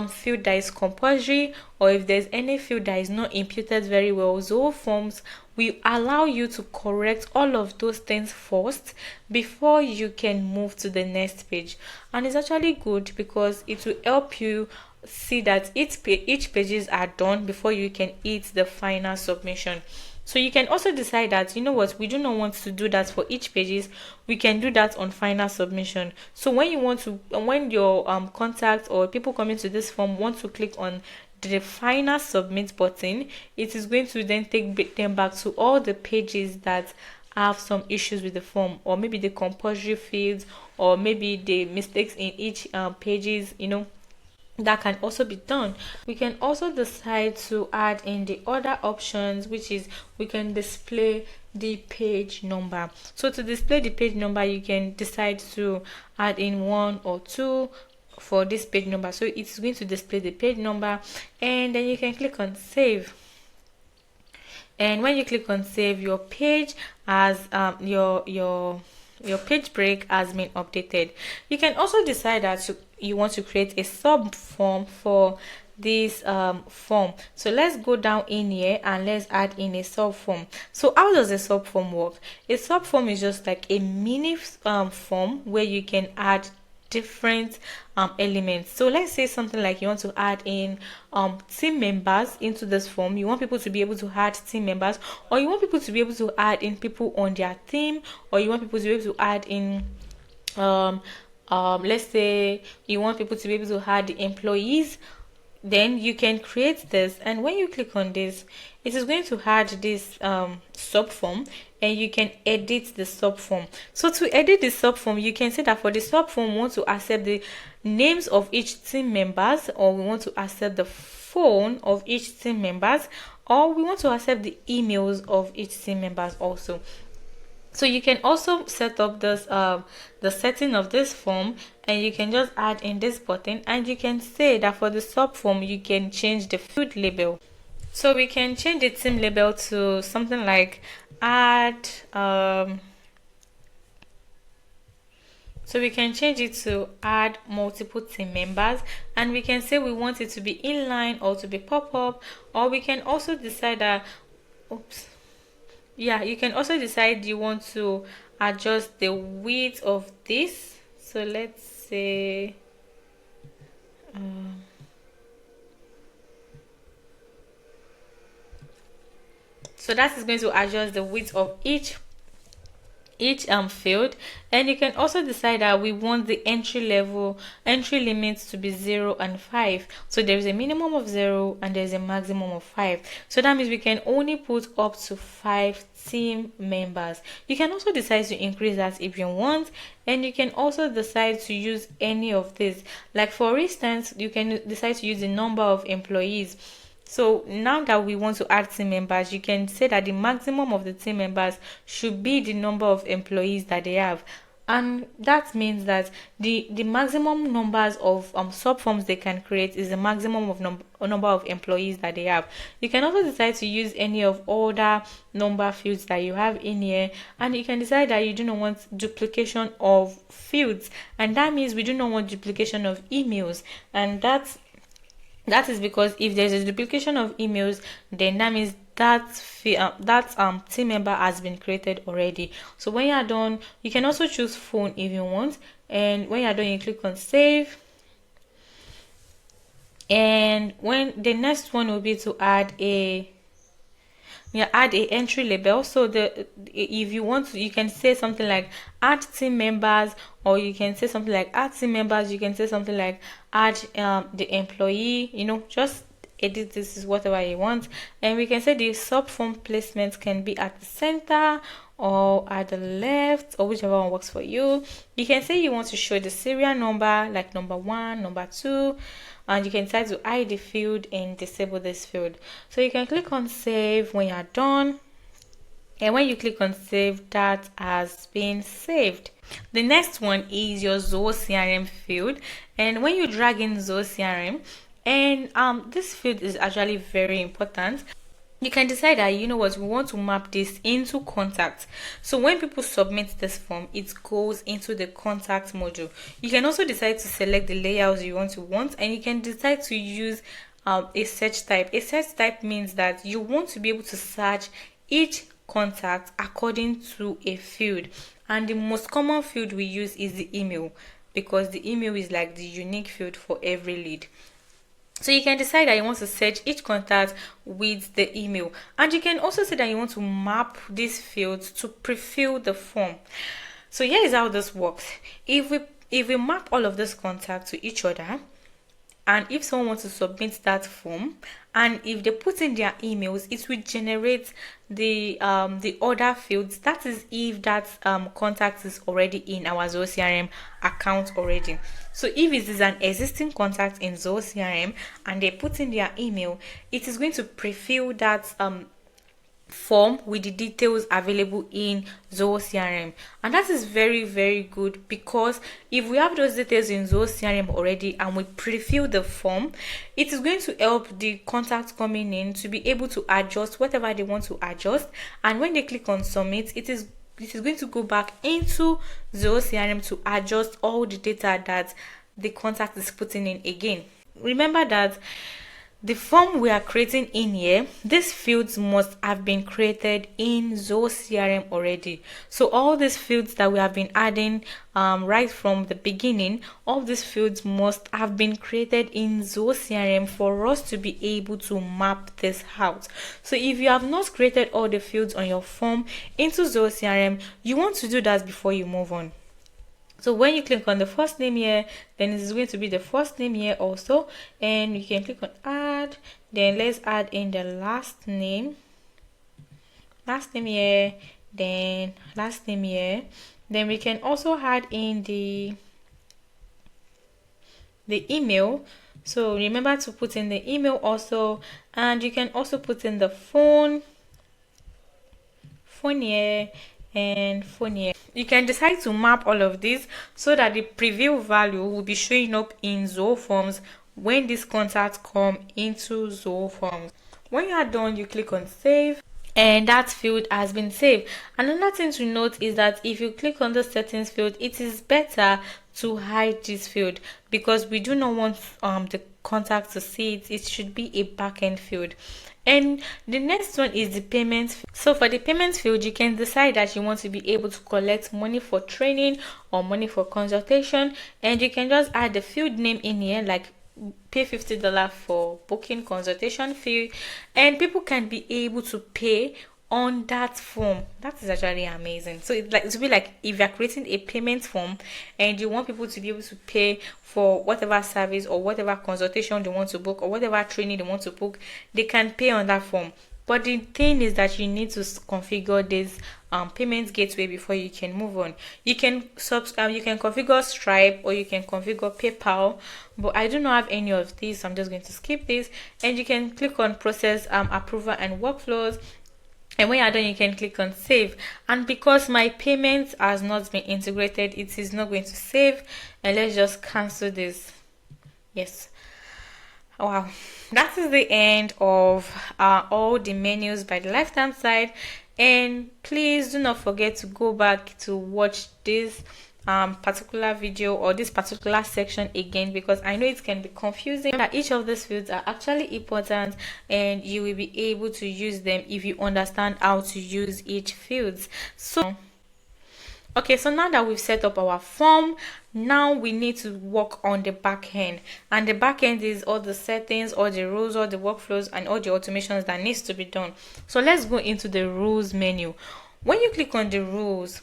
field that is compulsory, or if there's any field that is not imputed very well, Zoho Forms will allow you to correct all of those things first before you can move to the next page. And it's actually good because it will help you see that each pages are done before you can hit the final submission. So you can also decide that, we do not want to do that for each pages. We can do that on final submission. So when your contact or people coming to this form want to click on the final submit button, it is going to then take them back to all the pages that have some issues with the form, or maybe the compulsory fields, or maybe the mistakes in each pages, that can also be done. We can also decide to add in the other options, which is we can display the page number. So to display the page number, you can decide to add in 1 or 2 for this page number. So it's going to display the page number, and then you can click on save. And when you click on save, your page has your page break has been updated. You can also decide that you want to create a sub form for this form. So let's go down in here and let's add in a sub form. So how does a sub form work? A sub form is just like a mini form where you can add different elements. So let's say something like you want to add in team members into this form. You want people to be able to add team members, or you want people to be able to add in people on their team, or you want people to be able to add in let's say you want people to be able to add the employees. Then you can create this, and when you click on this, it is going to add this sub form, and you can edit the sub form. So to edit the sub form, you can say that for the sub form, we want to accept the names of each team members, or we want to accept the phone of each team members, or we want to accept the emails of each team members also. So you can also set up this the setting of this form, and you can just add in this button, and you can say that for the sub form you can change the field label. So we can change the team label to something like add So we can change it to add multiple team members, and we can say we want it to be inline or to be pop-up, or we can also decide that, oops, yeah, you can also decide you want to adjust the width of this. So let's say so that is going to adjust the width of each field. And you can also decide that we want the entry limits to be 0 and 5. So there is a minimum of 0 and there is a maximum of 5. So that means we can only put up to 5 team members. You can also decide to increase that if you want, and you can also decide to use any of this. Like for instance, you can decide to use the number of employees. So now that we want to add team members, you can say that the maximum of the team members should be the number of employees that they have. And that means that the maximum numbers of subforms they can create is the maximum of number of employees that they have. You can also decide to use any of other number fields that you have in here, and you can decide that you do not want duplication of fields, and that means we do not want duplication of emails. And that is because if there's a duplication of emails, then that means that team member has been created already. So when you are done, you can also choose phone if you want, and when you are done, you click on save. And when the next one will be to add a entry label. So if you want to, you can say something like add team members, or you can say something like add team members. You can say something like add the employee, just edit this is whatever you want. And we can say the subform placement can be at the center or at the left, or whichever one works for you. You can say you want to show the serial number, like number 1, number 2, and you can decide to hide the field and disable this field. So you can click on save when you're done, and when you click on save, that has been saved. The next one is your Zoho CRM field, and when you drag in Zoho CRM, and this field is actually very important, you can decide that, we want to map this into contacts. So when people submit this form, it goes into the contact module. You can also decide to select the layouts you want, and you can decide to use a search type. A search type means that you want to be able to search each contact according to a field, and the most common field we use is the email, because the email is like the unique field for every lead. So you can decide that you want to search each contact with the email, and you can also say that you want to map these fields to pre-fill the form. So here is how this works. If we map all of these contacts to each other, and if someone wants to submit that form, and if they put in their emails, it will generate the other fields. That is if that contact is already in our Zoho CRM account already. So if it is an existing contact in Zoho CRM and they put in their email, it is going to pre-fill that form with the details available in Zoho CRM. And that is very, very good, because if we have those details in Zoho CRM already and we pre-fill the form, it is going to help the contact coming in to be able to adjust whatever they want to adjust. And when they click on submit, it is going to go back into Zoho CRM to adjust all the data that the contact is putting in again. Remember that the form we are creating in here, these fields must have been created in Zoho CRM already. So all these fields that we have been adding right from the beginning, all these fields must have been created in Zoho CRM for us to be able to map this out. So if you have not created all the fields on your form into Zoho CRM, you want to do that before you move on. So when you click on the first name here, then it is going to be the first name here also, and you can click on add. Then let's add in the last name here, then last name here. Then we can also add in the email. So remember to put in the email also, and you can also put in the phone here and phone here. You can decide to map all of this so that the preview value will be showing up in Zoho Forms when these contacts come into Zoho Forms. When you are done, you click on save, and that field has been saved. Another thing to note is that if you click on the settings field, it is better to hide this field because we do not want the contact to see it. It should be a backend field. And the next one is the payments. So for the payments field, you can decide that you want to be able to collect money for training or money for consultation, and you can just add the field name in here, like pay $50 for booking consultation fee, and people can be able to pay on that form. That is actually amazing. So it's like, it will be like if you're creating a payment form and you want people to be able to pay for whatever service or whatever consultation they want to book or whatever training they want to book, they can pay on that form. But the thing is that you need to configure this payment gateway before you can move on. You can configure Stripe or you can configure PayPal, but I do not have any of these, so I'm just going to skip this. And you can click on process approval and workflows. And when you're done, you can click on save. And because my payment has not been integrated, it is not going to save. And let's just cancel this. Yes. Wow, that is the end of all the menus by the left hand side. And please do not forget to go back to watch this particular video or this particular section again, because I know it can be confusing. That each of these fields are actually important and you will be able to use them if you understand how to use each fields. So okay, so now that we've set up our form, now we need to work on the back end. And the back end is all the settings, all the rules, all the workflows, and all the automations that needs to be done. So let's go into the rules menu. When you click on the rules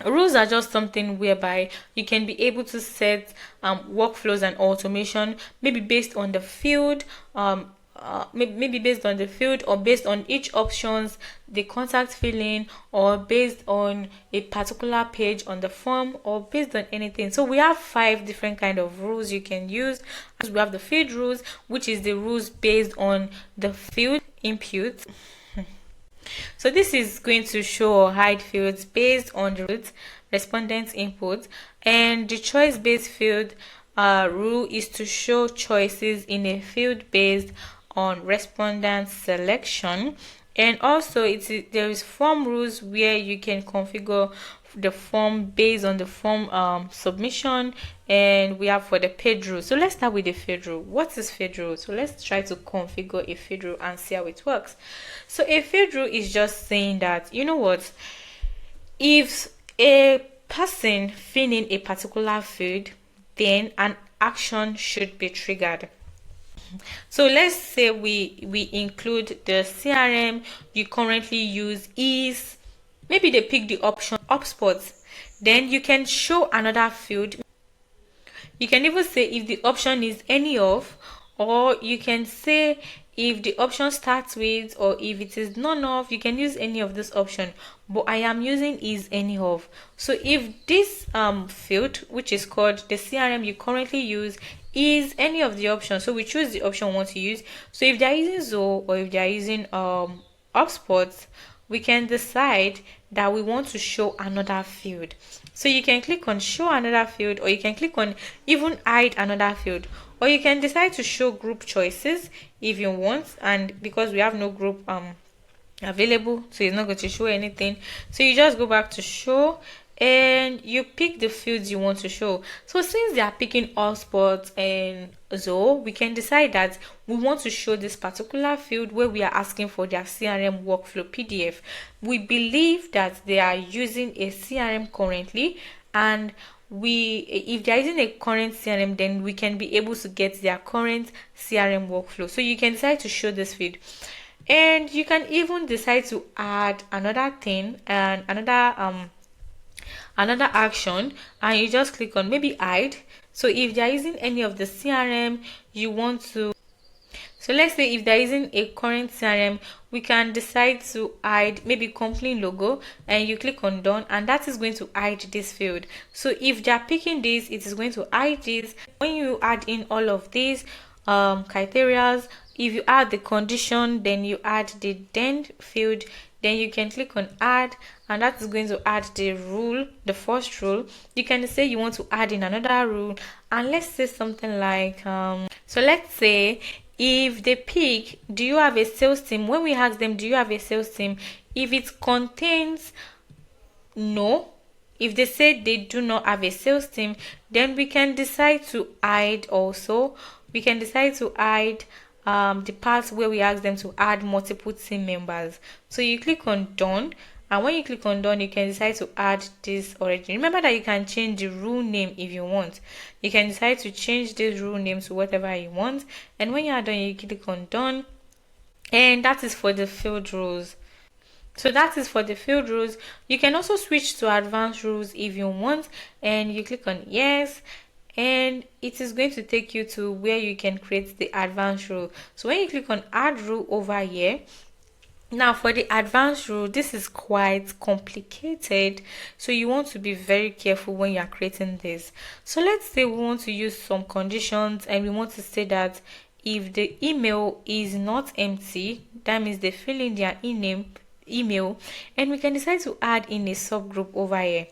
are just something whereby you can be able to set workflows and automation, maybe based on the field, maybe based on the field or based on each options, the contact filling, or based on a particular page on the form, or based on anything. So we have 5 different kind of rules you can use. We have the field rules, which is the rules based on the field input. So this is going to show or hide fields based on the respondent's input, and the choice based field rule is to show choices in a field based on respondent selection. And also there is form rules where you can configure the form based on the form submission. And we have for the page rule. So let's start with the field rule. What is field rule? So let's try to configure a field rule and see how it works. So a field rule is just saying that, you know what, if a person fill in a particular field, then an action should be triggered. So let's say we include the CRM you currently use is, maybe they pick the option HubSpot, then you can show another field. You can even say if the option is any of, or you can say if the option starts with, or if it is none of. You can use any of this option, but I am using is any of. So if this field, which is called the CRM you currently use, is any of the options, so we choose the option we want to use. So if they're using Zoho or if they're using HubSpot, we can decide that we want to show another field. So you can click on show another field, or you can click on even hide another field, or you can decide to show group choices if you want. And because we have no group available, so it's not going to show anything, so you just go back to show and you pick the fields you want to show. So since they are picking HubSpot and Zoho, we can decide that we want to show this particular field where we are asking for their CRM workflow PDF. We believe that they are using a CRM currently, and if they are using a current CRM, then we can be able to get their current CRM workflow. So you can decide to show this field, and you can even decide to add another thing and another action, and you just click on maybe hide. So if they are using any of the CRM you want to, so let's say if they're using a current CRM, we can decide to hide maybe company logo, and you click on done, and that is going to hide this field. So if they're picking this, it is going to hide this. When you add in all of these criteria, if you add the condition, then you add the then field, then you can click on add, and that is going to add the rule, the first rule. You can say you want to add in another rule, and let's say something like so let's say if they pick, do you have a sales team? When we ask them, do you have a sales team? If it contains no, if they say they do not have a sales team, then we can decide to hide also. We can decide to hide the parts where we ask them to add multiple team members. So you click on done, and when you click on done, you can decide to add this already. Remember that you can change the rule name if you want. You can decide to change this rule name to whatever you want, and when you are done, you click on done, and that is for the field rules. So that is for the field rules. You can also switch to advanced rules if you want, and you click on yes, and it is going to take you to where you can create the advanced rule. So when you click on add rule over here, now for the advanced rule, this is quite complicated, so you want to be very careful when you are creating this. So let's say we want to use some conditions, and we want to say that if the email is not empty, that means they fill in their email, and we can decide to add in a subgroup over here.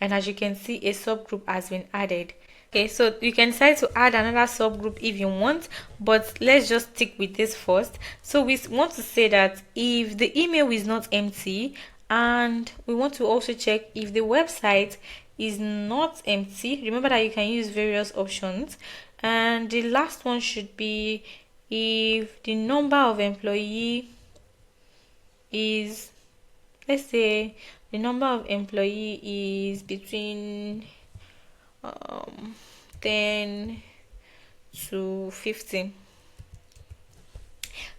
And as you can see, a subgroup has been added. Okay, so you can decide to add another subgroup if you want, but let's just stick with this first. So we want to say that if the email is not empty, and we want to also check if the website is not empty. Remember that you can use various options, and the last one should be if the number of employee is, let's say the number of employee is between 10 to 15.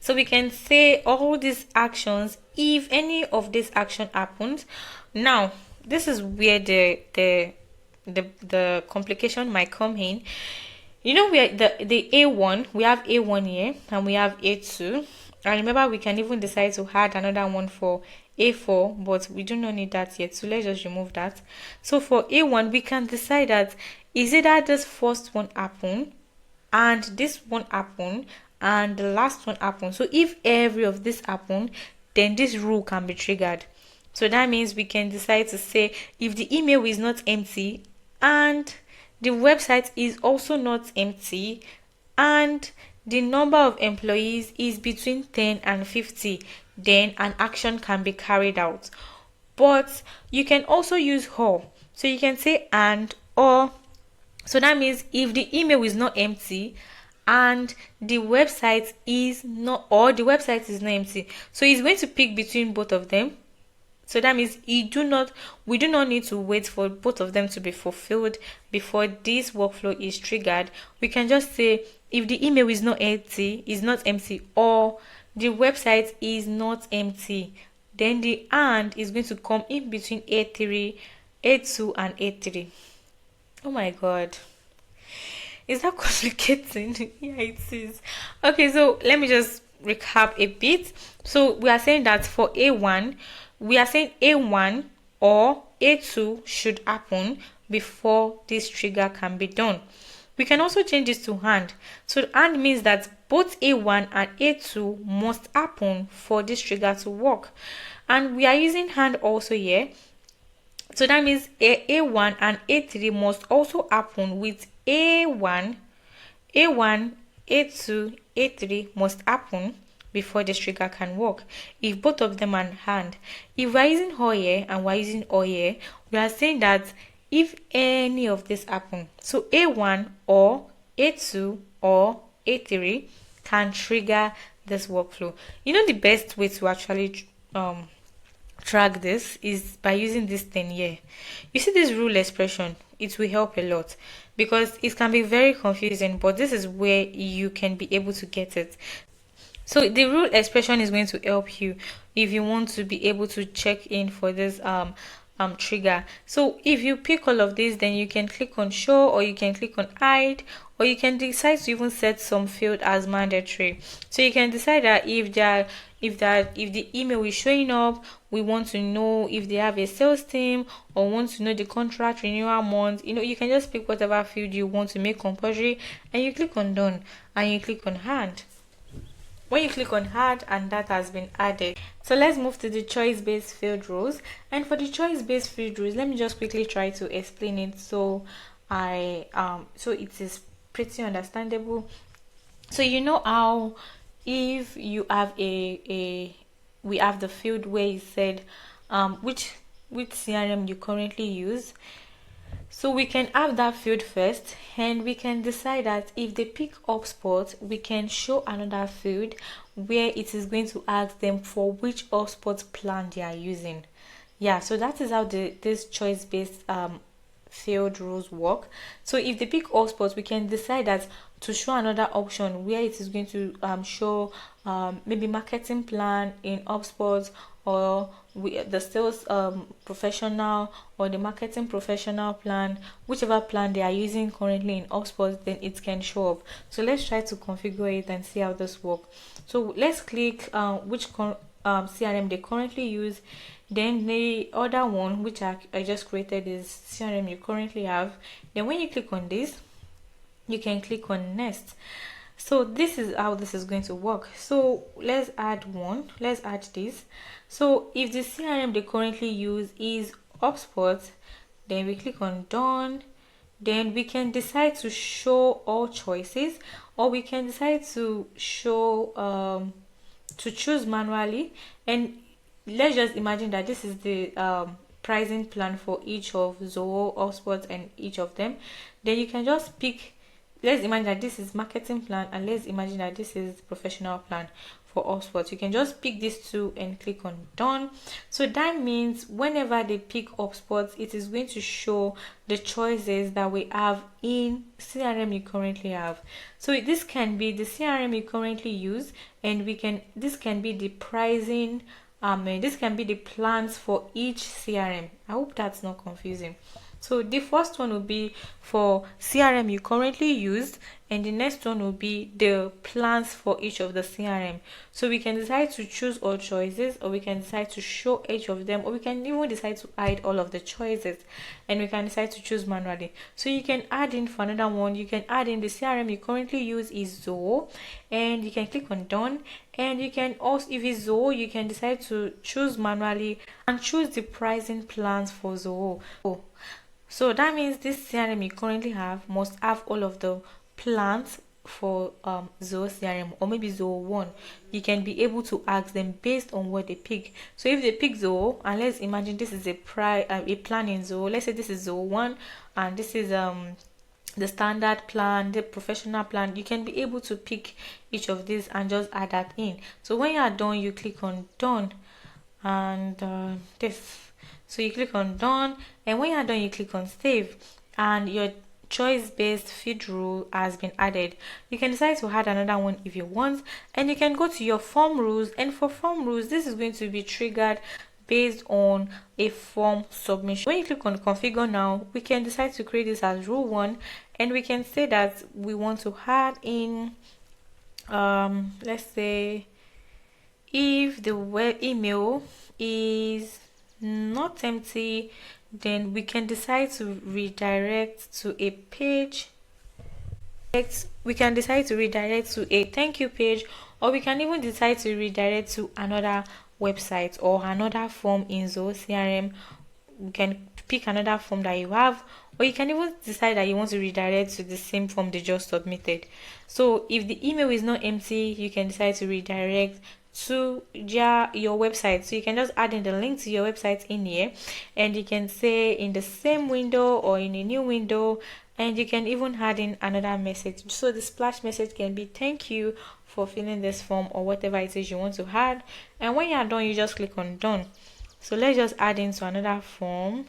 So we can say all these actions if any of this action happens. Now this is where the complication might come in. You know, we are the A1, we have A1 here, and we have A2. And remember, we can even decide to add another one for A4, but we do not need that yet, so let's just remove that. So for A1, we can decide that is either this first one happen, and this one happen, and the last one happen. So if every of this happen, then this rule can be triggered. So that means we can decide to say if the email is not empty, and the website is also not empty, and the number of employees is between 10 and 50, then an action can be carried out. But you can also use or. So you can say and or. So that means if the email is not empty and the website is not, or the website is not empty, so it's going to pick between both of them. So that means we do not need to wait for both of them to be fulfilled before this workflow is triggered. We can just say if the email is not empty, or the website is not empty, then the and is going to come in between A3, A2, and A3. Oh my god. Is that complicated? Yeah, it is. Okay, so let me just recap a bit. So we are saying that for A1, we are saying A1 or A2 should happen before this trigger can be done. We can also change this to and. So and means that both A1 and A2 must happen for this trigger to work. And we are using and also here. So that means A1 and A3 must also happen with A1, A2, A3 must happen before this trigger can work. If both of them are and. If we're using or here and we're using or here, we are saying that if any of this happen, so A1 or A2 or A3 can trigger this workflow. You know, the best way to actually track this is by using this thing here. You see this rule expression, it will help a lot because it can be very confusing, but this is where you can be able to get it. So the rule expression is going to help you if you want to be able to check in for this trigger. So if you pick all of these, then you can click on show, or you can click on hide, or you can decide to even set some field as mandatory. So you can decide that if the email is showing up, we want to know if they have a sales team, or want to know the contract renewal month. You know, you can just pick whatever field you want to make compulsory, and you click on done, and you click on add. When you click on add, and that has been added. So let's move to the choice-based field rules. And for the choice-based field rules, let me just quickly try to explain it so it is pretty understandable. So you know how, if you have a we have the field where you said which CRM you currently use. So we can have that field first, and we can decide that if they pick HubSpot, we can show another field where it is going to ask them for which HubSpot plan they are using. Yeah, so that is how this choice based field rules work. So if they pick HubSpot, we can decide that to show another option where it is going to show maybe marketing plan in HubSpot, or the sales professional or the marketing professional plan, whichever plan they are using currently in HubSpot, then it can show up. So let's try to configure it and see how this works. So let's click which CRM they currently use. Then the other one which I just created is CRM you currently have. Then when you click on this, you can click on next. So this is how this is going to work. So let's add this. So if the CRM they currently use is HubSpot, then we click on done. Then we can decide to show all choices, or we can decide to show to choose manually. And let's just imagine that this is the pricing plan for each of Zoho, HubSpot, and each of them. Then you can just pick. Let's imagine that this is marketing plan, and let's imagine that this is professional plan for HubSpot. You can just pick these two and click on done. So that means whenever they pick HubSpot, it is going to show the choices that we have in CRM you currently have. So this can be the CRM you currently use, and this can be the pricing. This can be the plans for each CRM. I hope that's not confusing. So the first one will be for CRM you currently use, and the next one will be the plans for each of the CRM. So we can decide to choose all choices, or we can decide to show each of them, or we can even decide to hide all of the choices, and we can decide to choose manually. So you can add in for another one. You can add in the CRM you currently use is Zoho, and you can click on done. And you can also, if it's Zoho, you can decide to choose manually and choose the pricing plans for Zoho. So that means this CRM you currently have must have all of the plans for Zoho CRM, or maybe Zoho 1. You can be able to ask them based on what they pick. So if they pick Zoho, and let's imagine this is a plan in Zoho. Let's say this is Zoho 1, and this is the standard plan, the professional plan. You can be able to pick each of these and just add that in. So when you are done, you click on done, and this. So you click on done, and when you're done, you click on save, and your choice-based feed rule has been added. You can decide to add another one if you want, and you can go to your form rules, and for form rules, this is going to be triggered based on a form submission. When you click on configure now, we can decide to create this as rule 1, and we can say that we want to add in let's say if the web email is not empty, then we can decide to redirect to a page. We can decide to redirect to a thank you page, or we can even decide to redirect to another website or another form in Zoho CRM. We can pick another form that you have, or you can even decide that you want to redirect to the same form they just submitted. So if the email is not empty, you can decide to redirect to your website. So you can just add in the link to your website in here, and you can say in the same window or in a new window, and you can even add in another message. So the splash message can be thank you for filling this form, or whatever it is you want to add. And when you are done, you just click on done. So let's just add into another form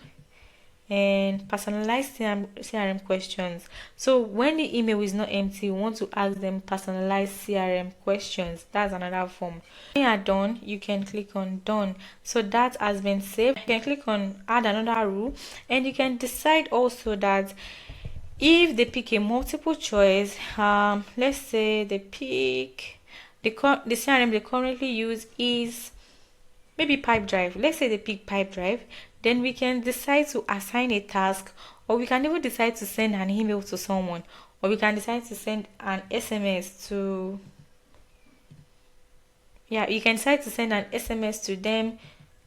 and personalized CRM questions. So when the email is not empty, we want to ask them personalized CRM questions. That's another form. When you are done, you can click on done. So that has been saved. You can click on add another rule, and you can decide also that if they pick a multiple choice, let's say they pick the CRM they currently use is maybe Pipedrive. Let's say they pick Pipedrive, then we can decide to assign a task, or we can even decide to send an email to someone, or we can decide to send an SMS to, you can decide to send an SMS to them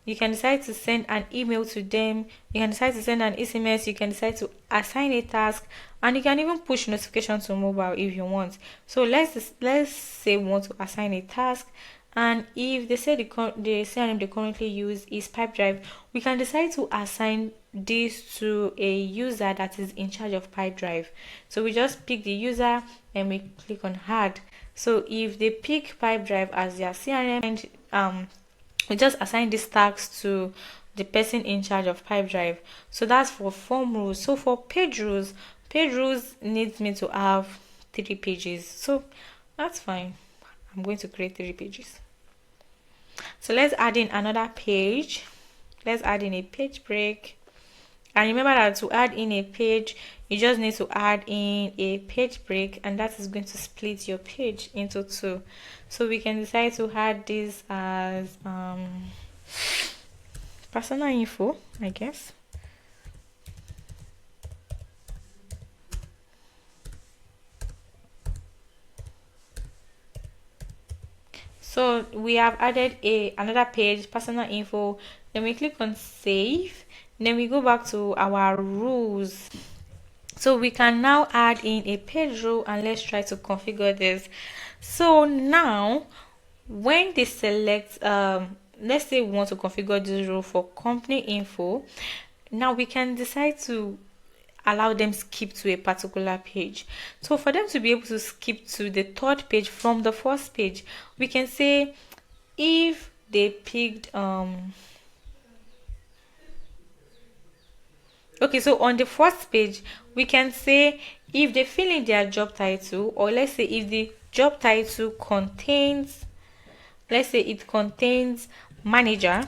You can decide to send an email to them. You can decide to send an SMS. You can decide to assign a task, and you can even push notifications to mobile if you want. So let's say we want to assign a task, and if they say the CRM they currently use is Pipedrive, we can decide to assign this to a user that is in charge of Pipedrive. So we just pick the user and we click on add. So if they pick Pipedrive as their CRM, and we just assign these tasks to the person in charge of Pipedrive. So that's for form rules. So for page rules needs me to have 3 pages. So that's fine. I'm going to create 3 pages. So let's add in another page. Let's add in a page break. And remember that to add in a page, you just need to add in a page break, and that is going to split your page into 2. So we can decide to add this as personal info, I guess. So we have added another page, personal info. Then we click on save. Then we go back to our rules. So we can now add in a page rule, and let's try to configure this. So now when they select, let's say we want to configure this rule for company info, now we can decide to allow them skip to a particular page. So for them to be able to skip to the 3rd page from the 1st page, we can say if they picked okay, so on the 1st page we can say if they fill in their job title, or let's say if the job title contains, let's say it contains manager.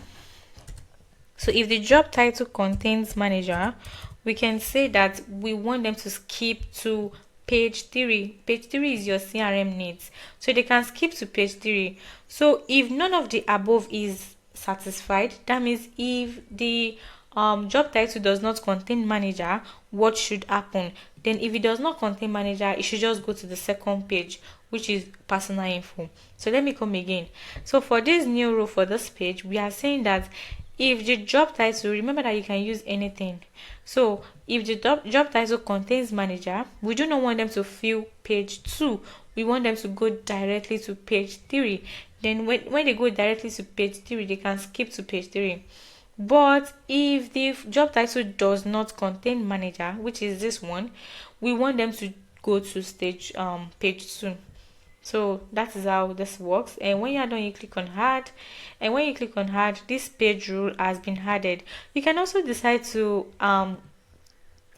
So if the job title contains manager, we can say that we want them to skip to page 3. Page 3 is your CRM needs, so they can skip to page 3. So if none of the above is satisfied, that means if the job title does not contain manager, what should happen? Then if it does not contain manager, it should just go to the 2nd page, which is personal info. So let me come again. So for this new rule for this page, we are saying that if the job title, remember that you can use anything. So if the job title contains manager, we do not want them to fill page 2. We want them to go directly to page 3. Then when they go directly to page 3, they can skip to page 3. But if the job title does not contain manager, which is this one, we want them to go to page 2. So that is how this works. And when you're done, you click on add, and when you click on add, this page rule has been added. You can also decide to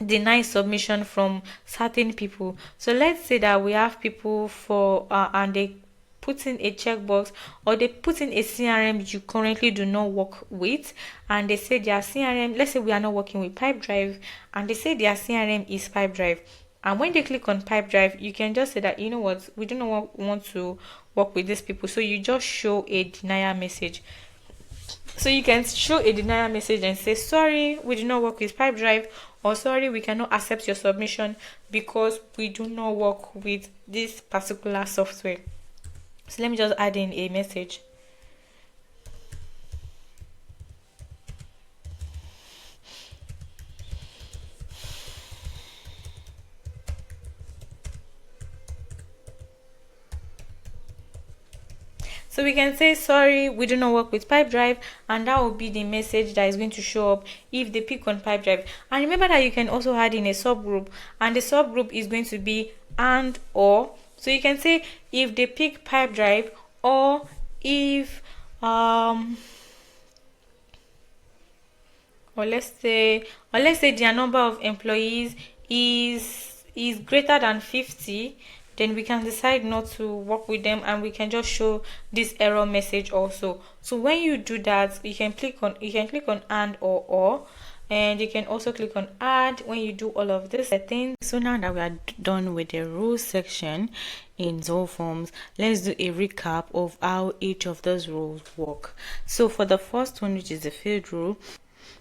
deny submission from certain people. So let's say that we have people and they put in a checkbox, or they put in a CRM you currently do not work with, and they say their CRM, let's say we are not working with Pipedrive, and they say their CRM is Pipedrive. And when they click on Pipedrive, you can just say that, you know what, we do not want to work with these people. So you just show a denial message. So you can show a denial message and say, sorry, we do not work with Pipedrive, or sorry, we cannot accept your submission because we do not work with this particular software. So let me just add in a message. So we can say, sorry, we do not work with Pipedrive, and that will be the message that is going to show up if they pick on Pipedrive. And remember that you can also add in a subgroup, and the subgroup is going to be and or. So you can say if they pick Pipedrive, or if or let's say their number of employees is greater than 50, then we can decide not to work with them, and we can just show this error message also. So when you do that, you can click on and or, and you can also click on add when you do all of this settings. So now that we are done with the rules section in Zoho Forms, let's do a recap of how each of those rules work. So for the first one, which is the field rule,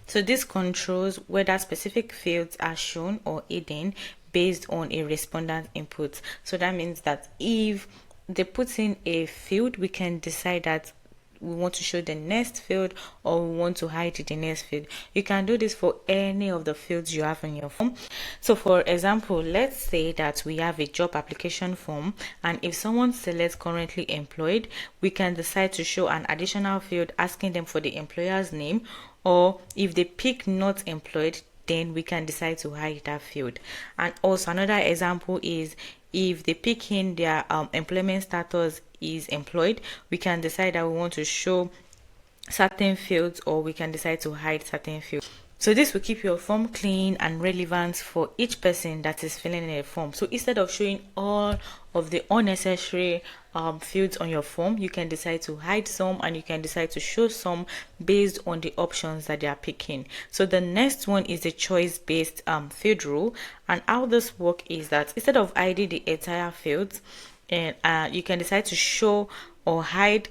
so this controls whether specific fields are shown or hidden based on a respondent input. So that means that if they put in a field, we can decide that to show the next field, or we want to hide the next field. You can do this for any of the fields you have in your form. So for example, let's say that we have a job application form, and if someone selects currently employed, we can decide to show an additional field asking them for the employer's name, or if they pick not employed, then we can decide to hide that field. And also another example is if they pick in their employment status is employed, we can decide that we want to show certain fields, or we can decide to hide certain fields. So this will keep your form clean and relevant for each person that is filling in a form. So instead of showing all of the unnecessary fields on your form, you can decide to hide some, and you can decide to show some based on the options that they are picking. So the next one is the choice-based field rule. And how this works is that instead of hiding the entire fields, and you can decide to show or hide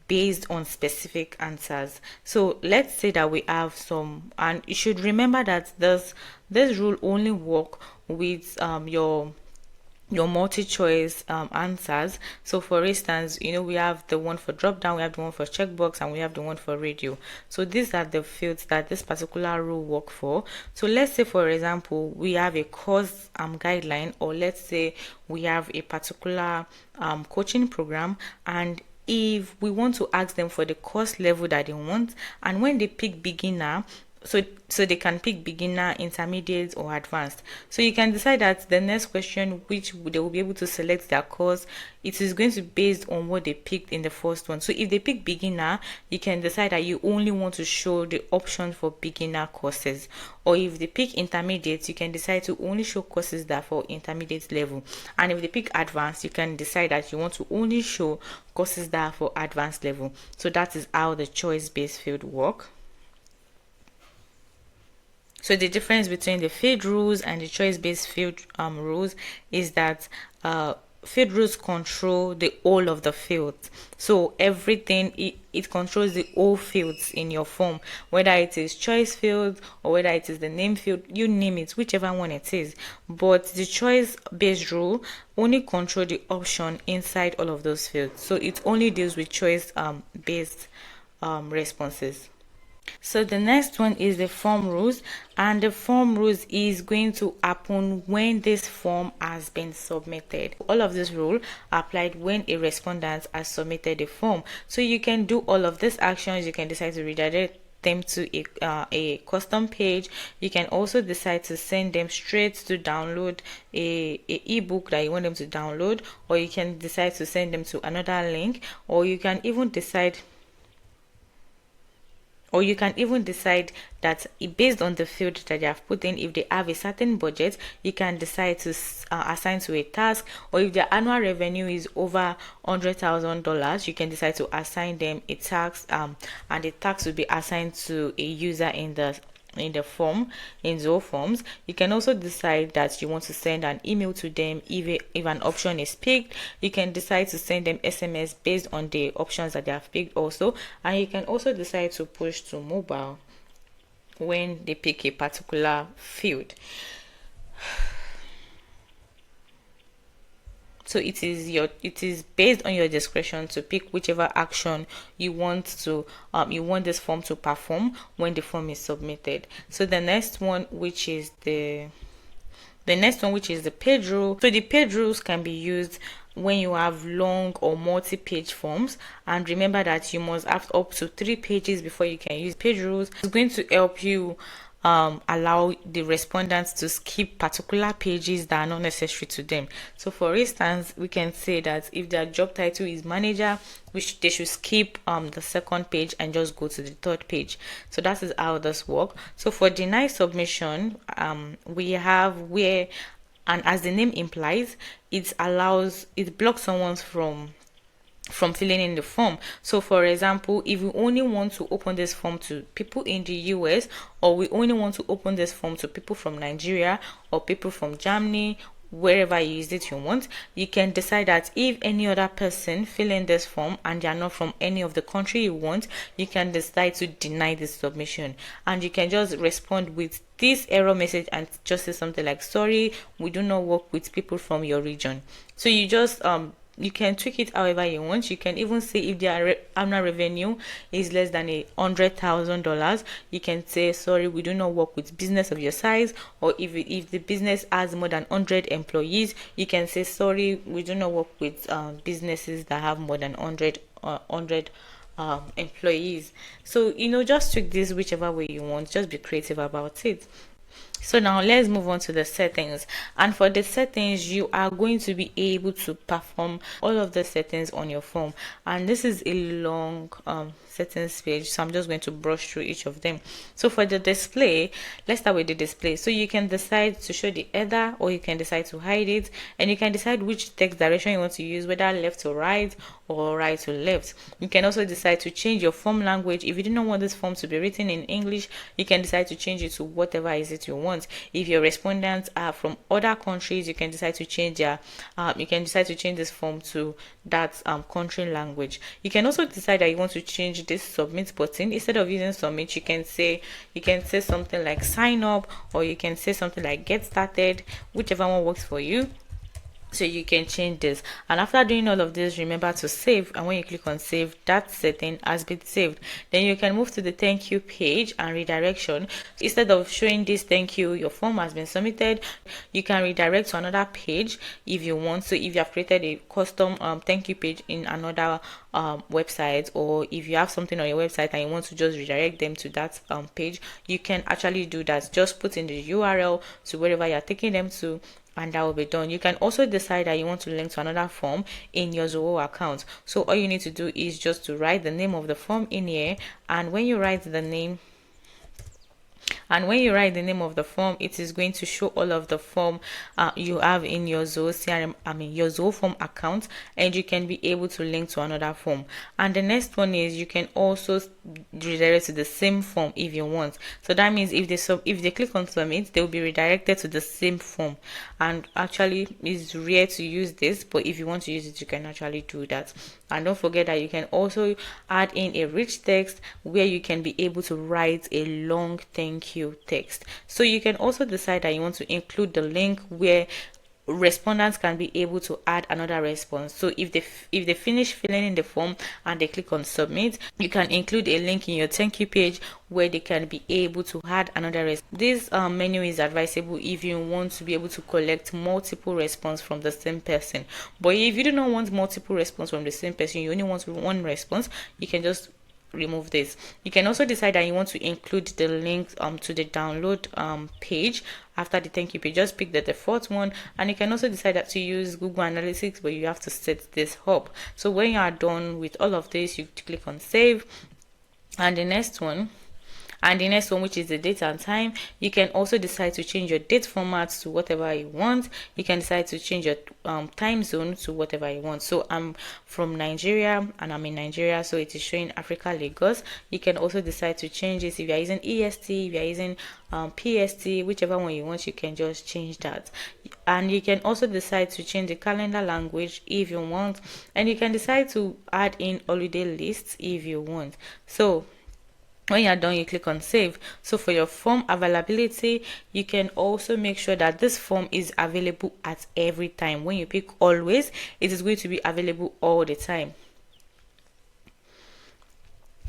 based on specific answers. So let's say that we have some, and you should remember that this rule only work with your multi-choice answers. So for instance, we have the one for drop down, we have the one for checkbox, and we have the one for radio. So these are the fields that this particular rule work for. So let's say for example we have a course guideline, or let's say we have a particular coaching program, and if we want to ask them for the course level that they want, and when they pick beginner, so they can pick beginner, intermediate, or advanced. So you can decide that the next question which they will be able to select their course, it is going to be based on what they picked in the first one. So if they pick beginner, you can decide that you only want to show the option for beginner courses. Or if they pick intermediate, you can decide to only show courses that are for intermediate level. And if they pick advanced, you can decide that you want to only show courses that are for advanced level. So that is how the choice-based field work. So the difference between the field rules and the choice-based field rules is that field rules control the whole of the fields. So everything, it controls the whole fields in your form, whether it is choice field or whether it is the name field, you name it, whichever one it is. But the choice-based rule only control the option inside all of those fields. So it only deals with choice-based responses. So the next one is the form rules, and the form rules is going to happen when this form has been submitted. All of this rule applied when a respondent has submitted a form. So you can do all of these actions. You can decide to redirect them to a custom page. You can also decide to send them straight to download a ebook that you want them to download, or you can decide to send them to another link, or you can even decide that based on the field that they have put in, if they have a certain budget, you can decide to assign to a task, or if their annual revenue is over $100,000, you can decide to assign them a task, and the task will be assigned to a user in the form in Zoho Forms. You can also decide that you want to send an email to them if an option is picked. You can decide to send them SMS based on the options that they have picked also, and you can also decide to push to mobile when they pick a particular field. So it is based on your discretion to pick whichever action you want this form to perform when the form is submitted. So the next one, which is the page rule. So the page rules can be used when you have long or multi-page forms, and remember that you must have up to 3 pages before you can use page rules. It's going to help you allow the respondents to skip particular pages that are not necessary to them. So for instance, we can say that if their job title is manager, they should skip the second page and just go to the third page. So that is how this works. So for deny submission, we have where, and as the name implies, it blocks someone from filling in the form. So for example, if we only want to open this form to people in the US, or we only want to open this form to people from Nigeria or people from Germany, wherever you want, you can decide that if any other person fill in this form and they are not from any of the country you want, you can decide to deny this submission, and you can just respond with this error message and just say something like, sorry, we do not work with people from your region. So you just you can tweak it however you want. You can even say if their annual revenue is less than $100,000, you can say, sorry, we do not work with business of your size. Or if the business has more than 100 employees, you can say, sorry, we do not work with businesses that have more than 100 employees. So just tweak this whichever way you want. Just be creative about it. So now let's move on to the settings. And for the settings, you are going to be able to perform all of the settings on your form. And this is a long settings page, so I'm just going to brush through each of them. So for the display, let's start with the display. So you can decide to show the header, or you can decide to hide it, and you can decide which text direction you want to use, whether left to right or right to left. You can also decide to change your form language. If you do not want this form to be written in English, you can decide to change it to whatever is it you want. If your respondents are from other countries, you can decide to change this form to that country language. You can also decide that you want to change this submit button. Instead of using submit, you can say something like sign up, or you can say something like get started, whichever one works for you. So you can change this, and after doing all of this, remember to save. And when you click on save, that setting has been saved. Then you can move to the thank you page and redirection. Instead of showing this thank you, your form has been submitted, you can redirect to another page if you want. So if you have created a custom thank you page in another website, or if you have something on your website and you want to just redirect them to that page, you can actually do that. Just put in the URL to wherever you're taking them to, and that will be done. You can also decide that you want to link to another form in your Zoho account. So all you need to do is just to write the name of the form in here, and when you write the name of the form, it is going to show all of the form you have in your Zoho CRM, your Zoho Form account, and you can be able to link to another form. And the next one is you can also redirect to the same form if you want. So that means if they click on submit, they will be redirected to the same form. And actually, it's rare to use this, but if you want to use it, you can actually do that. And don't forget that you can also add in a rich text where you can be able to write a long thank you text. So you can also decide that you want to include the link where respondents can be able to add another response. So if they finish filling in the form and they click on submit, you can include a link in your thank you page where they can be able to add another response. This menu is advisable if you want to be able to collect multiple response from the same person. But if you do not want multiple response from the same person, you only want one response, you can just remove this. You can also decide that you want to include the link to the download page after the thank you page. Just pick the default one, and you can also decide that to use Google Analytics, but you have to set this up. So when you are done with all of this, you click on save, and the next one, which is the date and time, you can also decide to change your date format to whatever you want. You can decide to change your time zone to whatever you want. So I'm from Nigeria and I'm in Nigeria, so it is showing Africa, Lagos. You can also decide to change this if you're using EST, if you're using PST, whichever one you want, you can just change that. And you can also decide to change the calendar language if you want, and you can decide to add in holiday lists if you want. So when you're done, you click on save. So for your form availability, you can also make sure that this form is available at every time. When you pick always, it is going to be available all the time.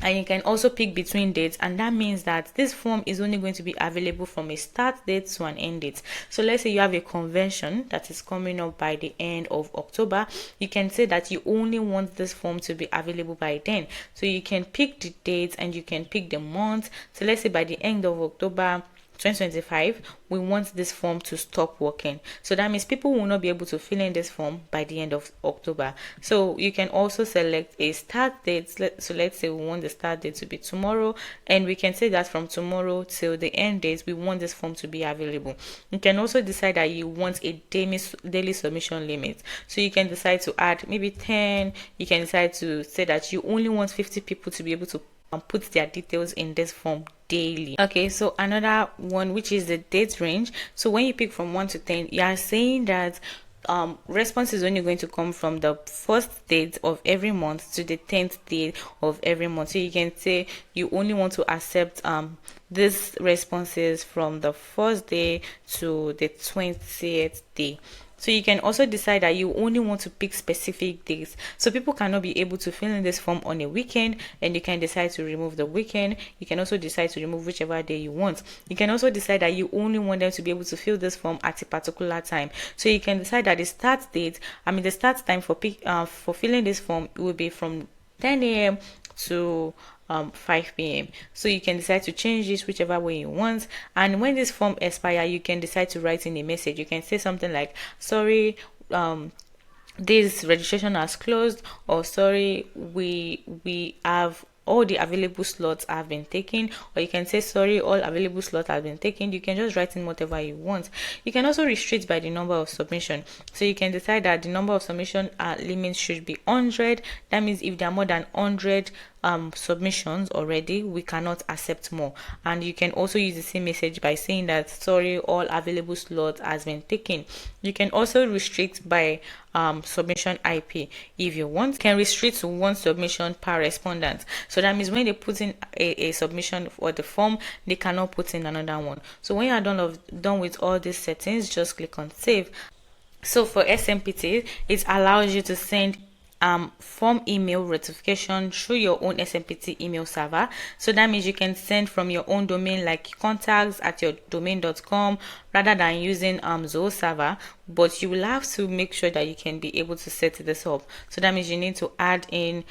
And you can also pick between dates, and that means that this form is only going to be available from a start date to an end date. So let's say you have a convention that is coming up by the end of October. You can say that you only want this form to be available by then. So you can pick the dates and you can pick the month. So let's say by the end of October 2025, we want this form to stop working. So that means people will not be able to fill in this form by the end of October. So you can also select a start date. So let's say we want the start date to be tomorrow, and we can say that from tomorrow till the end date, we want this form to be available. You can also decide that you want a daily submission limit. So you can decide to add maybe 10. You can decide to say that you only want 50 people to be able to put their details in this form daily. Okay, so another one, which is the date range. So when you pick from 1 to 10, you are saying that response is only going to come from the first date of every month to the 10th day of every month. So you can say you only want to accept this responses from the first day to the 20th day. So you can also decide that you only want to pick specific days. So people cannot be able to fill in this form on a weekend, and you can decide to remove the weekend. You can also decide to remove whichever day you want. You can also decide that you only want them to be able to fill this form at a particular time. So you can decide that the start time for filling this form will be from 10 a.m. to 5 p.m. So you can decide to change this whichever way you want. And when this form expire, you can decide to write in a message. You can say something like, sorry, this registration has closed, or sorry, we have all the available slots have been taken, or you can say sorry, all available slots have been taken. You can just write in whatever you want. You can also restrict by the number of submission. So you can decide that the number of submission limits should be 100. That means if there are more than 100 submissions already, we cannot accept more. And you can also use the same message by saying that sorry, all available slots has been taken. You can also restrict by submission IP. If you want, you can restrict to one submission per respondent. So that means when they put in a submission for the form, they cannot put in another one. So when you are done with all these settings, just click on save. So for SMPT, it allows you to send form email notification through your own SMPT email server. So that means you can send from your own domain, like contacts at your domain.com, rather than using Zoho server. But you will have to make sure that you can be able to set this up. So that means you need to add in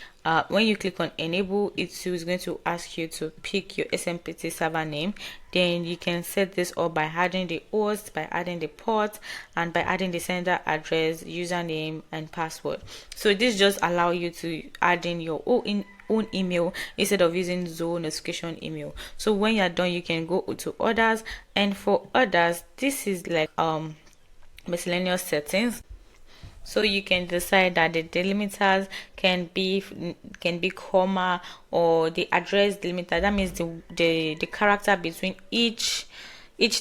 when you click on enable, it is going to ask you to pick your SMPT server name. Then you can set this up by adding the host, by adding the port, and by adding the sender address, username, and password. So this just allow you to add in your own email instead of using Zoho notification email. So when you're done, you can go to others, and for others, this is like miscellaneous settings. So you can decide that the delimiters can be comma, or the address delimiter. That means the character between each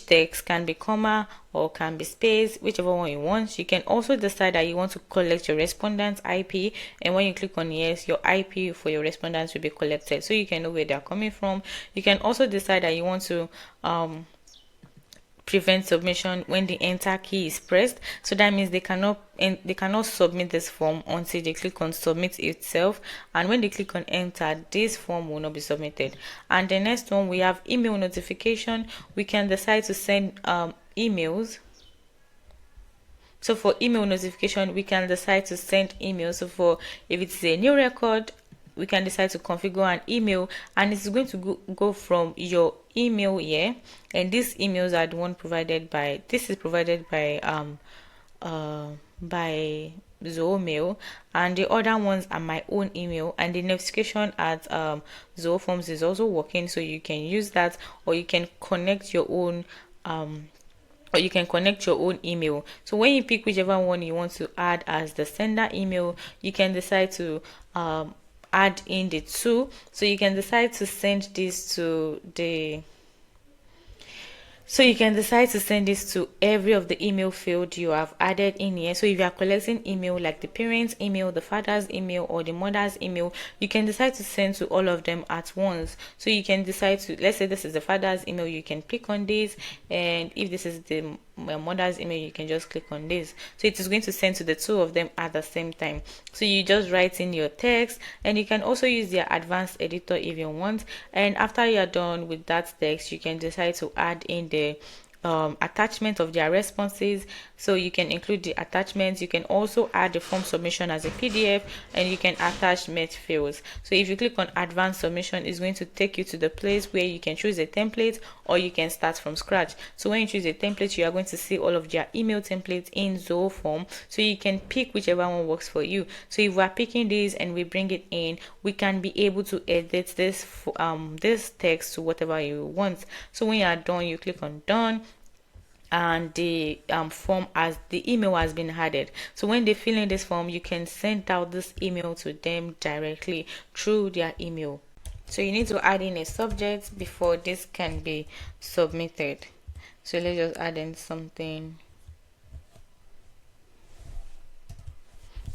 text can be comma or can be space, whichever one you want. You can also decide that you want to collect your respondent's IP, and when you click on yes, your IP for your respondents will be collected, so you can know where they are coming from. You can also decide that you want to prevent submission when the enter key is pressed. So that means they cannot submit this form until they click on submit itself, and when they click on enter, this form will not be submitted. And the next one, we have email notification. We can decide to send emails. So for email notification, we can decide to send emails. So for if it's a new record, we can decide to configure an email, and it's going to go from your email here, and these emails are the one provided by, this is provided by Zoho Mail, and the other ones are my own email. And the notification at Zoho Forms is also working, so you can use that, or you can connect your own email. So when you pick whichever one you want to add as the sender email, you can decide to add in the two. So you can decide to send this to every of the email field you have added in here. So if you are collecting email like the parents' email, the father's email, or the mother's email, you can decide to send to all of them at once. So you can decide to, let's say this is the father's email, you can click on this, and if this is the mother's email, you can just click on this. So it is going to send to the two of them at the same time. So you just write in your text, and you can also use their advanced editor if you want. And after you're done with that text, you can decide to add in the attachment of their responses. So you can include the attachments. You can also add the form submission as a PDF, and you can attach met fields. So if you click on advanced submission, it's going to take you to the place where you can choose a template, or you can start from scratch. So when you choose a template, you are going to see all of their email templates in Zoho Form, so you can pick whichever one works for you. So if we are picking this and we bring it in, we can be able to edit this text to whatever you want. So when you are done, you click on done, and the email has been added. So when they fill in this form, you can send out this email to them directly through their email. So you need to add in a subject before this can be submitted. So let's just add in something.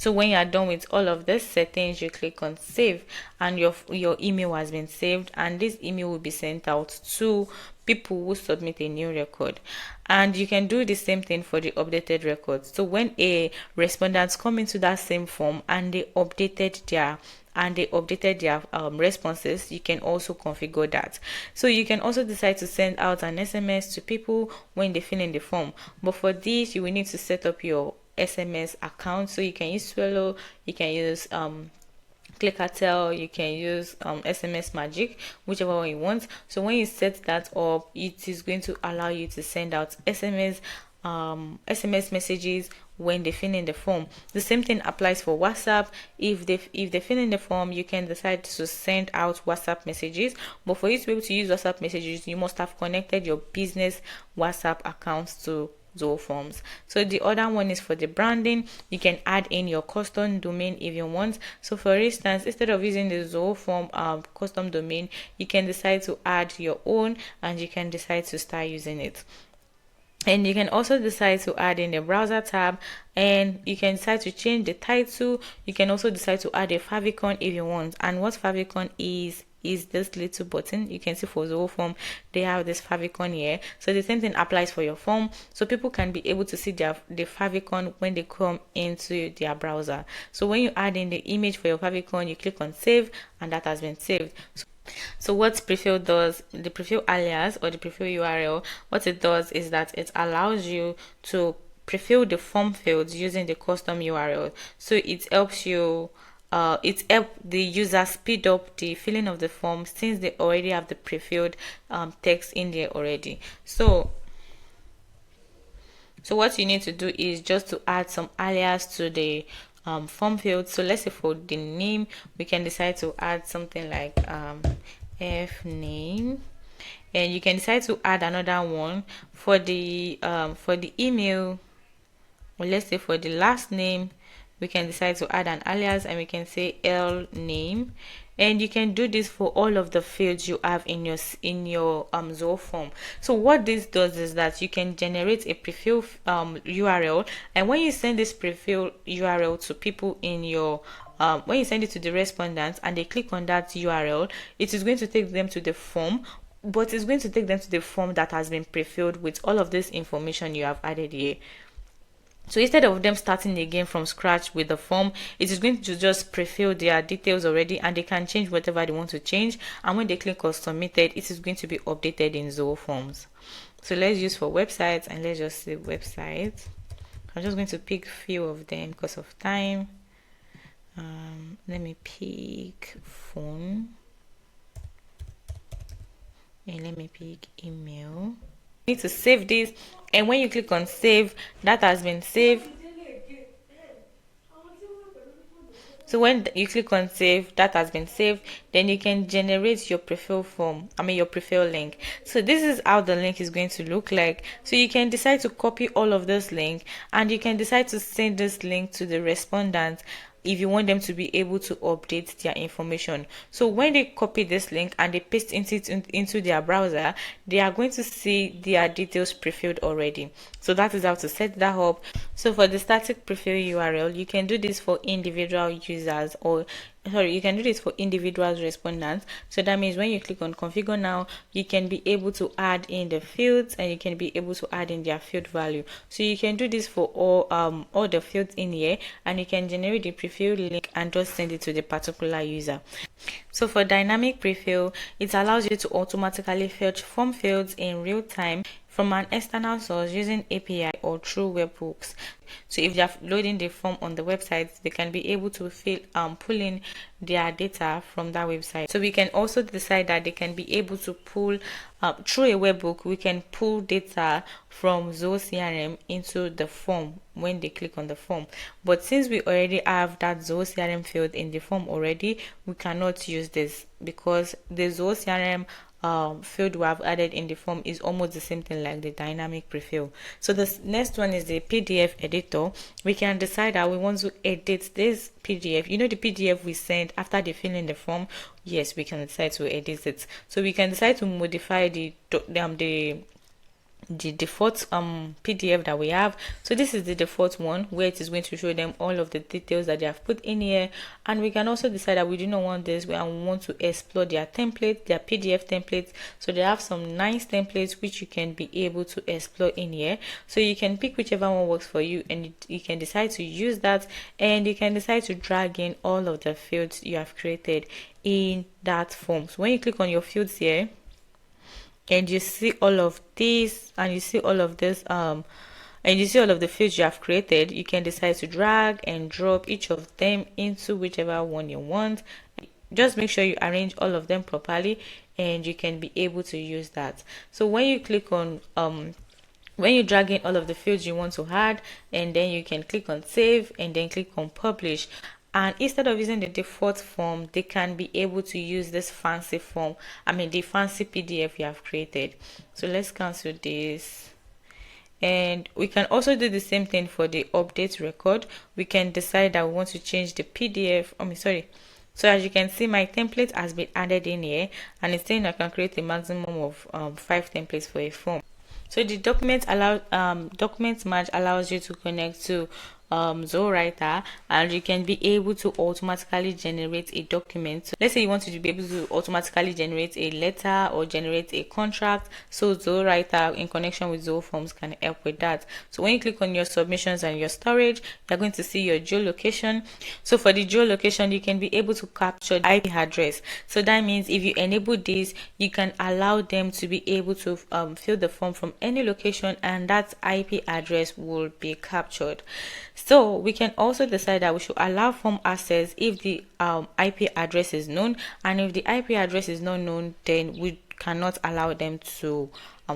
So when you are done with all of these settings, you click on save, and your email has been saved, and this email will be sent out to people who submit a new record. And you can do the same thing for the updated records. So when a respondents come into that same form and they updated their responses, you can also configure that. So you can also decide to send out an SMS to people when they fill in the form, but for this you will need to set up your SMS account. So you can use Swallow, you can use Clickatel, you can use SMS Magic, whichever one you want. So when you set that up, it is going to allow you to send out SMS messages when they fill in the form. The same thing applies for WhatsApp. If they fill in the form, you can decide to send out WhatsApp messages, but for you to be able to use WhatsApp messages, you must have connected your business WhatsApp accounts to Zoho Forms. So the other one is for the branding. You can add in your custom domain if you want. So for instance, instead of using the Zoho Form custom domain, you can decide to add your own, and you can decide to start using it. And you can also decide to add in the browser tab, and you can decide to change the title. You can also decide to add a favicon if you want. And what favicon is this little button. You can see for Zoho Form they have this favicon here. So the same thing applies for your form, so people can be able to see the favicon when they come into their browser. So when you add in the image for your favicon, you click on save, and that has been saved. So what prefill does, the prefill alias or the prefill URL, what it does is that it allows you to prefill the form fields using the custom URL. So it helps you it helps the user speed up the filling of the form, since they already have the prefilled text in there already. So what you need to do is just to add some alias to the form field. So let's say for the name, we can decide to add something like F name, and you can decide to add another one for the email. Or let's say for the last name, we can decide to add an alias, and we can say L name. And you can do this for all of the fields you have in your Zoho form. So what this does is that you can generate a prefill URL, and when you send this prefill URL to people in your when you send it to the respondents and they click on that URL, it is going to take them to the form, but it's going to take them to the form that has been prefilled with all of this information you have added here. So instead of them starting again from scratch with the form, it is going to just prefill their details already, and they can change whatever they want to change. And when they click on submitted, it is going to be updated in Zoho Forms. So let's use for websites, and let's just say websites. I'm just going to pick few of them because of time. Let me pick phone, and let me pick email. You need to save this, and when you click on save, that has been saved. So when you click on save, that has been saved, then you can generate your prefill form, your prefill link. So this is how the link is going to look like. So you can decide to copy all of this link, and you can decide to send this link to the respondent if you want them to be able to update their information. So when they copy this link and they paste into their browser, they are going to see their details prefilled already. So that is how to set that up. So for the static prefill URL, you can do this for individual users, or you can do this for individual respondents. So that means when you click on configure now, you can be able to add in the fields, and you can be able to add in their field value. So you can do this for all the fields in here, and you can generate the prefill link and just send it to the particular user. So for dynamic prefill, it allows you to automatically fetch form fields in real time from an external source using API or through webhooks. So if they are loading the form on the website, they can be able to pull in their data from that website. So we can also decide that they can be able to pull through a webhook. We can pull data from Zoho CRM into the form when they click on the form. But since we already have that Zoho CRM field in the form already, we cannot use this, because the Zoho CRM field we have added in the form is almost the same thing like the dynamic prefill. So the next one is the PDF editor. We can decide that we want to edit this PDF. You know, the PDF we sent after they fill in the form. Yes, we can decide to edit it. So we can decide to modify the the default PDF that we have. So this is the default one where it is going to show them all of the details that they have put in here. And we can also decide that we do not want this, and we want to explore their template, their PDF templates. So they have some nice templates which you can be able to explore in here. So you can pick whichever one works for you, and you can decide to use that, and you can decide to drag in all of the fields you have created in that form. So when you click on your fields here, and you see all of this, and you see all of this and you see all of the fields you have created, you can decide to drag and drop each of them into whichever one you want. Just make sure you arrange all of them properly, and you can be able to use that. So when you click on when you drag in all of the fields you want to add, and then you can click on save and then click on publish. And instead of using the default form, they can be able to use this fancy form, the fancy PDF you have created. So let's cancel this. And we can also do the same thing for the update record. We can decide that we want to change the PDF. So as you can see, my template has been added in here, and it's saying I can create a maximum of 5 templates for a form. So the document match allows you to connect to Zoho Writer, and you can be able to automatically generate a document. So let's say you want to be able to automatically generate a letter or generate a contract. So Zoho Writer in connection with Zoho Forms can help with that. So when you click on your submissions and your storage, you're going to see your geolocation. So for the geolocation, you can be able to capture the IP address. So that means if you enable this, you can allow them to be able to fill the form from any location, and that IP address will be captured. So we can also decide that we should allow form access if the IP address is known, and if the IP address is not known, then we cannot allow them to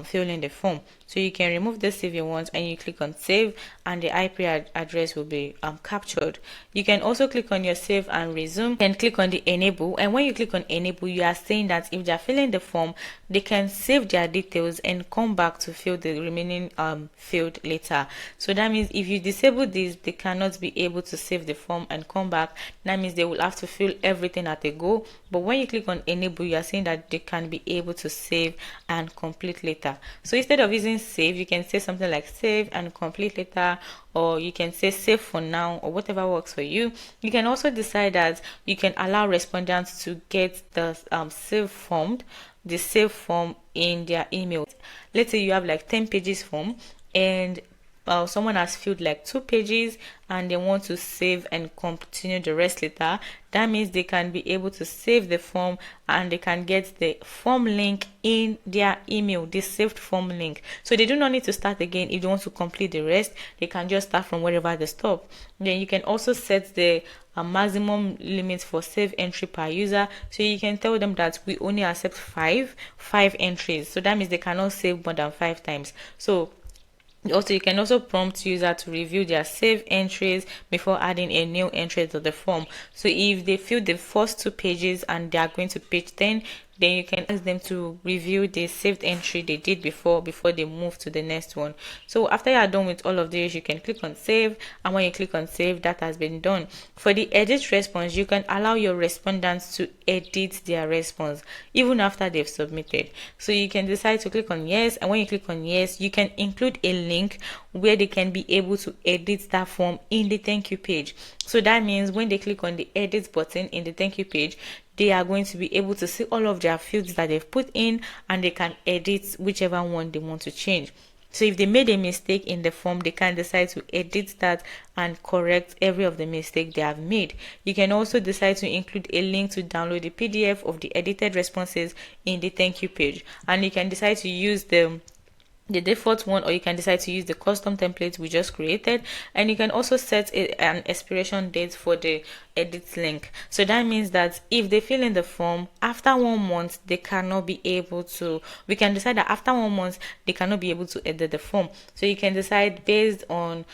fill in the form. So you can remove this if you want, and you click on save, and the IP address will be captured. You can also click on your save and resume, and click on the enable. And when you click on enable, you are saying that if they are filling the form, they can save their details and come back to fill the remaining field later. So that means if you disable this, they cannot be able to save the form and come back. That means they will have to fill everything at a go. But when you click on enable, you are saying that they can be able to save and complete later. So instead of using save, you can say something like save and complete later, or you can say save for now, or whatever works for you. You can also decide that you can allow respondents to get the save form in their email. Let's say you have like 10 pages form, and someone has filled like 2 pages and they want to save and continue the rest later. That means they can be able to save the form, and they can get the form link in their email, the saved form link. So they do not need to start again. If they want to complete the rest, they can just start from wherever they stop. Then you can also set the maximum limit for save entry per user. So you can tell them that we only accept five entries. So that means they cannot save more than 5 times. So also, you can also prompt user to review their save entries before adding a new entry to the form. So if they fill the first 2 pages and they are going to page 10, then you can ask them to review the saved entry they did before they move to the next one. So after you are done with all of this, you can click on save, and when you click on save, that has been done. For the edit response, you can allow your respondents to edit their response even after they've submitted. So you can decide to click on yes, and when you click on yes, you can include a link where they can be able to edit that form in the thank you page. So that means when they click on the edit button in the thank you page, they are going to be able to see all of their fields that they've put in, and they can edit whichever one they want to change. So if they made a mistake in the form, they can decide to edit that and correct every of the mistake they have made. You can also decide to include a link to download the PDF of the edited responses in the thank you page, and you can decide to use the default one, or you can decide to use the custom template we just created. And you can also set an expiration date for the edit link. So that means that if they fill in the form after 1 month, they cannot be able to, we can decide that after 1 month they cannot be able to edit the form. So you can decide based on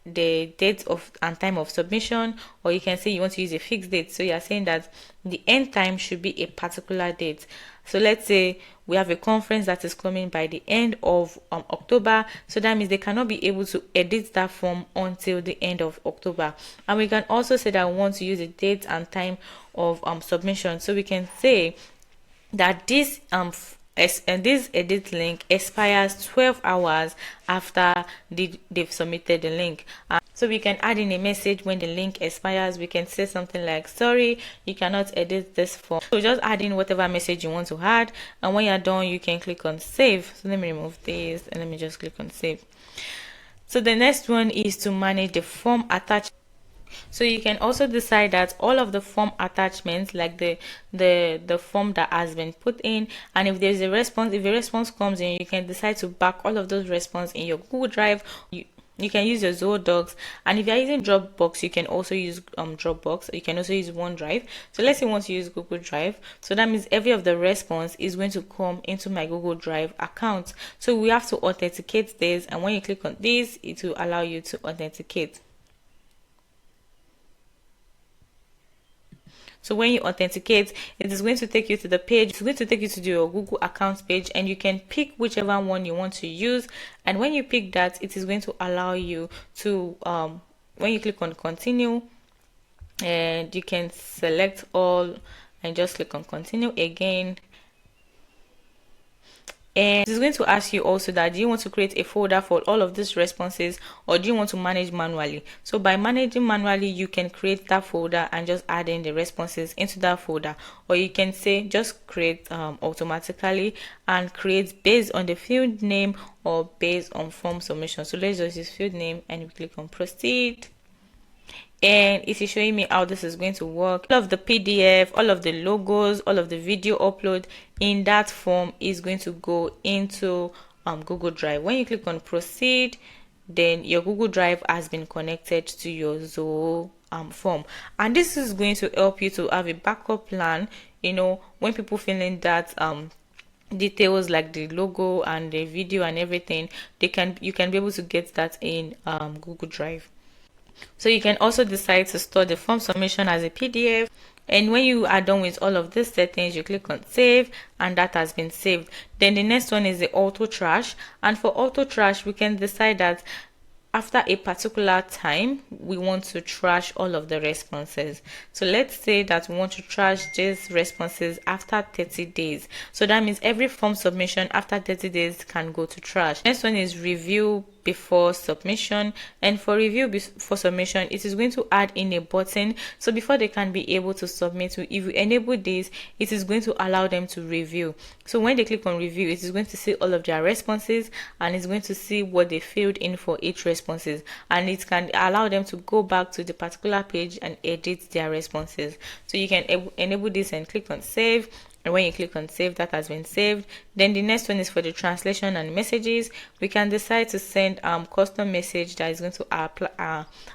the date of and time of submission, or you can say you want to use a fixed date. So you are saying that the end time should be a particular date. So let's say we have a conference that is coming by the end of October. So that means they cannot be able to edit that form until the end of October. And we can also say that we want to use the date and time of submission. So we can say that this and this edit link expires 12 hours after they've submitted the link. So we can add in a message when the link expires. We can say something like, sorry, you cannot edit this form. So just add in whatever message you want to add, and when you're done, you can click on save. So let me remove this and let me just click on save. So the next one is to manage the form attached. So you can also decide that all of the form attachments, like the form that has been put in, and if there's a response, if a response comes in, you can decide to back all of those responses in your Google Drive. You can use your Zoho Docs, and if you're using Dropbox, you can also use Dropbox. You can also use OneDrive. So let's say you want to use Google Drive. So that means every of the response is going to come into my Google Drive account. So we have to authenticate this, and when you click on this, it will allow you to authenticate. So when you authenticate, it is going to take you to the page. It's going to take you to your Google account page, and you can pick whichever one you want to use. And when you pick that, it is going to allow you to, when you click on continue, and you can select all and just click on continue again. And it's going to ask you also that, do you want to create a folder for all of these responses, or do you want to manage manually? So by managing manually, you can create that folder and just add in the responses into that folder, or you can say just create automatically and create based on the field name or based on form submission. So let's just use field name, and we click on proceed. And it is showing me how this is going to work. All of the PDF, all of the logos, all of the video upload in that form is going to go into Google Drive. When you click on proceed, then your Google Drive has been connected to your Zoho form, and this is going to help you to have a backup plan. You know, when people feeling that details like the logo and the video and everything, you can be able to get that in Google Drive. So you can also decide to store the form submission as a PDF, and when you are done with all of these settings, you click on save, and that has been saved. Then the next one is the auto trash, and for auto trash, we can decide that after a particular time we want to trash all of the responses. So let's say that we want to trash these responses after 30 days. So that means every form submission after 30 days can go to trash. Next one is review before submission, and for review before submission, it is going to add in a button. So before they can be able to submit, if you enable this, it is going to allow them to review. So when they click on review, it is going to see all of their responses, and it's going to see what they filled in for each responses, and it can allow them to go back to the particular page and edit their responses. So you can enable this and click on save. And when you click on save, that has been saved. Then the next one is for the translation and messages. We can decide to send custom message that is going to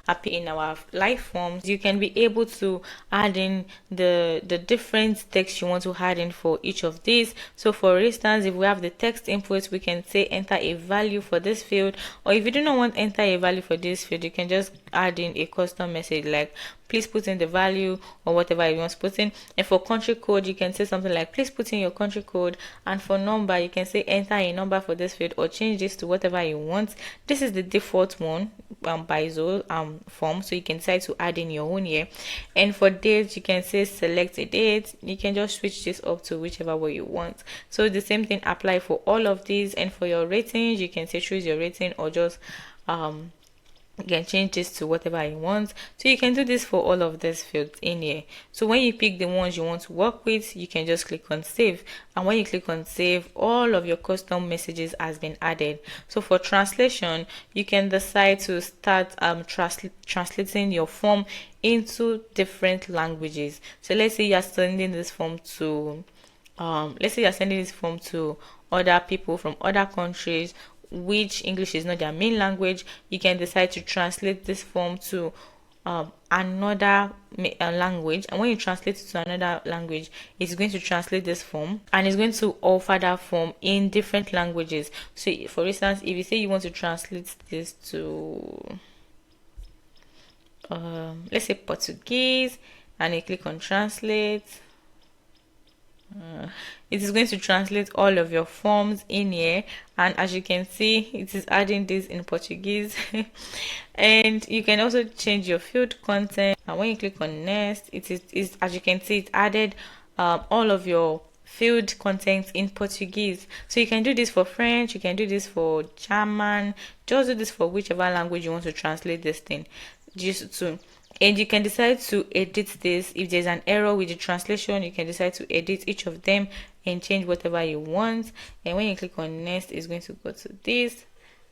appear in our live forms. You can be able to add in the different text you want to add in for each of these. So for instance, if we have the text inputs, we can say enter a value for this field, or if you do not want to enter a value for this field, you can just add in a custom message like please put in the value or whatever you want to put in. And for country code, you can say something like please put in your country code. And for number, you can say enter a number for this field, or change this to whatever you want. This is the default one by Zoho form, so you can decide to add in your own here. And for dates, you can say select a date. You can just switch this up to whichever way you want. So the same thing apply for all of these. And for your ratings, you can say choose your rating, or just you can change this to whatever you want. So you can do this for all of these fields in here. So when you pick the ones you want to work with, you can just click on save, and when you click on save, all of your custom messages has been added. So for translation, you can decide to start translating your form into different languages. So let's say you're sending this form to other people from other countries which English is not their main language. You can decide to translate this form to another language, and when you translate it to another language, it's going to translate this form, and it's going to offer that form in different languages. So for instance, if you say you want to translate this to let's say Portuguese, and you click on translate, it is going to translate all of your forms in here, and as you can see, it is adding this in Portuguese. And you can also change your field content, and when you click on next, it is as you can see, it added all of your field content in Portuguese. So you can do this for French, you can do this for German, just do this for whichever language you want to translate this thing. Just to and you can decide to edit this. If there's an error with the translation, you can decide to edit each of them and change whatever you want. And when you click on next, it's going to go to this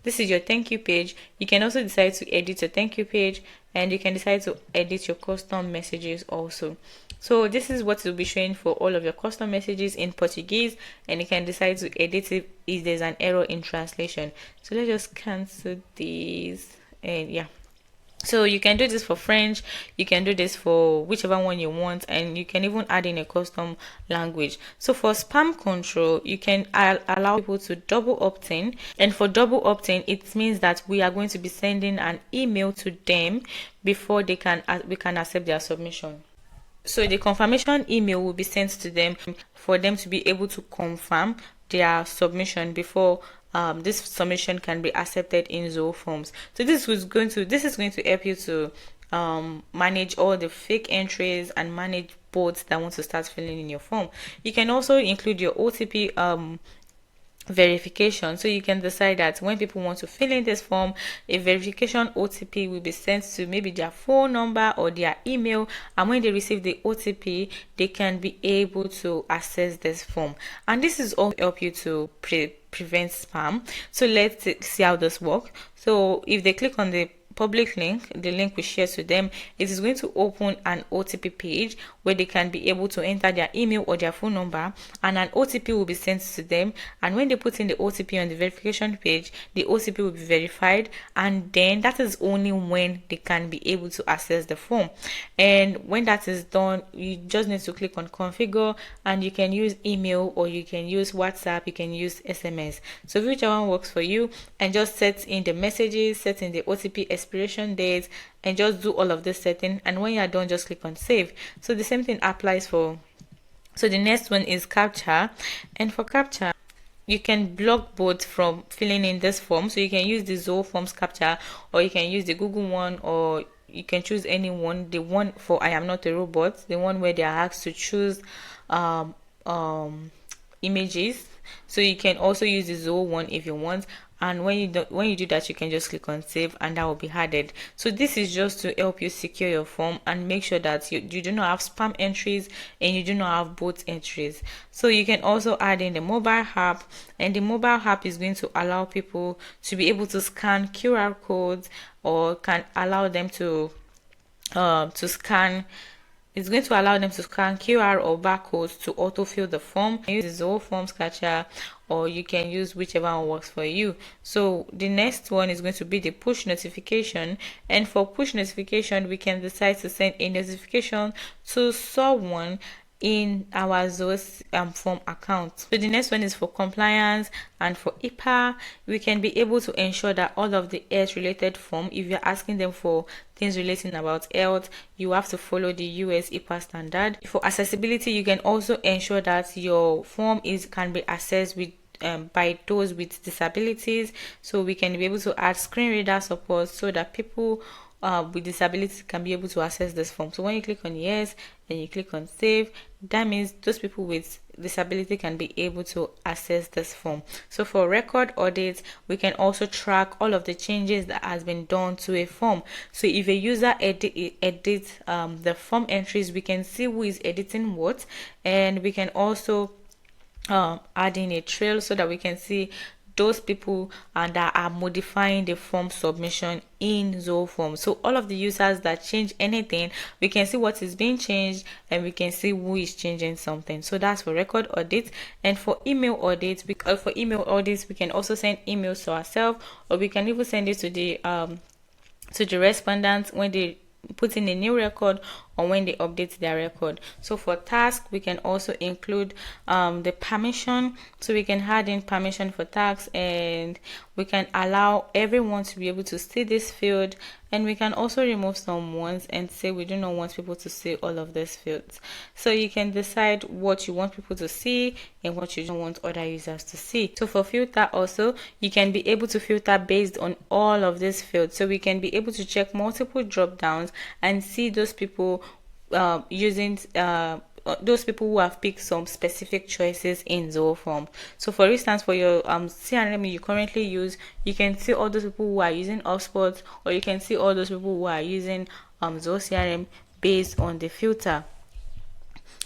is your thank you page. You can also decide to edit a thank you page, and you can decide to edit your custom messages also. So this is what will be showing for all of your custom messages in Portuguese, and you can decide to edit it if there's an error in translation. So let's just cancel these, and yeah. So you can do this for French, you can do this for whichever one you want, and you can even add in a custom language. So for spam control, you can allow people to double opt-in, and for double opt-in, it means that we are going to be sending an email to them before we can accept their submission. So the confirmation email will be sent to them for them to be able to confirm their submission before this submission can be accepted in Zoho Forms. So this is going to help you to manage all the fake entries and manage bots that want to start filling in your form. You can also include your OTP verification. So you can decide that when people want to fill in this form, a verification OTP will be sent to maybe their phone number or their email, and when they receive the OTP, they can be able to access this form. And this is all help you to prevent spam. So let's see how this works. So if they click on the public link, the link we share to them, it is going to open an OTP page where they can be able to enter their email or their phone number, and an OTP will be sent to them. And when they put in the OTP on the verification page, the OTP will be verified, and then that is only when they can be able to access the form. And when that is done, you just need to click on configure, and you can use email or you can use WhatsApp, you can use SMS. So whichever one works for you, and just set in the messages, set in the OTP expiration date, and just do all of this setting. And when you are done, just click on save. So the same thing applies for, so the next one is captcha. And for captcha, you can block bots from filling in this form. So you can use the Zoho Forms captcha, or you can use the Google one, or you can choose any one. The one for I am not a robot, the one where they are asked to choose images. So you can also use the Zoho one if you want. And when you do that, you can just click on save, and that will be added. So this is just to help you secure your form and make sure that you do not have spam entries and you do not have bot entries. So you can also add in the mobile app, and the mobile app is going to allow people to be able to scan QR codes, or can allow them to scan. It's going to allow them to scan QR or barcodes to autofill the form. Use the Zoho Forms captcha, or you can use whichever one works for you. So the next one is going to be the push notification. And for push notification, we can decide to send a notification to someone in our Zoho form account. So the next one is for compliance, and for HIPAA, we can be able to ensure that all of the health related form, if you're asking them for things relating about health, you have to follow the US HIPAA standard. For accessibility, you can also ensure that your form can be accessed with by those with disabilities. So we can be able to add screen reader support so that people with disabilities can be able to access this form. So when you click on yes and you click on save, that means those people with disability can be able to access this form. So for record audits, we can also track all of the changes that has been done to a form. So if a user edits the form entries, we can see who is editing what, and we can also add in a trail so that we can see those people that are modifying the form submission in Zoho Forms. So all of the users that change anything, we can see what is being changed, and we can see who is changing something. So that's for record audits. And for email audits, we can also send emails to ourselves, or we can even send it to the respondents when they put in a new record or when they update their record. So for tasks, we can also include the permission. So we can add in permission for tasks, and we can allow everyone to be able to see this field, and we can also remove some ones and say we do not want people to see all of these fields. So you can decide what you want people to see and what you don't want other users to see. So for filter also, you can be able to filter based on all of these fields. So we can be able to check multiple drop downs and see those people using those people who have picked some specific choices in Zoho Form. So for instance, for your CRM you currently use, you can see all those people who are using HubSpot, or you can see all those people who are using Zoho CRM based on the filter.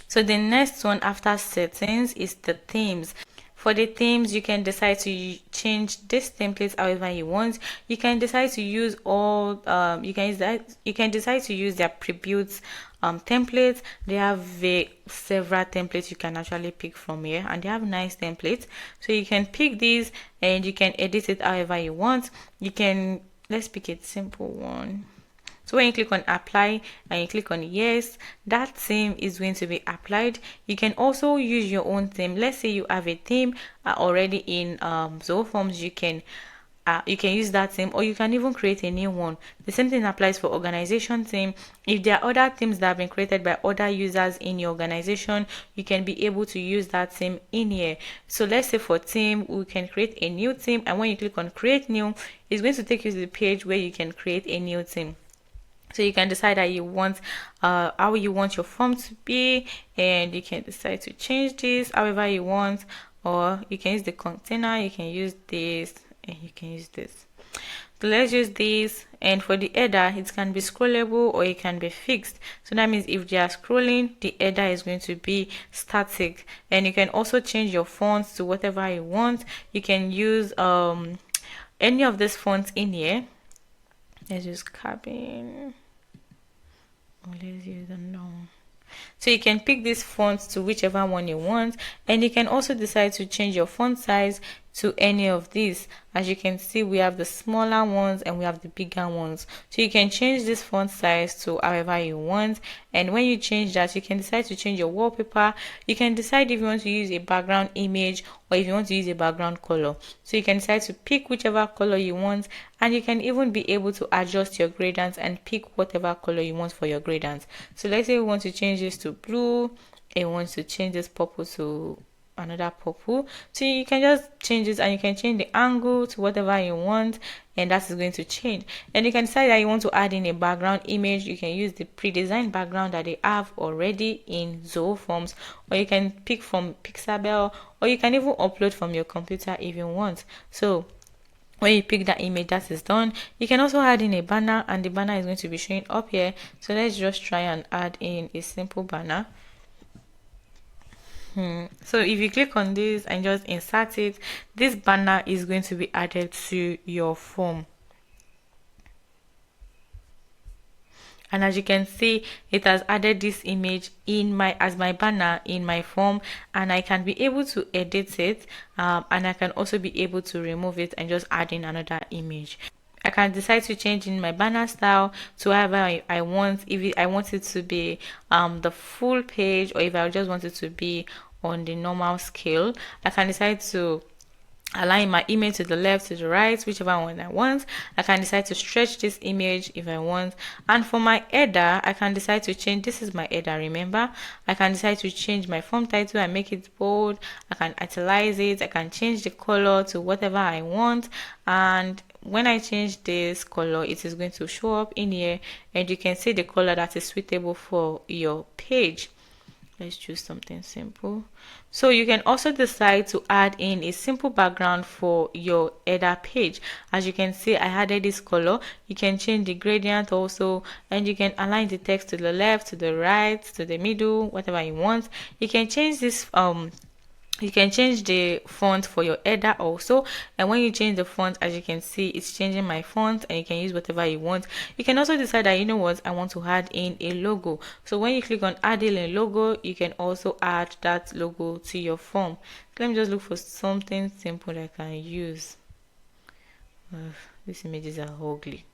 So the next one after settings is the themes. For the themes, you can decide to change this template however you want. You can decide to use all you can decide to use their pre-built templates. They have several templates you can actually pick from here, and they have nice templates. So you can pick these and you can edit it however you want. You can, let's pick a simple one. So when you click on apply and you click on yes, that theme is going to be applied. You can also use your own theme. Let's say you have a theme already in Zoho Forms. You can use that theme, or you can even create a new one. The same thing applies for organization theme. If there are other themes that have been created by other users in your organization, you can be able to use that theme in here. So let's say for theme, we can create a new theme, and when you click on create new, it's going to take you to the page where you can create a new theme. So you can decide that you want how you want your form to be, and you can decide to change this however you want, or you can use the container, you can use this, and you can use this. So let's use this. And for the header, it can be scrollable or it can be fixed. So that means if they are scrolling, the header is going to be static. And you can also change your fonts to whatever you want. You can use any of these fonts in here. Let's use cabin. Let's use the norm. So you can pick these fonts to whichever one you want, and you can also decide to change your font size to any of these. As you can see, we have the smaller ones and we have the bigger ones. So you can change this font size to however you want, and when you change that, you can decide to change your wallpaper. You can decide if you want to use a background image or if you want to use a background color. So you can decide to pick whichever color you want, and you can even be able to adjust your gradients and pick whatever color you want for your gradients. So let's say we want to change this to blue, and we want to change this purple to another purple. So you can just change this, and you can change the angle to whatever you want, and that is going to change. And you can decide that you want to add in a background image. You can use the pre-designed background that they have already in Zoho Forms, or you can pick from Pixabay, or you can even upload from your computer if you want. So when you pick that image, that is done. You can also add in a banner, and the banner is going to be showing up here. So let's just try and add in a simple banner. So if you click on this and just insert it, this banner is going to be added to your form. And as you can see, it has added this image as my banner in my form, and I can be able to edit it, and I can also be able to remove it and just add in another image. I can decide to change in my banner style to however I want. If I want it to be the full page, or if I just want it to be on the normal scale, I can decide to align my image to the left, to the right, whichever one I want. I can decide to stretch this image if I want. And for my header, I can decide to change. This is my header, remember. I can decide to change my form title and make it bold. I can italize it. I can change the color to whatever I want. And when I change this color, it is going to show up in here, and you can see the color that is suitable for your page. Let's choose something simple. So you can also decide to add in a simple background for your header page. As you can see, I added this color. You can change the gradient also, and you can align the text to the left, to the right, to the middle, whatever you want. You can change this you can change the font for your header also, and when you change the font, as you can see, it's changing my font, and you can use whatever you want. You can also decide that, you know what, I want to add in a logo. So when you click on add in a logo, you can also add that logo to your form. Let me just look for something simple I can use. These images are ugly.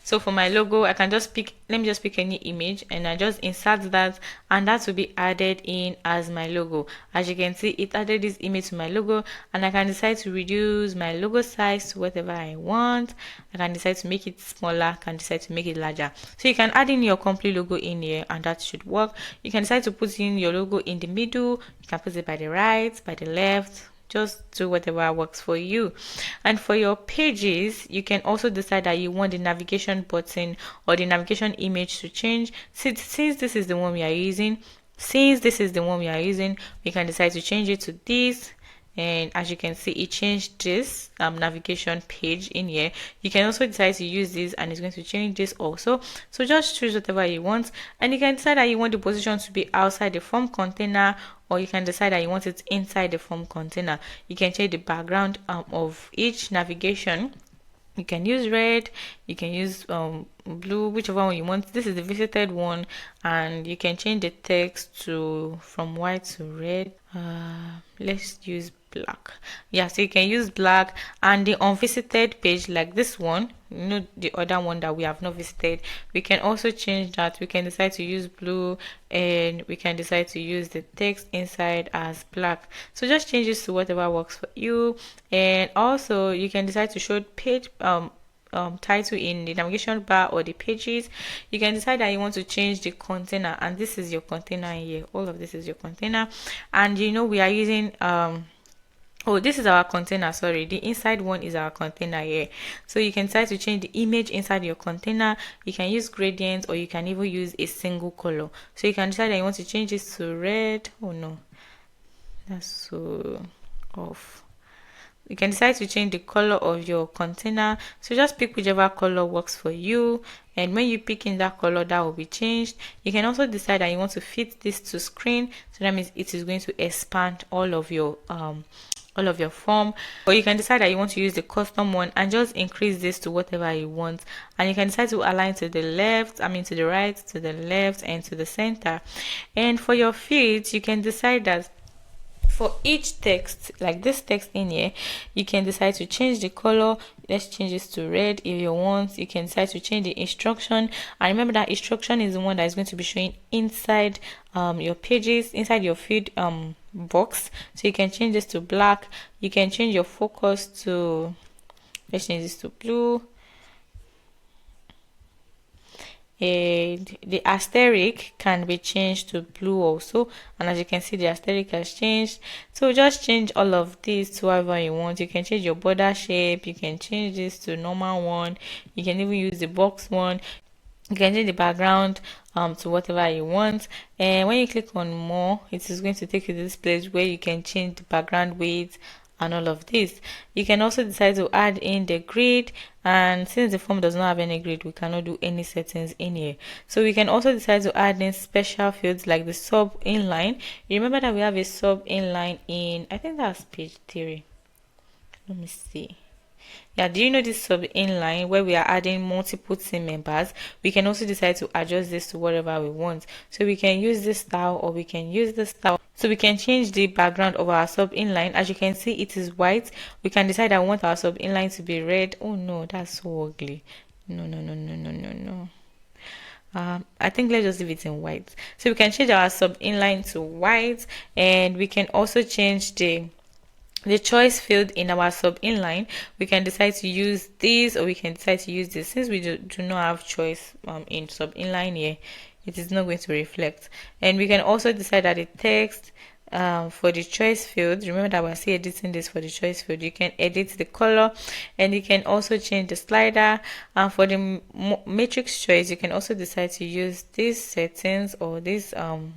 So for my logo, I can just pick, let me just pick any image, and I just insert that, and that will be added in as my logo. As you can see, it added this image to my logo, and I can decide to reduce my logo size to whatever I want. I can decide to make it smaller, I can decide to make it larger. So you can add in your complete logo in here, and that should work. You can decide to put in your logo in the middle. You can put it by the right, by the left, just do whatever works for you. And for your pages, you can also decide that you want the navigation button or the navigation image to change. Since this is the one we are using, we can decide to change it to this. And as you can see, it changed this navigation page in here. You can also decide to use this, and it's going to change this also. So just choose whatever you want, and you can decide that you want the position to be outside the form container, or you can decide that you want it inside the form container. You can change the background of each navigation. You can use red, you can use blue, whichever one you want. This is the visited one, and you can change the text to from white to red. Let's use black. Yeah, so you can use black. And the unvisited page, like this one, the other one that we have not visited, we can also change that. We can decide to use blue, and we can decide to use the text inside as black. So just change this to whatever works for you. And also you can decide to show page title in the navigation bar or the pages. You can decide that you want to change the container, and this is your container here. All of this is your container. And we are using oh, this is our container. Sorry, the inside one is our container here. So you can decide to change the image inside your container. You can use gradients, or you can even use a single color. So you can decide that you want to change this to red. Oh no, that's so off. You can decide to change the color of your container. So just pick whichever color works for you, and when you pick in that color, that will be changed. You can also decide that you want to fit this to screen, so that means it is going to expand all of your form. Or you can decide that you want to use the custom one and just increase this to whatever you want, and you can decide to align to the left, to the right, to the left, and to the center. And for your fields, you can decide that for each text, like this text in here, you can decide to change the color. Let's change this to red if you want. You can decide to change the instruction, and remember that instruction is the one that is going to be showing inside your pages, inside your field box. So you can change this to black. You can change your focus to, let's change this to blue. And the asterisk can be changed to blue also, and as you can see, the asterisk has changed. So just change all of these to however you want. You can change your border shape, you can change this to normal one, you can even use the box one. You can change the background to whatever you want. And when you click on more, it is going to take you to this place where you can change the background weight and all of this. You can also decide to add in the grid, and since the form does not have any grid, we cannot do any settings in here. So we can also decide to add in special fields like the sub inline. Remember that we have a sub inline in, I think that's page 3. Let me see. Yeah, do you know this sub inline where we are adding multiple team members? We can also decide to adjust this to whatever we want. So we can use this style, or we can use this style. So we can change the background of our sub inline. As you can see, it is white. We can decide that we want our sub inline to be red. Oh no, that's so ugly. No. I think let's just leave it in white. So we can change our sub inline to white, and we can also change the choice field in our sub inline. We can decide to use this, or we can decide to use this. Since we do not have choice in sub inline here, it is not going to reflect. And we can also decide that the text for the choice field, remember that we're still editing this for the choice field, you can edit the color, and you can also change the slider. And for the matrix choice, you can also decide to use these settings or this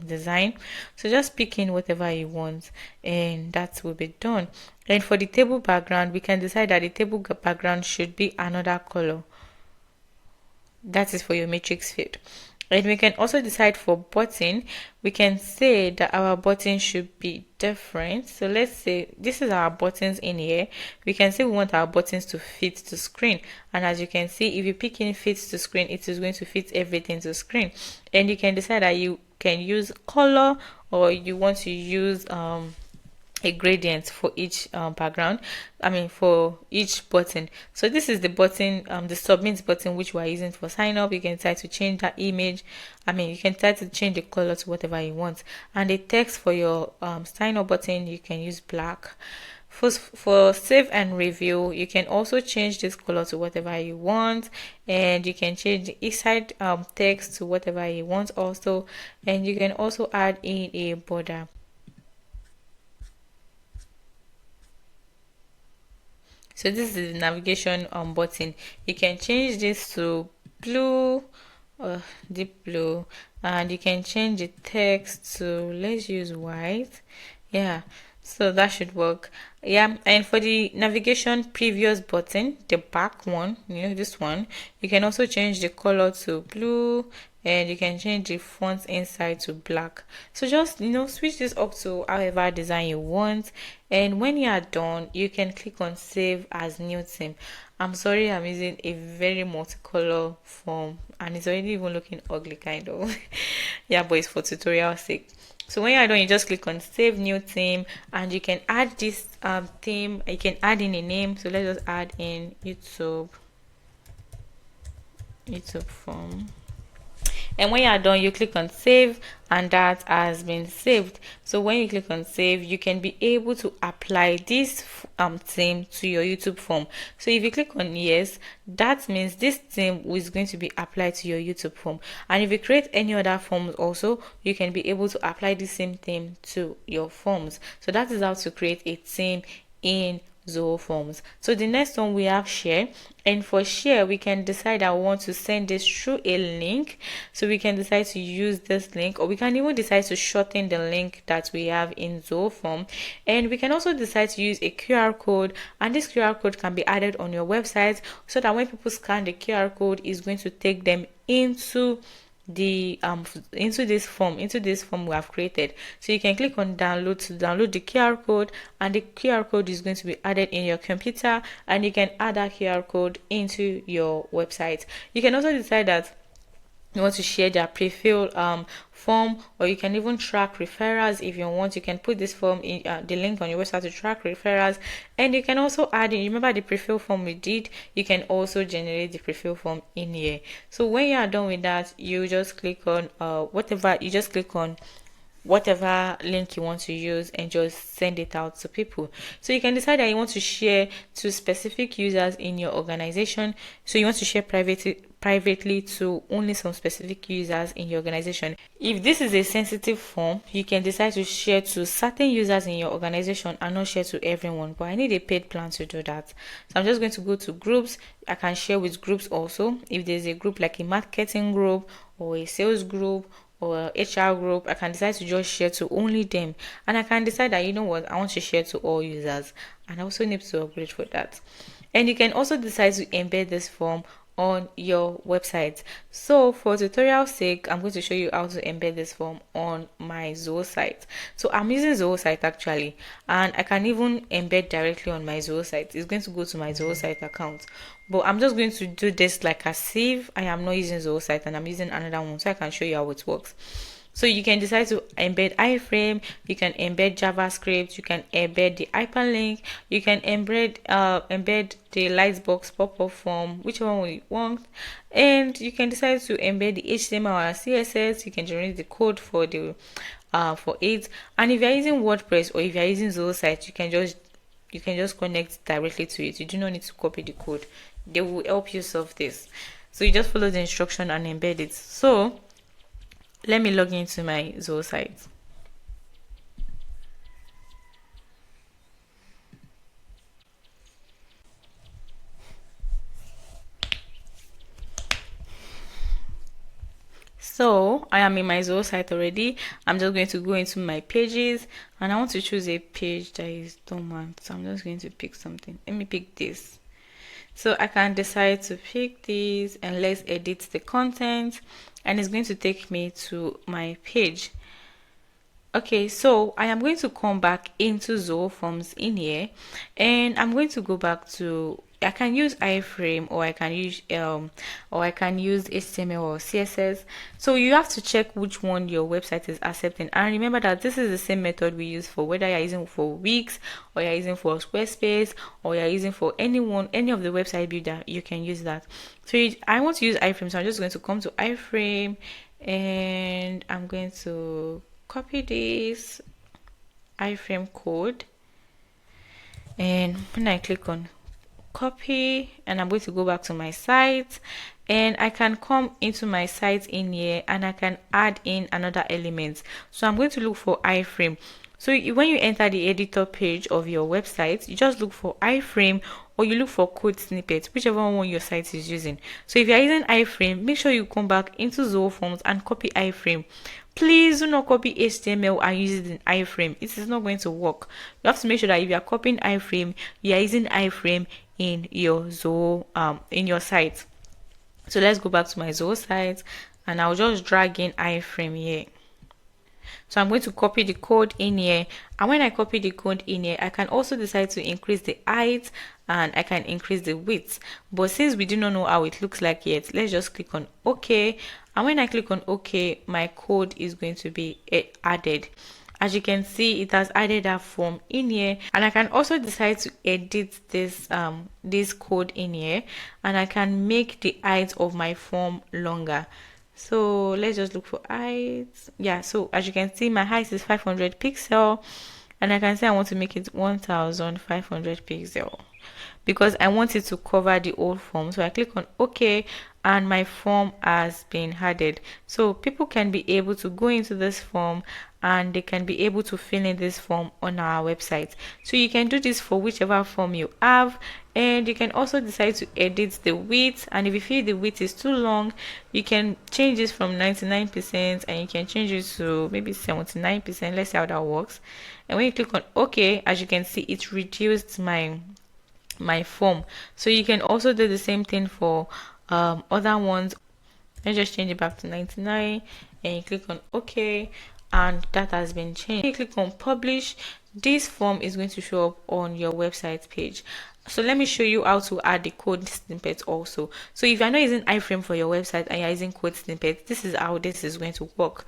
design. So just pick in whatever you want, and that will be done. And for the table background, we can decide that the table background should be another color. That is for your matrix field. And we can also decide for button. We can say that our button should be different. So let's say this is our buttons in here. We can say we want our buttons to fit to screen. And as you can see, if you pick in fit to screen, it is going to fit everything to screen. And you can decide that you can use color, or you want to use a gradient for each background, for each button. So this is the button, the submit button, which we're using for sign up. You can try to change that image. You can try to change the color to whatever you want. And the text for your sign up button, you can use black. For save and review, you can also change this color to whatever you want, and you can change the inside text to whatever you want also, and you can also add in a border. So this is the navigation button. You can change this to blue, deep blue, and you can change the text to, let's use white. Yeah, so that should work. Yeah, and for the navigation previous button, the back one, this one, you can also change the color to blue, and you can change the font inside to black. So just switch this up to however design you want, and when you are done, you can click on save as new theme. I'm sorry, I'm using a very multicolor form and it's already even looking ugly kind of. Yeah, but it's for tutorial sake. So when you're done, you just click on save new theme, and you can add this theme. You can add in a name. So let's just add in YouTube form. And when you are done, you click on save, and that has been saved. So when you click on save, you can be able to apply this theme to your YouTube form. So if you click on yes, that means this theme is going to be applied to your YouTube form. And if you create any other forms also, you can be able to apply the same theme to your forms. So that is how to create a theme in Zoho Forms. So the next one we have share, and for share we can decide that we want to send this through a link. So we can decide to use this link, or we can even decide to shorten the link that we have in Zoho Form, and we can also decide to use a QR code, and this QR code can be added on your website so that when people scan the QR code, is going to take them into this form we have created. So you can click on download to download the QR code, and the QR code is going to be added in your computer, and you can add that QR code into your website. You can also decide that you want to share their pre-fill form, or you can even track referrals if you want. You can put this form in the link on your website to track referrals, and you can also add in, remember the pre-fill form we did, you can also generate the pre-fill form in here. So when you are done with that, you just click on whatever link you want to use and just send it out to people. So you can decide that you want to share to specific users in your organization. So you want to share privately to only some specific users in your organization. If this is a sensitive form, you can decide to share to certain users in your organization and not share to everyone, but I need a paid plan to do that. So I'm just going to go to groups. I can share with groups also. If there's a group like a marketing group or a sales group or HR group, I can decide to just share to only them, and I can decide that, you know what, I want to share to all users, and I also need to upgrade for that. And you can also decide to embed this form on your website. So for tutorial sake, I'm going to show you how to embed this form on my Zoho site. So I'm using Zoho site actually, and I can even embed directly on my Zoho site. It's going to go to my Zoho site account, but I'm just going to do this like as if I am not using Zoho site and I'm using another one, so I can show you how it works. So you can decide to embed iframe, you can embed JavaScript, you can embed the hyperlink, you can embed the lightbox pop-up form, whichever one you want, and you can decide to embed the HTML or CSS. You can generate the code for the for it. And if you're using WordPress or if you're using Zoho site, you can just connect directly to it. You do not need to copy the code. They will help you solve this. So you just follow the instruction and embed it. So let me log into my Zoho site. So I am in my Zoho site already. I'm just going to go into my pages, and I want to choose a page that is dormant. So I'm just going to pick something. Let me pick this. So I can decide to pick this, and let's edit the content, and it's going to take me to my page. Okay, so I am going to come back into Zoho Forms in here, and I'm going to go back to, I can use iframe, or I can use HTML or CSS. So you have to check which one your website is accepting, and remember that this is the same method we use for whether you're using for Wix, or you're using for Squarespace, or you're using for any of the website builder. You can use that. So I want to use iframe, so I'm just going to come to iframe, and I'm going to copy this iframe code, and when I click on copy, and I'm going to go back to my site, and I can come into my site in here, and I can add in another element. So I'm going to look for iframe. So when you enter the editor page of your website, you just look for iframe, or you look for code snippets, whichever one your site is using. So if you're using iframe, make sure you come back into Zoho Forms and copy iframe. Please do not copy HTML and use it in iframe. It is not going to work. You have to make sure that if you are copying iframe, you are using iframe in your Zoho in your site. So let's go back to my Zoho site, and I'll just drag in iframe here. So I'm going to copy the code in here, and when I copy the code in here, I can also decide to increase the height and I can increase the width. But since we do not know how it looks like yet, let's just click on OK. And when I click on OK, my code is going to be added. As you can see, it has added that form in here, and I can also decide to edit this code in here, and I can make the height of my form longer. So let's just look for height. Yeah, so as you can see, my height is 500 pixel, and I can say I want to make it 1500 pixel because I want it to cover the old form. So I click on OK, and my form has been added. So people can be able to go into this form and they can be able to fill in this form on our website. So you can do this for whichever form you have, and you can also decide to edit the width, and if you feel the width is too long, you can change this from 99% and you can change it to maybe 79%. Let's see how that works. And when you click on OK, as you can see, it reduced my form. So you can also do the same thing for other ones. Let's just change it back to 99, and you click on OK, and that has been changed. You click on publish. This form is going to show up on your website page. So let me show you how to add the code snippets also. So if you're not using iframe for your website and you're using code snippets, this is how this is going to work.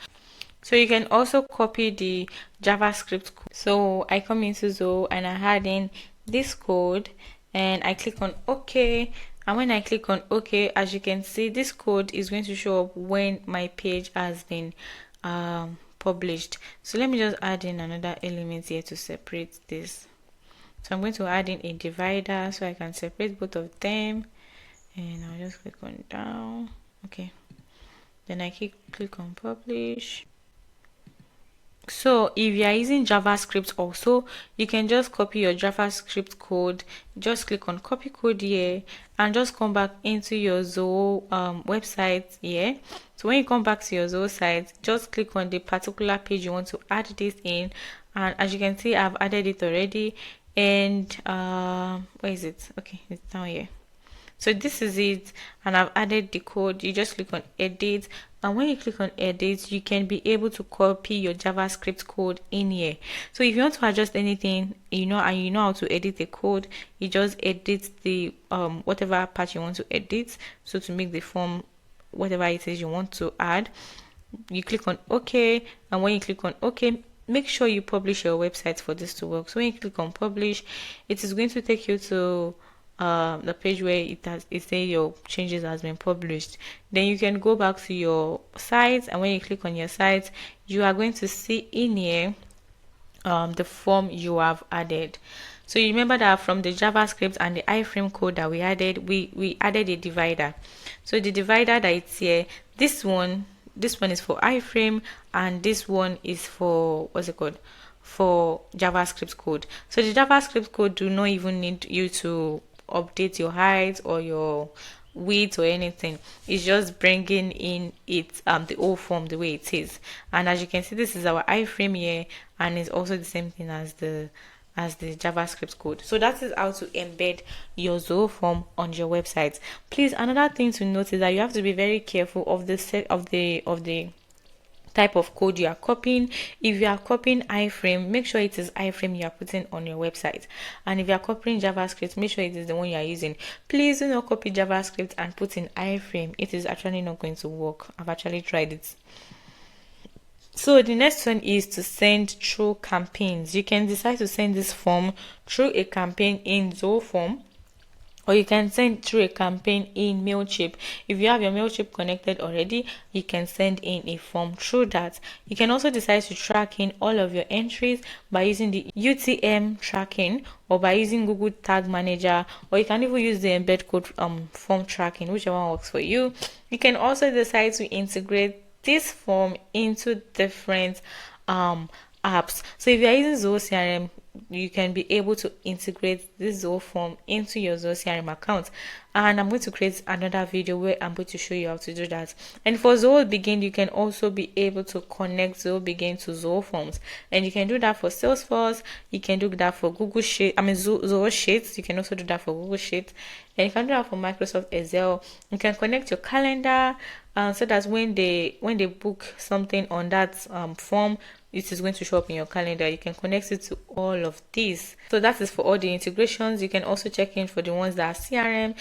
So you can also copy the JavaScript code. So I come into Zoho and I add in this code, and I click on OK. And when I click on OK, as you can see, this code is going to show up when my page has been published. So let me just add in another element here to separate this. So I'm going to add in a divider so I can separate both of them, and I'll just click on down. Okay, then I click on publish. So if you are using JavaScript also, you can just copy your JavaScript code. Just click on copy code here and just come back into your Zoho website here. So when you come back to your Zoho site, just click on the particular page you want to add this in, and as you can see, I've added it already. And where is it? Okay, it's down here. So this is it, and I've added the code. You just click on edit, and when you click on edit, you can be able to copy your JavaScript code in here. So if you want to adjust anything, and you know how to edit the code, you just edit the whatever part you want to edit. So to make the form whatever it is you want to add, you click on OK, and when you click on OK, make sure you publish your website for this to work. So when you click on publish, it is going to take you to the page where it says your changes has been published. Then you can go back to your site, and when you click on your site, you are going to see in here the form you have added. So you remember that from the JavaScript and the iframe code that we added, we added a divider. So the divider that it's here, this one is for iframe, and this one is for for JavaScript code. So the JavaScript code do not even need you to update your height or your width or anything. It's just bringing in the old form the way it is. And as you can see, this is our iframe here, and it's also the same thing as the JavaScript code. So that is how to embed your Zoho form on your website. Please, another thing to note is that you have to be very careful of the set of the type of code you are copying. If you are copying iframe, make sure it is iframe you are putting on your website, and if you are copying JavaScript, make sure it is the one you are using. Please do not copy JavaScript and put in iframe. It is actually not going to work. I've actually tried it. So the next one is to send through campaigns. You can decide to send this form through a campaign in Zoho Form, or you can send through a campaign in Mailchimp. If you have your Mailchimp connected already, you can send in a form through that. You can also decide to track in all of your entries by using the UTM tracking, or by using Google Tag Manager, or you can even use the embed code form tracking, whichever one works for you. You can also decide to integrate this form into different apps. So if you're using Zoho CRM, you can be able to integrate this Zoho form into your Zoho CRM account. And I'm going to create another video where I'm going to show you how to do that. And for Zoho Begin, you can also be able to connect Zoho Begin to Zoho Forms, and you can do that for Salesforce. You can do that for Google Sheet. Zoho Sheets. You can also do that for Google Sheets, and you can do that for Microsoft Excel. You can connect your calendar, so that when they book something on that form, it is going to show up in your calendar. You can connect it to all of these. So that is for all the integrations. You can also check in for the ones that are CRM.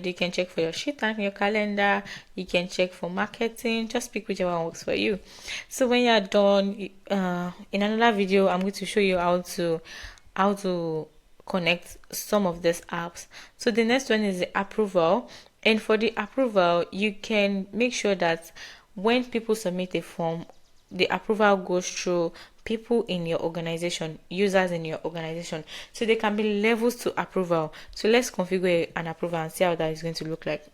You can check for your sheet and your calendar. You can check for marketing. Just pick whichever one works for you. So when you're done, in another video, I'm going to show you how to connect some of these apps. So the next one is the approval. And for the approval, you can make sure that when people submit a form, the approval goes through people in your organization, users in your organization. So there can be levels to approval. So let's configure an approval and see how that is going to look like.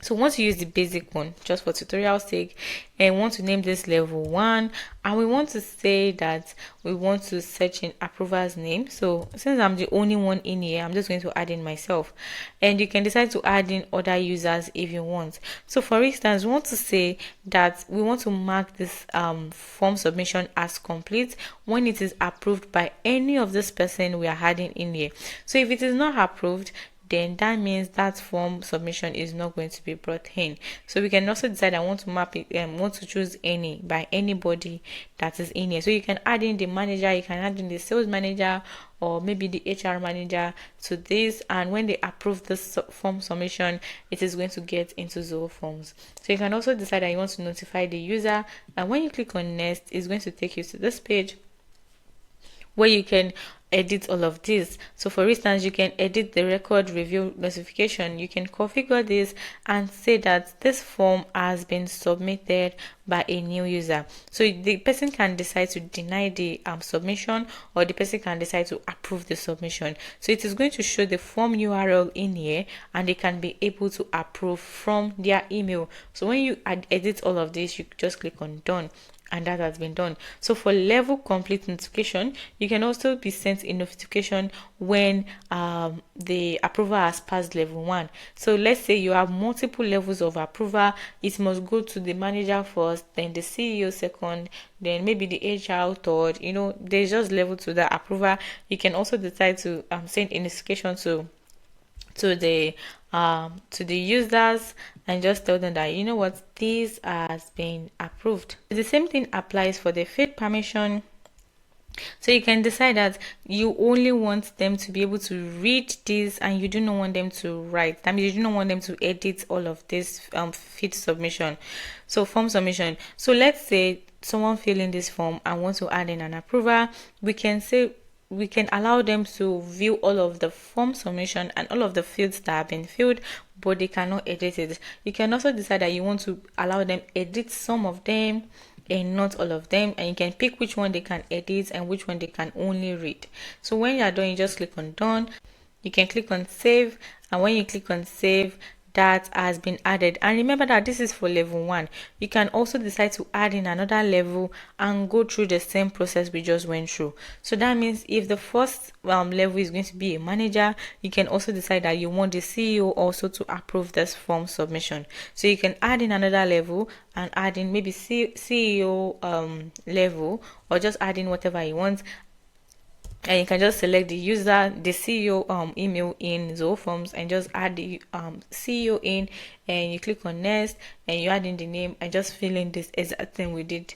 So once you use the basic one, just for tutorial sake, and want to name this level 1, and we want to say that we want to search in approval's name. So since I'm the only one in here, I'm just going to add in myself, and you can decide to add in other users if you want. So for instance, we want to say that we want to mark this form submission as complete when it is approved by any of this person we are adding in here. So if it is not approved, then that means that form submission is not going to be brought in. So we can also decide I want to map it and want to choose any by anybody that is in here. So you can add in the manager, you can add in the sales manager, or maybe the HR manager to this, and when they approve this form submission, it is going to get into Zoho Forms. So you can also decide that you want to notify the user, and when you click on next, it's going to take you to this page where you can edit all of this. So for instance, you can edit the record review notification. You can configure this and say that this form has been submitted by a new user. So the person can decide to deny the submission, or the person can decide to approve the submission. So it is going to show the form URL in here, and they can be able to approve from their email. So when you edit all of this, you just click on done, and that has been done. So for level complete notification, you can also be sent a notification when the approval has passed level 1. So let's say you have multiple levels of approval. It must go to the manager first, then the CEO second, then maybe the HR third. There's just level to the approval. You can also decide to send a notification to the users and just tell them that this has been approved. The same thing applies for the field permission. So you can decide that you only want them to be able to read this, and you do not want them to write. That means you do not want them to edit all of this field submission. So form submission. So let's say someone filling this form and wants to add in an approval. We can allow them to view all of the form submission and all of the fields that have been filled, but they cannot edit it. You can also decide that you want to allow them edit some of them and not all of them, and you can pick which one they can edit and which one they can only read. So when you are done, you just click on done. You can click on save, and when you click on save, that has been added. And remember that this is for level 1. You can also decide to add in another level and go through the same process we just went through. So that means if the first level is going to be a manager, you can also decide that you want the CEO also to approve this form submission. So you can add in another level and add in maybe CEO level, or just add in whatever you want. And you can just select the user, the CEO email in Zoho Forms, and just add the CEO in, and you click on next, and you add in the name, and just fill in this exact thing we did,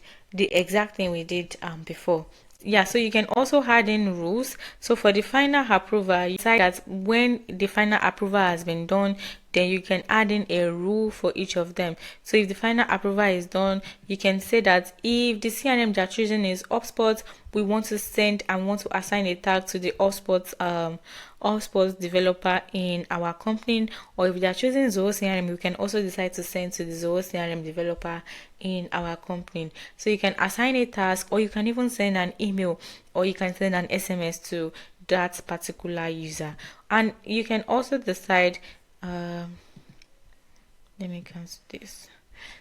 before. Yeah, so you can also add in rules. So for the final approval, you decide that when the final approval has been done, then you can add in a rule for each of them. So if the final approval is done, you can say that if the CRM they're choosing is HubSpot, we want to send and want to assign a tag to the HubSpot developer in our company. Or if they are choosing Zoho CRM, we can also decide to send to the Zoho CRM developer in our company. So you can assign a task, or you can even send an email, or you can send an SMS to that particular user. And you can also decide let me cancel this.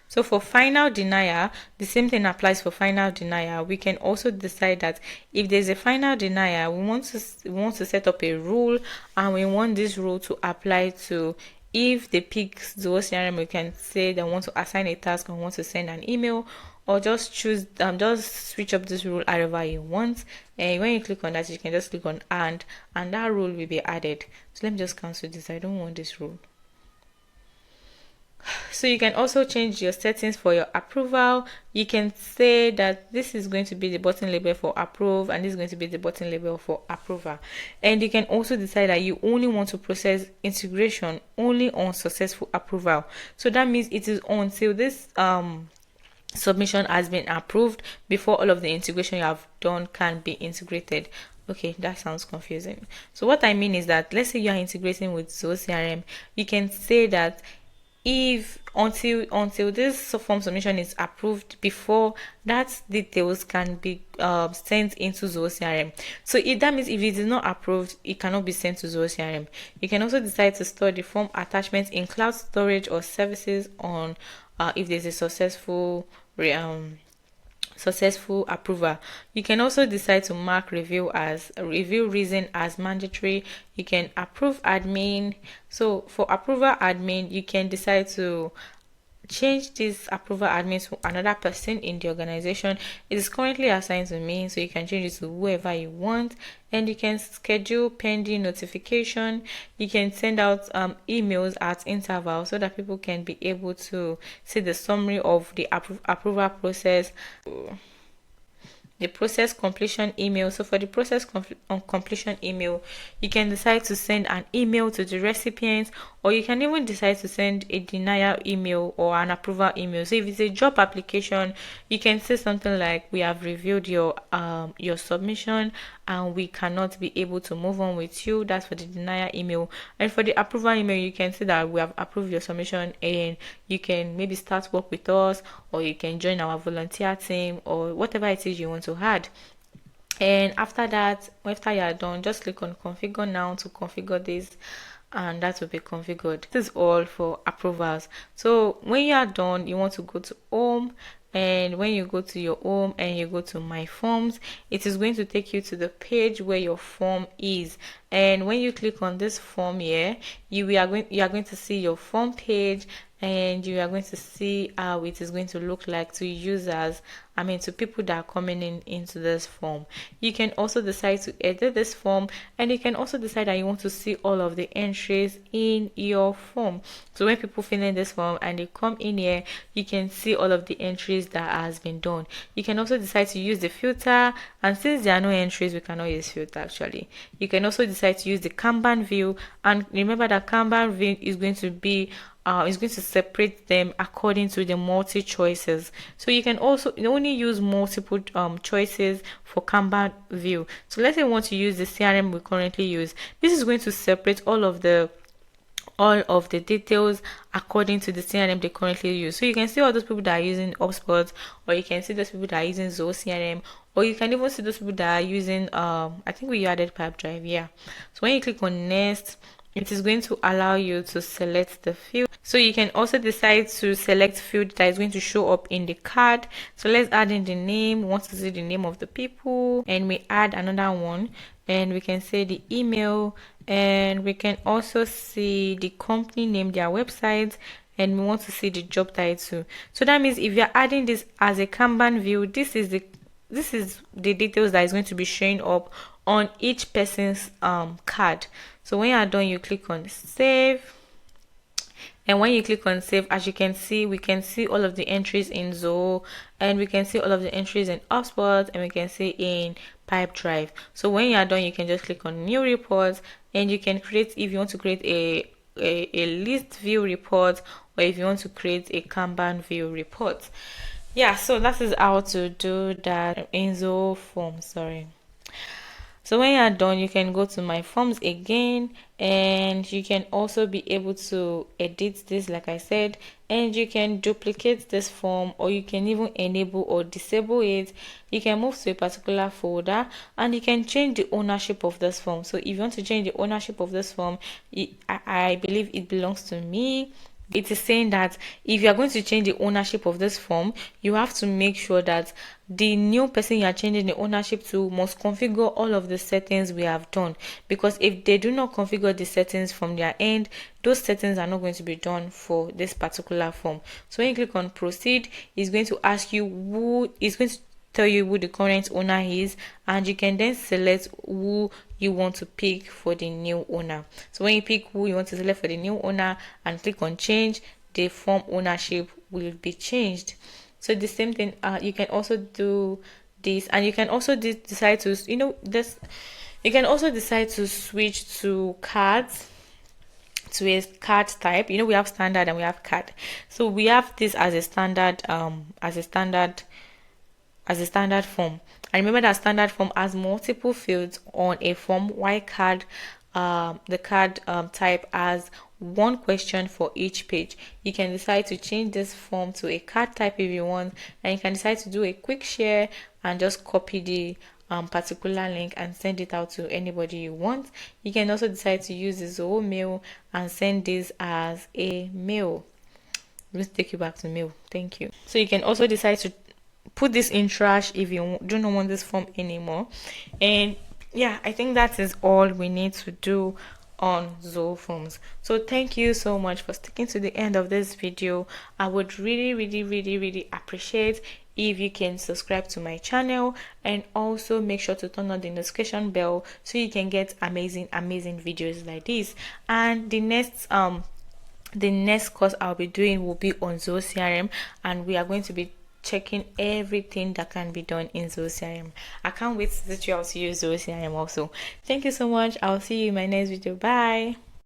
So for final denial, the same thing applies for final denial. We can also decide that if there's a final denial, we want to set up a rule, and we want this rule to apply to, if they pick Zoho CRM, we can say they want to assign a task and want to send an email, or just just switch up this rule however you want. And when you click on that, you can just click on and that rule will be added. So let me just cancel this. I don't want this rule. So you can also change your settings for your approval. You can say that this is going to be the button label for approve, and this is going to be the button label for approval. And you can also decide that you only want to process integration only on successful approval. So that means it is until this submission has been approved before all of the integration you have done can be integrated. Okay, that sounds confusing. So what I mean is that, let's say you are integrating with Zoho CRM, you can say that if until this form submission is approved, before that details can be sent into Zoho CRM. So if that means if it is not approved, it cannot be sent to Zoho CRM. You can also decide to store the form attachments in cloud storage or services on if there's a successful approval. You can also decide to mark review reason as mandatory. You can approve admin. So for approval admin, you can decide to change this approval admin to another person in the organization. It is currently assigned to me, so you can change it to whoever you want. And you can schedule pending notification. You can send out emails at intervals so that people can be able to see the summary of the approval process. The process completion email. So for the process completion email, you can decide to send an email to the recipient, or you can even decide to send a denial email or an approval email. So if it's a job application, you can say something like, we have reviewed your submission and we cannot be able to move on with you. That's for the denial email. And for the approval email, you can say that we have approved your submission and you can maybe start work with us, or you can join our volunteer team, or whatever it is you want to add. And after that, after you are done, just click on configure now to configure this, and that will be configured. This is all for approvals. So when you are done, you want to go to home, and when you go to your home and you go to my forms, it is going to take you to the page where your form is. And when you click on this form here, you are going to see your form page, and you are going to see how it is going to look like to users, to people that are coming into this form. You can also decide to edit this form, and you can also decide that you want to see all of the entries in your form. So when people fill in this form and they come in here, you can see all of the entries that has been done. You can also decide to use the filter, and since there are no entries, we cannot use filter actually. You can also decide to use the Kanban view, and remember that Kanban view is going to be separate them according to the multi choices. So you can also only use multiple choices for Kanban view. So let's say we want to use the CRM we currently use. This is going to separate all of the details according to the CRM they currently use. So you can see all those people that are using HubSpot, or you can see those people that are using Zoho CRM, or you can even see those people that are using I think we added Pipedrive. Yeah. So when you click on next, it is going to allow you to select the field. So you can also decide to select field that is going to show up in the card. So let's add in the name. We want to see the name of the people, and we add another one, and we can say the email, and we can also see the company name, their website, and we want to see the job title. So that means if you're adding this as a Kanban view, this is the details that is going to be showing up on each person's card. So when you are done, you click on save. And when you click on save, as you can see, we can see all of the entries in Zoho, and we can see all of the entries in HubSpot, and we can see in Pipedrive. So when you are done, you can just click on new reports, and you can create, if you want to create a list view report, or if you want to create a Kanban view report. Yeah, so that is how to do that in Zoho Forms. Sorry. So when you are done, you can go to my forms again, and you can also be able to edit this, like I said, and you can duplicate this form, or you can even enable or disable it. You can move to a particular folder, and you can change the ownership of this form. So if you want to change the ownership of this form, I believe it belongs to me. It is saying that if you are going to change the ownership of this form, you have to make sure that the new person you are changing the ownership to must configure all of the settings we have done, because if they do not configure the settings from their end, those settings are not going to be done for this particular form. So when you click on proceed, it's going to ask you who is going to tell you who the current owner is, and you can then select who you want to pick for the new owner. So when you pick who you want to select for the new owner and click on change, the form ownership will be changed. So the same thing, you can also do this, and you can also decide to, you can also decide to switch to cards, to a card type. We have standard and we have card. So we have this as a standard form. And remember that standard form has multiple fields on a form, while card, the card type has one question for each page. You can decide to change this form to a card type if you want, and you can decide to do a quick share and just copy the particular link and send it out to anybody you want. You can also decide to use the Zoho mail and send this as a mail. Let's take you back to mail. Thank you. So you can also decide to put this in trash if you do not want this form anymore. And yeah, I think that is all we need to do on Zoho Forms. So thank you so much for sticking to the end of this video. I would really appreciate if you can subscribe to my channel, and also make sure to turn on the notification bell so you can get amazing videos like this. And the next course I'll be doing will be on Zoho CRM, and we are going to be checking everything that can be done in Zoho CRM. I can't wait to teach you how to use Zoho CRM also. Thank you so much. I'll see you in my next video. Bye.